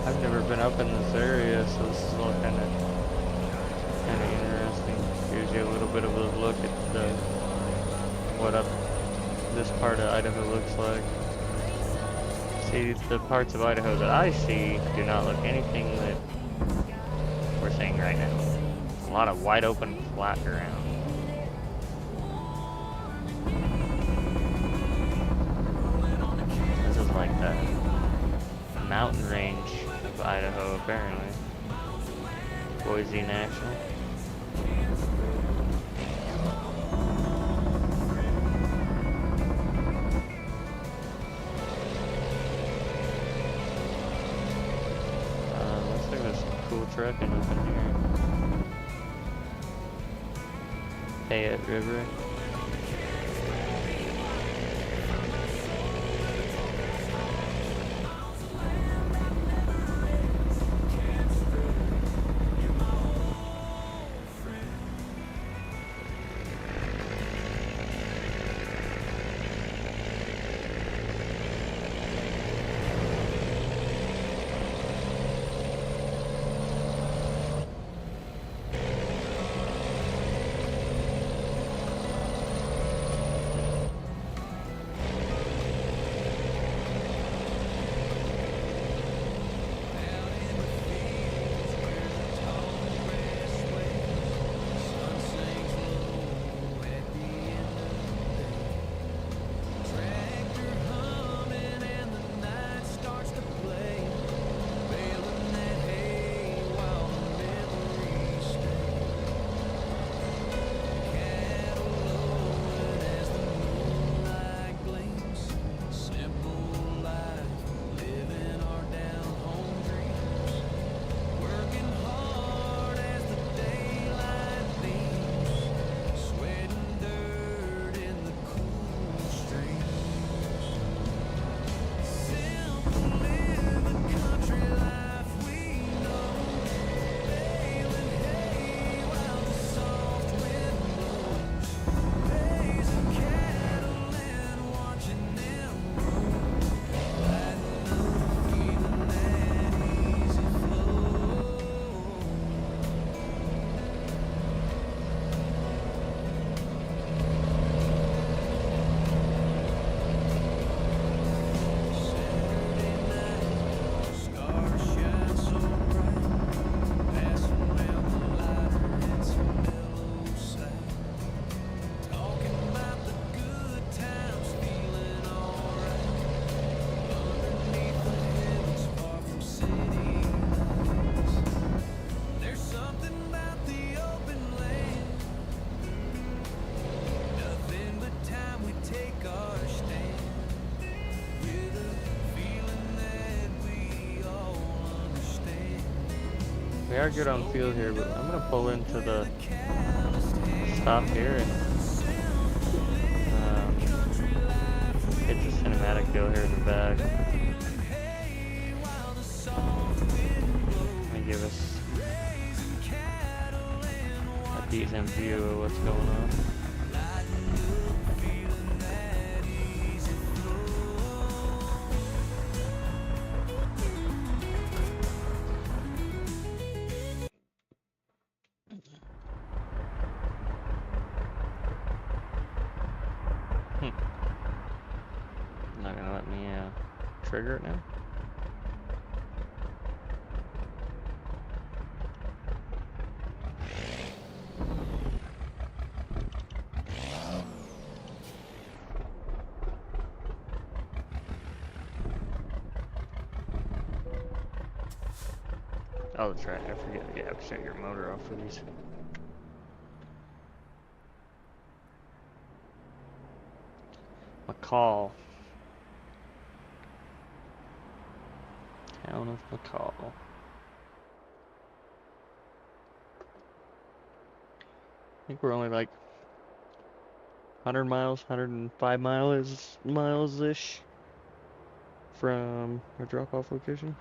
I've never been up in this area, so this is all kind of interesting. Gives you a little bit of a look at what up this part of Idaho looks like. See, the parts of Idaho that I see do not look anything that we're seeing right now. lot of wide open flat ground. This is like the mountain range of Idaho, apparently. Boise National. Looks like there's some cool trucking up in here. Payette River. We are good on field here, but I'm gonna pull into the stop here and hit the cinematic deal here in the back. Gonna give us a decent view of what's going on. Not gonna let me trigger it now. Oh, that's right. I forget. Yeah, shut your motor off for these. McCall. Town of McCall. I think we're only like 100 miles, 105 miles-ish from our drop-off location.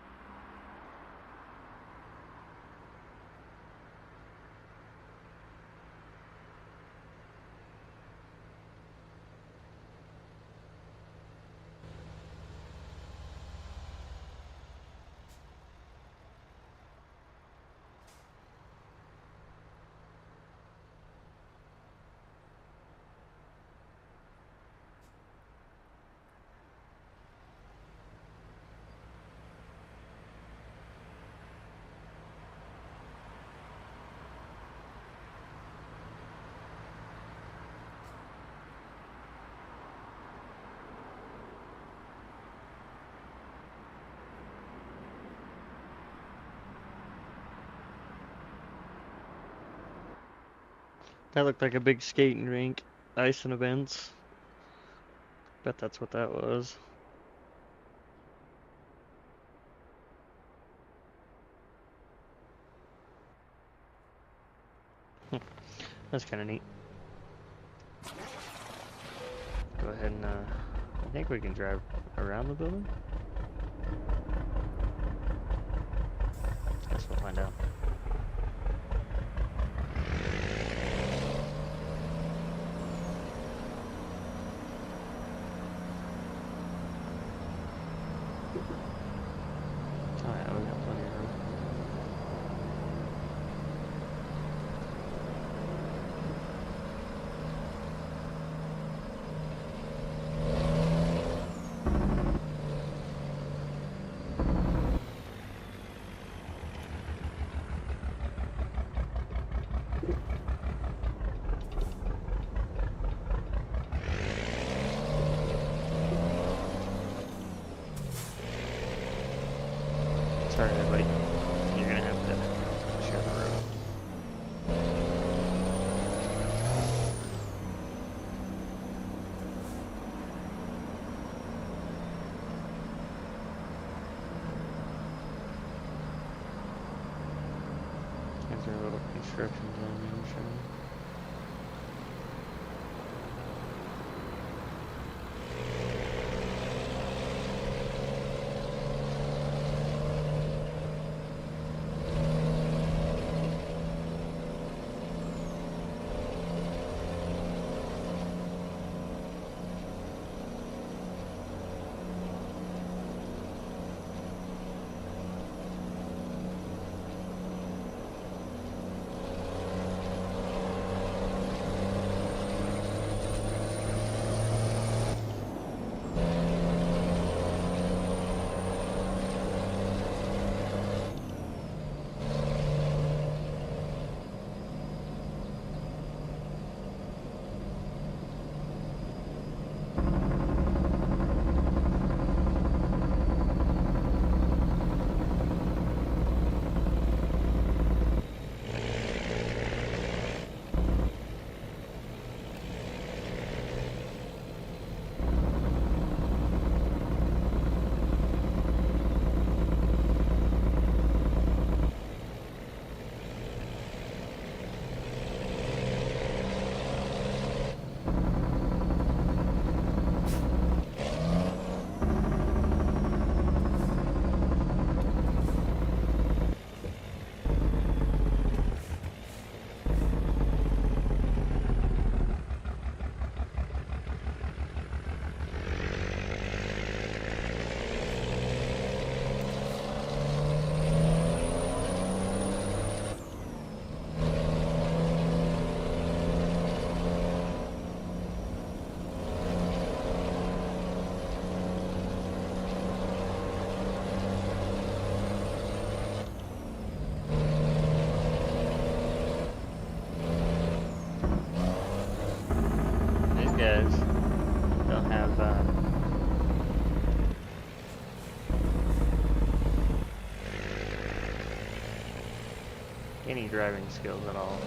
That looked like a big skating rink. Ice and events. Bet that's what that was. That's kind of neat. Go ahead and, I think we can drive around the building. Guess we'll find out. Oh yeah, we got plenty of room. Sorry, everybody. You're gonna have to share the road. There's our little construction zone I'm showing. These guys don't have any driving skills at all.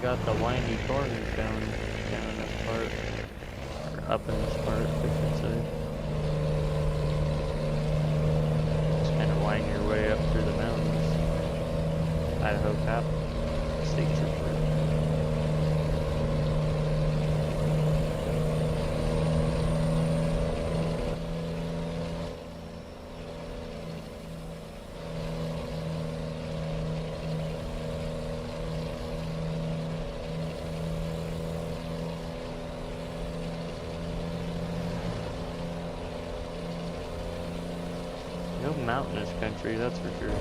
got the windy corners down in this part, or up in this part, I should say. Just kind of wind your way up through the mountains. Idaho cop, state trooper. No mountainous country, that's for sure.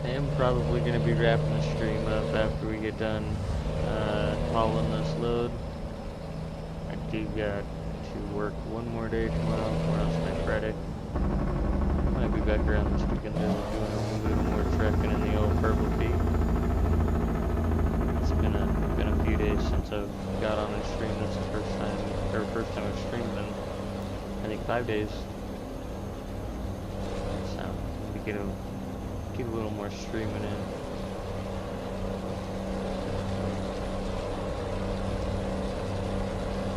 I am probably going to be wrapping the stream up after we get done hauling this load. I do got to work one more day tomorrow. Tomorrow's my Friday. Might be back around this weekend doing a little bit more trekking in the old Purple Peak. It's been a few days since I've got on a stream. That's the first time I've streamed in I think 5 days. So we get a little more streaming in.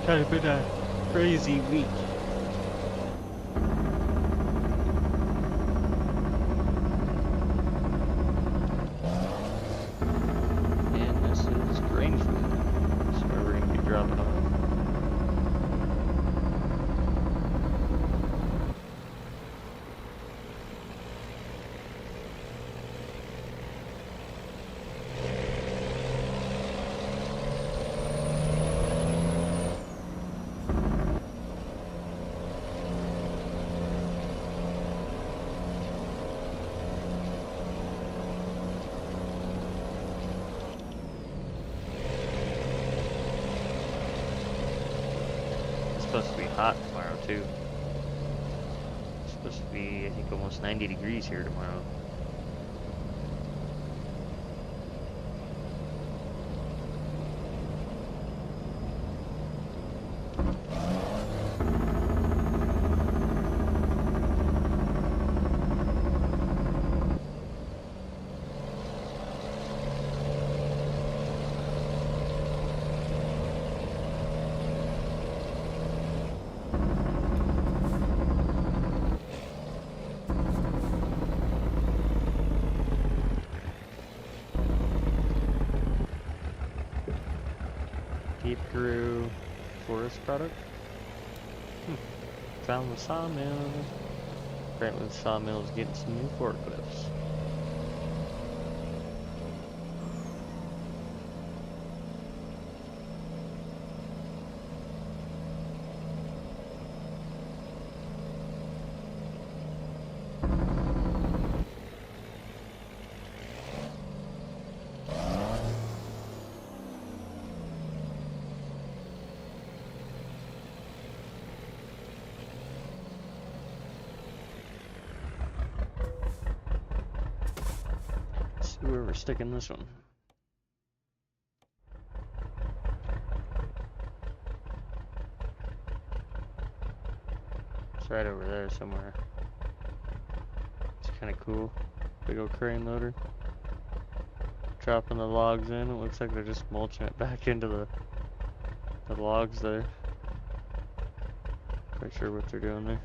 Kind of been a crazy week. And this is Grangeville. That's where we're going to be dropping off. Supposed to be hot tomorrow too. It's supposed to be, I think, almost 90 degrees here tomorrow. Deep Grew forest product. Found the sawmill. Apparently the sawmill is getting some new forklifts. Where we're sticking this one. It's right over there somewhere. It's kind of cool. Big old crane loader. Dropping the logs in. It looks like they're just mulching it back into the logs there. Quite sure what they're doing there.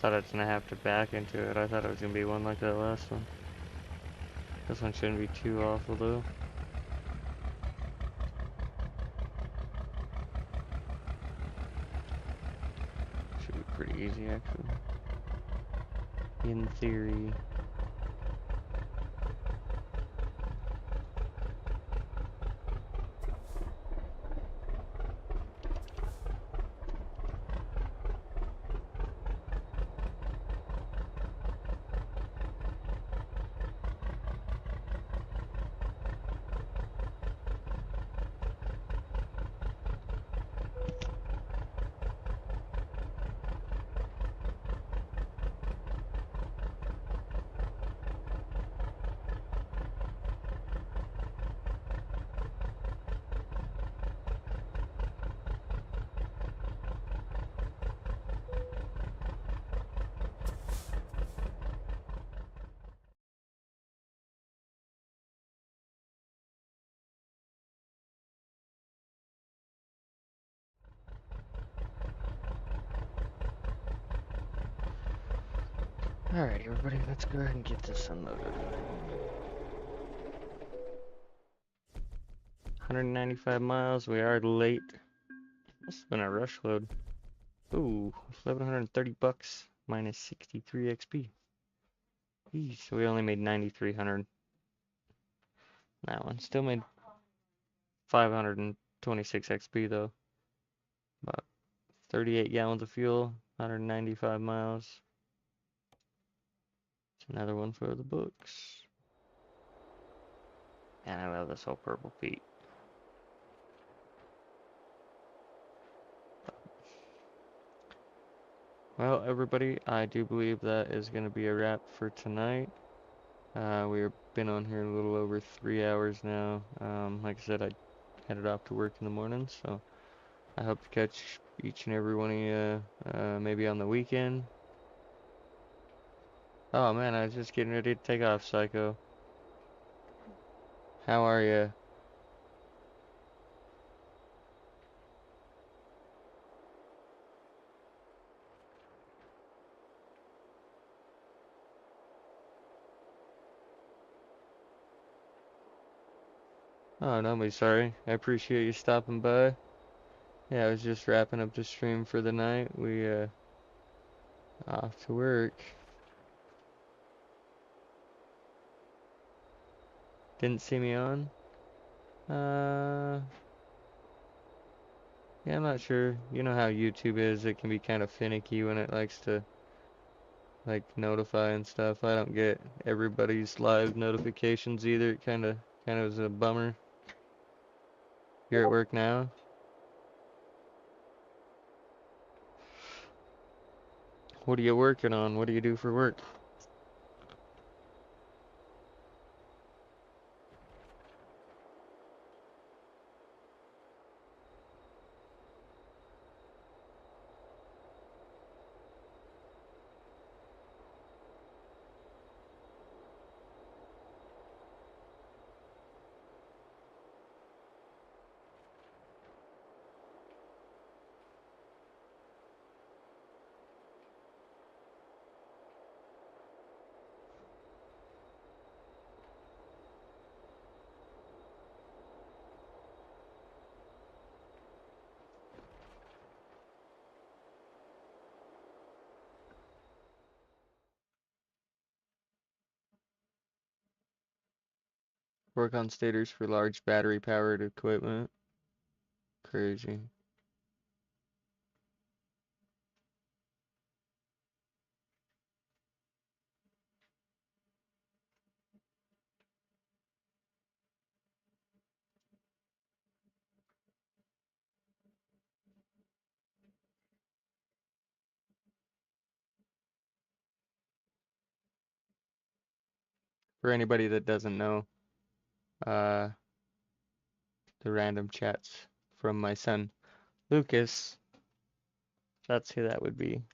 thought I was gonna have to back into it. I thought it was gonna be one like that last one. This one shouldn't be too awful though. Should be pretty easy actually. In theory. Alright, everybody, let's go ahead and get this unloaded. 195 miles, we are late. Must have been a rush load. Ooh, 1130 bucks minus 63 XP. Eesh, so we only made 9300. That one still made 526 XP though. About 38 gallons of fuel, 195 miles. It's another one for the books. Man, I love this whole purple Pete. Well, everybody, I do believe that is going to be a wrap for tonight. We've been on here a little over 3 hours now. Like I said, I headed off to work in the morning, so I hope to catch each and every one of you maybe on the weekend. Oh man, I was just getting ready to take off, Psycho. How are you? Oh, don't be sorry. I appreciate you stopping by. Yeah, I was just wrapping up the stream for the night. We off to work. Didn't see me on? Yeah, I'm not sure. You know how YouTube is, it can be kind of finicky when it likes to like notify and stuff. I don't get everybody's live notifications either. It kind of is a bummer. You're at work now? What are you working on? What do you do for work? Work on stators for large battery powered equipment. Crazy. For anybody that doesn't know, uh, the random chats from my son Lucas, that's who that would be.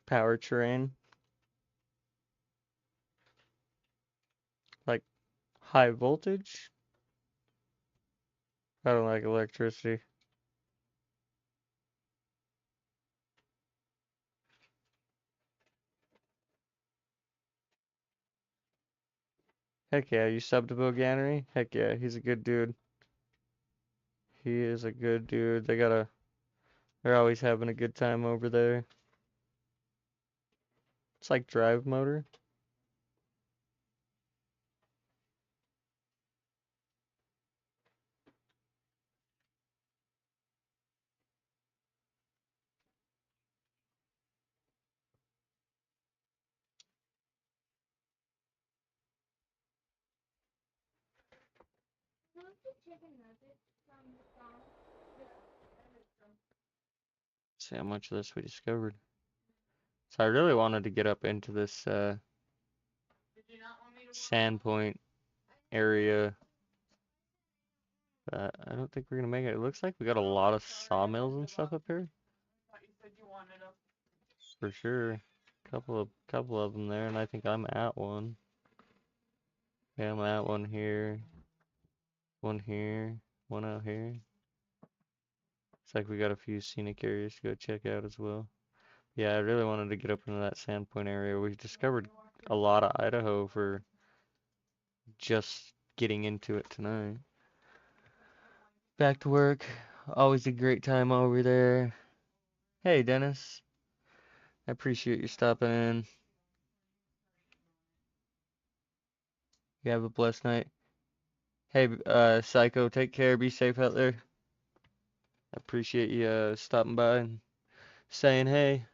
Powertrain, like high voltage. I don't like electricity. Heck yeah, you subbed to Boganery? Heck yeah, he's a good dude. He is a good dude. They're always having a good time over there. It's like Drive Motor. See how much of this we discovered. So I really wanted to get up into this Sandpoint area. But I don't think we're gonna make it. It looks like we got a lot of sawmills and stuff up here. For sure. Couple of them there, and I think I'm at one. Yeah, I'm at one here. One here. One out here. Looks like we got a few scenic areas to go check out as well. Yeah, I really wanted to get up into that Sandpoint area. We discovered a lot of Idaho for just getting into it tonight. Back to work. Always a great time over there. Hey, Dennis. I appreciate you stopping in. You have a blessed night. Hey, Psycho, take care. Be safe out there. I appreciate you stopping by and saying hey.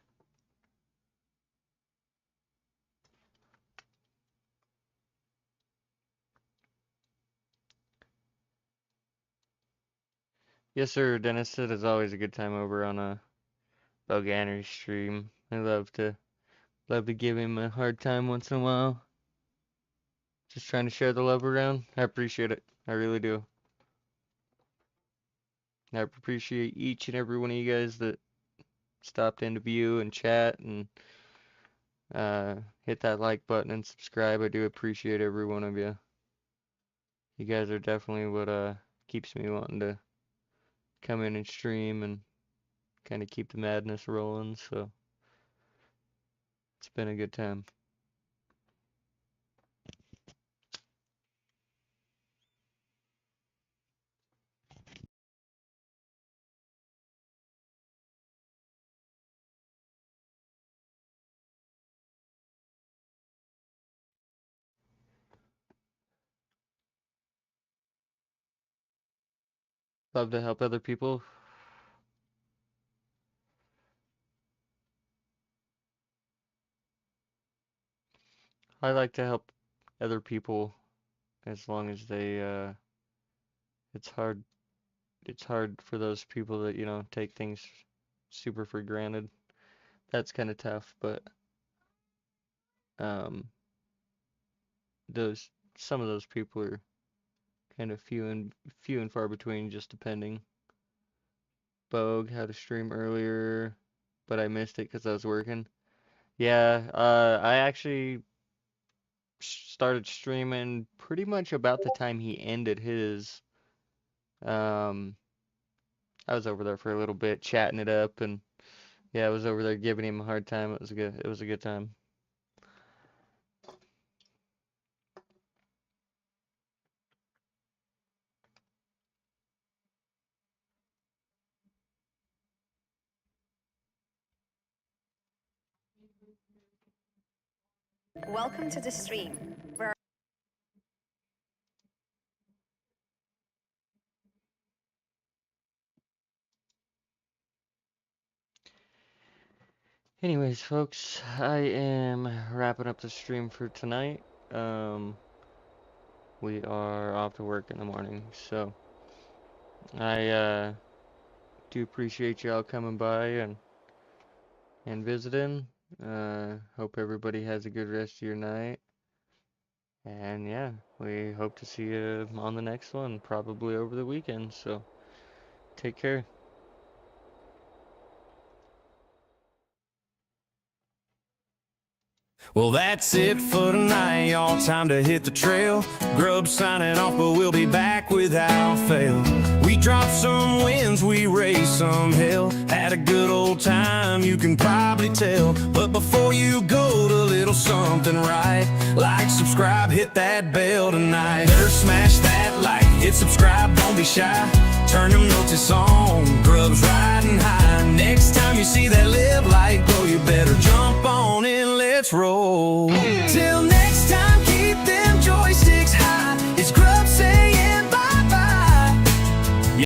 Yes, sir, Dennis. It is always a good time over on a Boganery stream. I love to give him a hard time once in a while. Just trying to share the love around. I appreciate it. I really do. I appreciate each and every one of you guys that stopped in to view and chat and hit that like button and subscribe. I do appreciate every one of you. You guys are definitely what keeps me wanting to come in and stream and kind of keep the madness rolling. So it's been a good time. Love to help other people. I like to help other people as long as they it's hard for those people that, you know, take things super for granted. That's kind of tough, but um those some of those people are kind of few and far between, just depending. Bogue had a stream earlier, but I missed it because I was working. Yeah, I actually started streaming pretty much about the time he ended his. Um, I was over there for a little bit, chatting it up, and yeah, I was over there giving him a hard time. It was a good time. Welcome to the stream, where Anyways, folks, I am wrapping up the stream for tonight. We are off to work in the morning, so I do appreciate y'all coming by and visiting. Hope everybody has a good rest of your night. And yeah, we hope to see you on the next one, probably over the weekend. So take care. Well, that's it for tonight, y'all. Time to hit the trail. Grub signing off, but we'll be back without fail. We dropped some wins, we raised some hell. Had a good old time, you can probably tell. But before you go to little something right. Like, subscribe, hit that bell tonight. Better smash that like, hit subscribe, don't be shy. Turn them notices on, grubs riding high. Next time you see that live light glow, you better jump on in, let's roll. Till next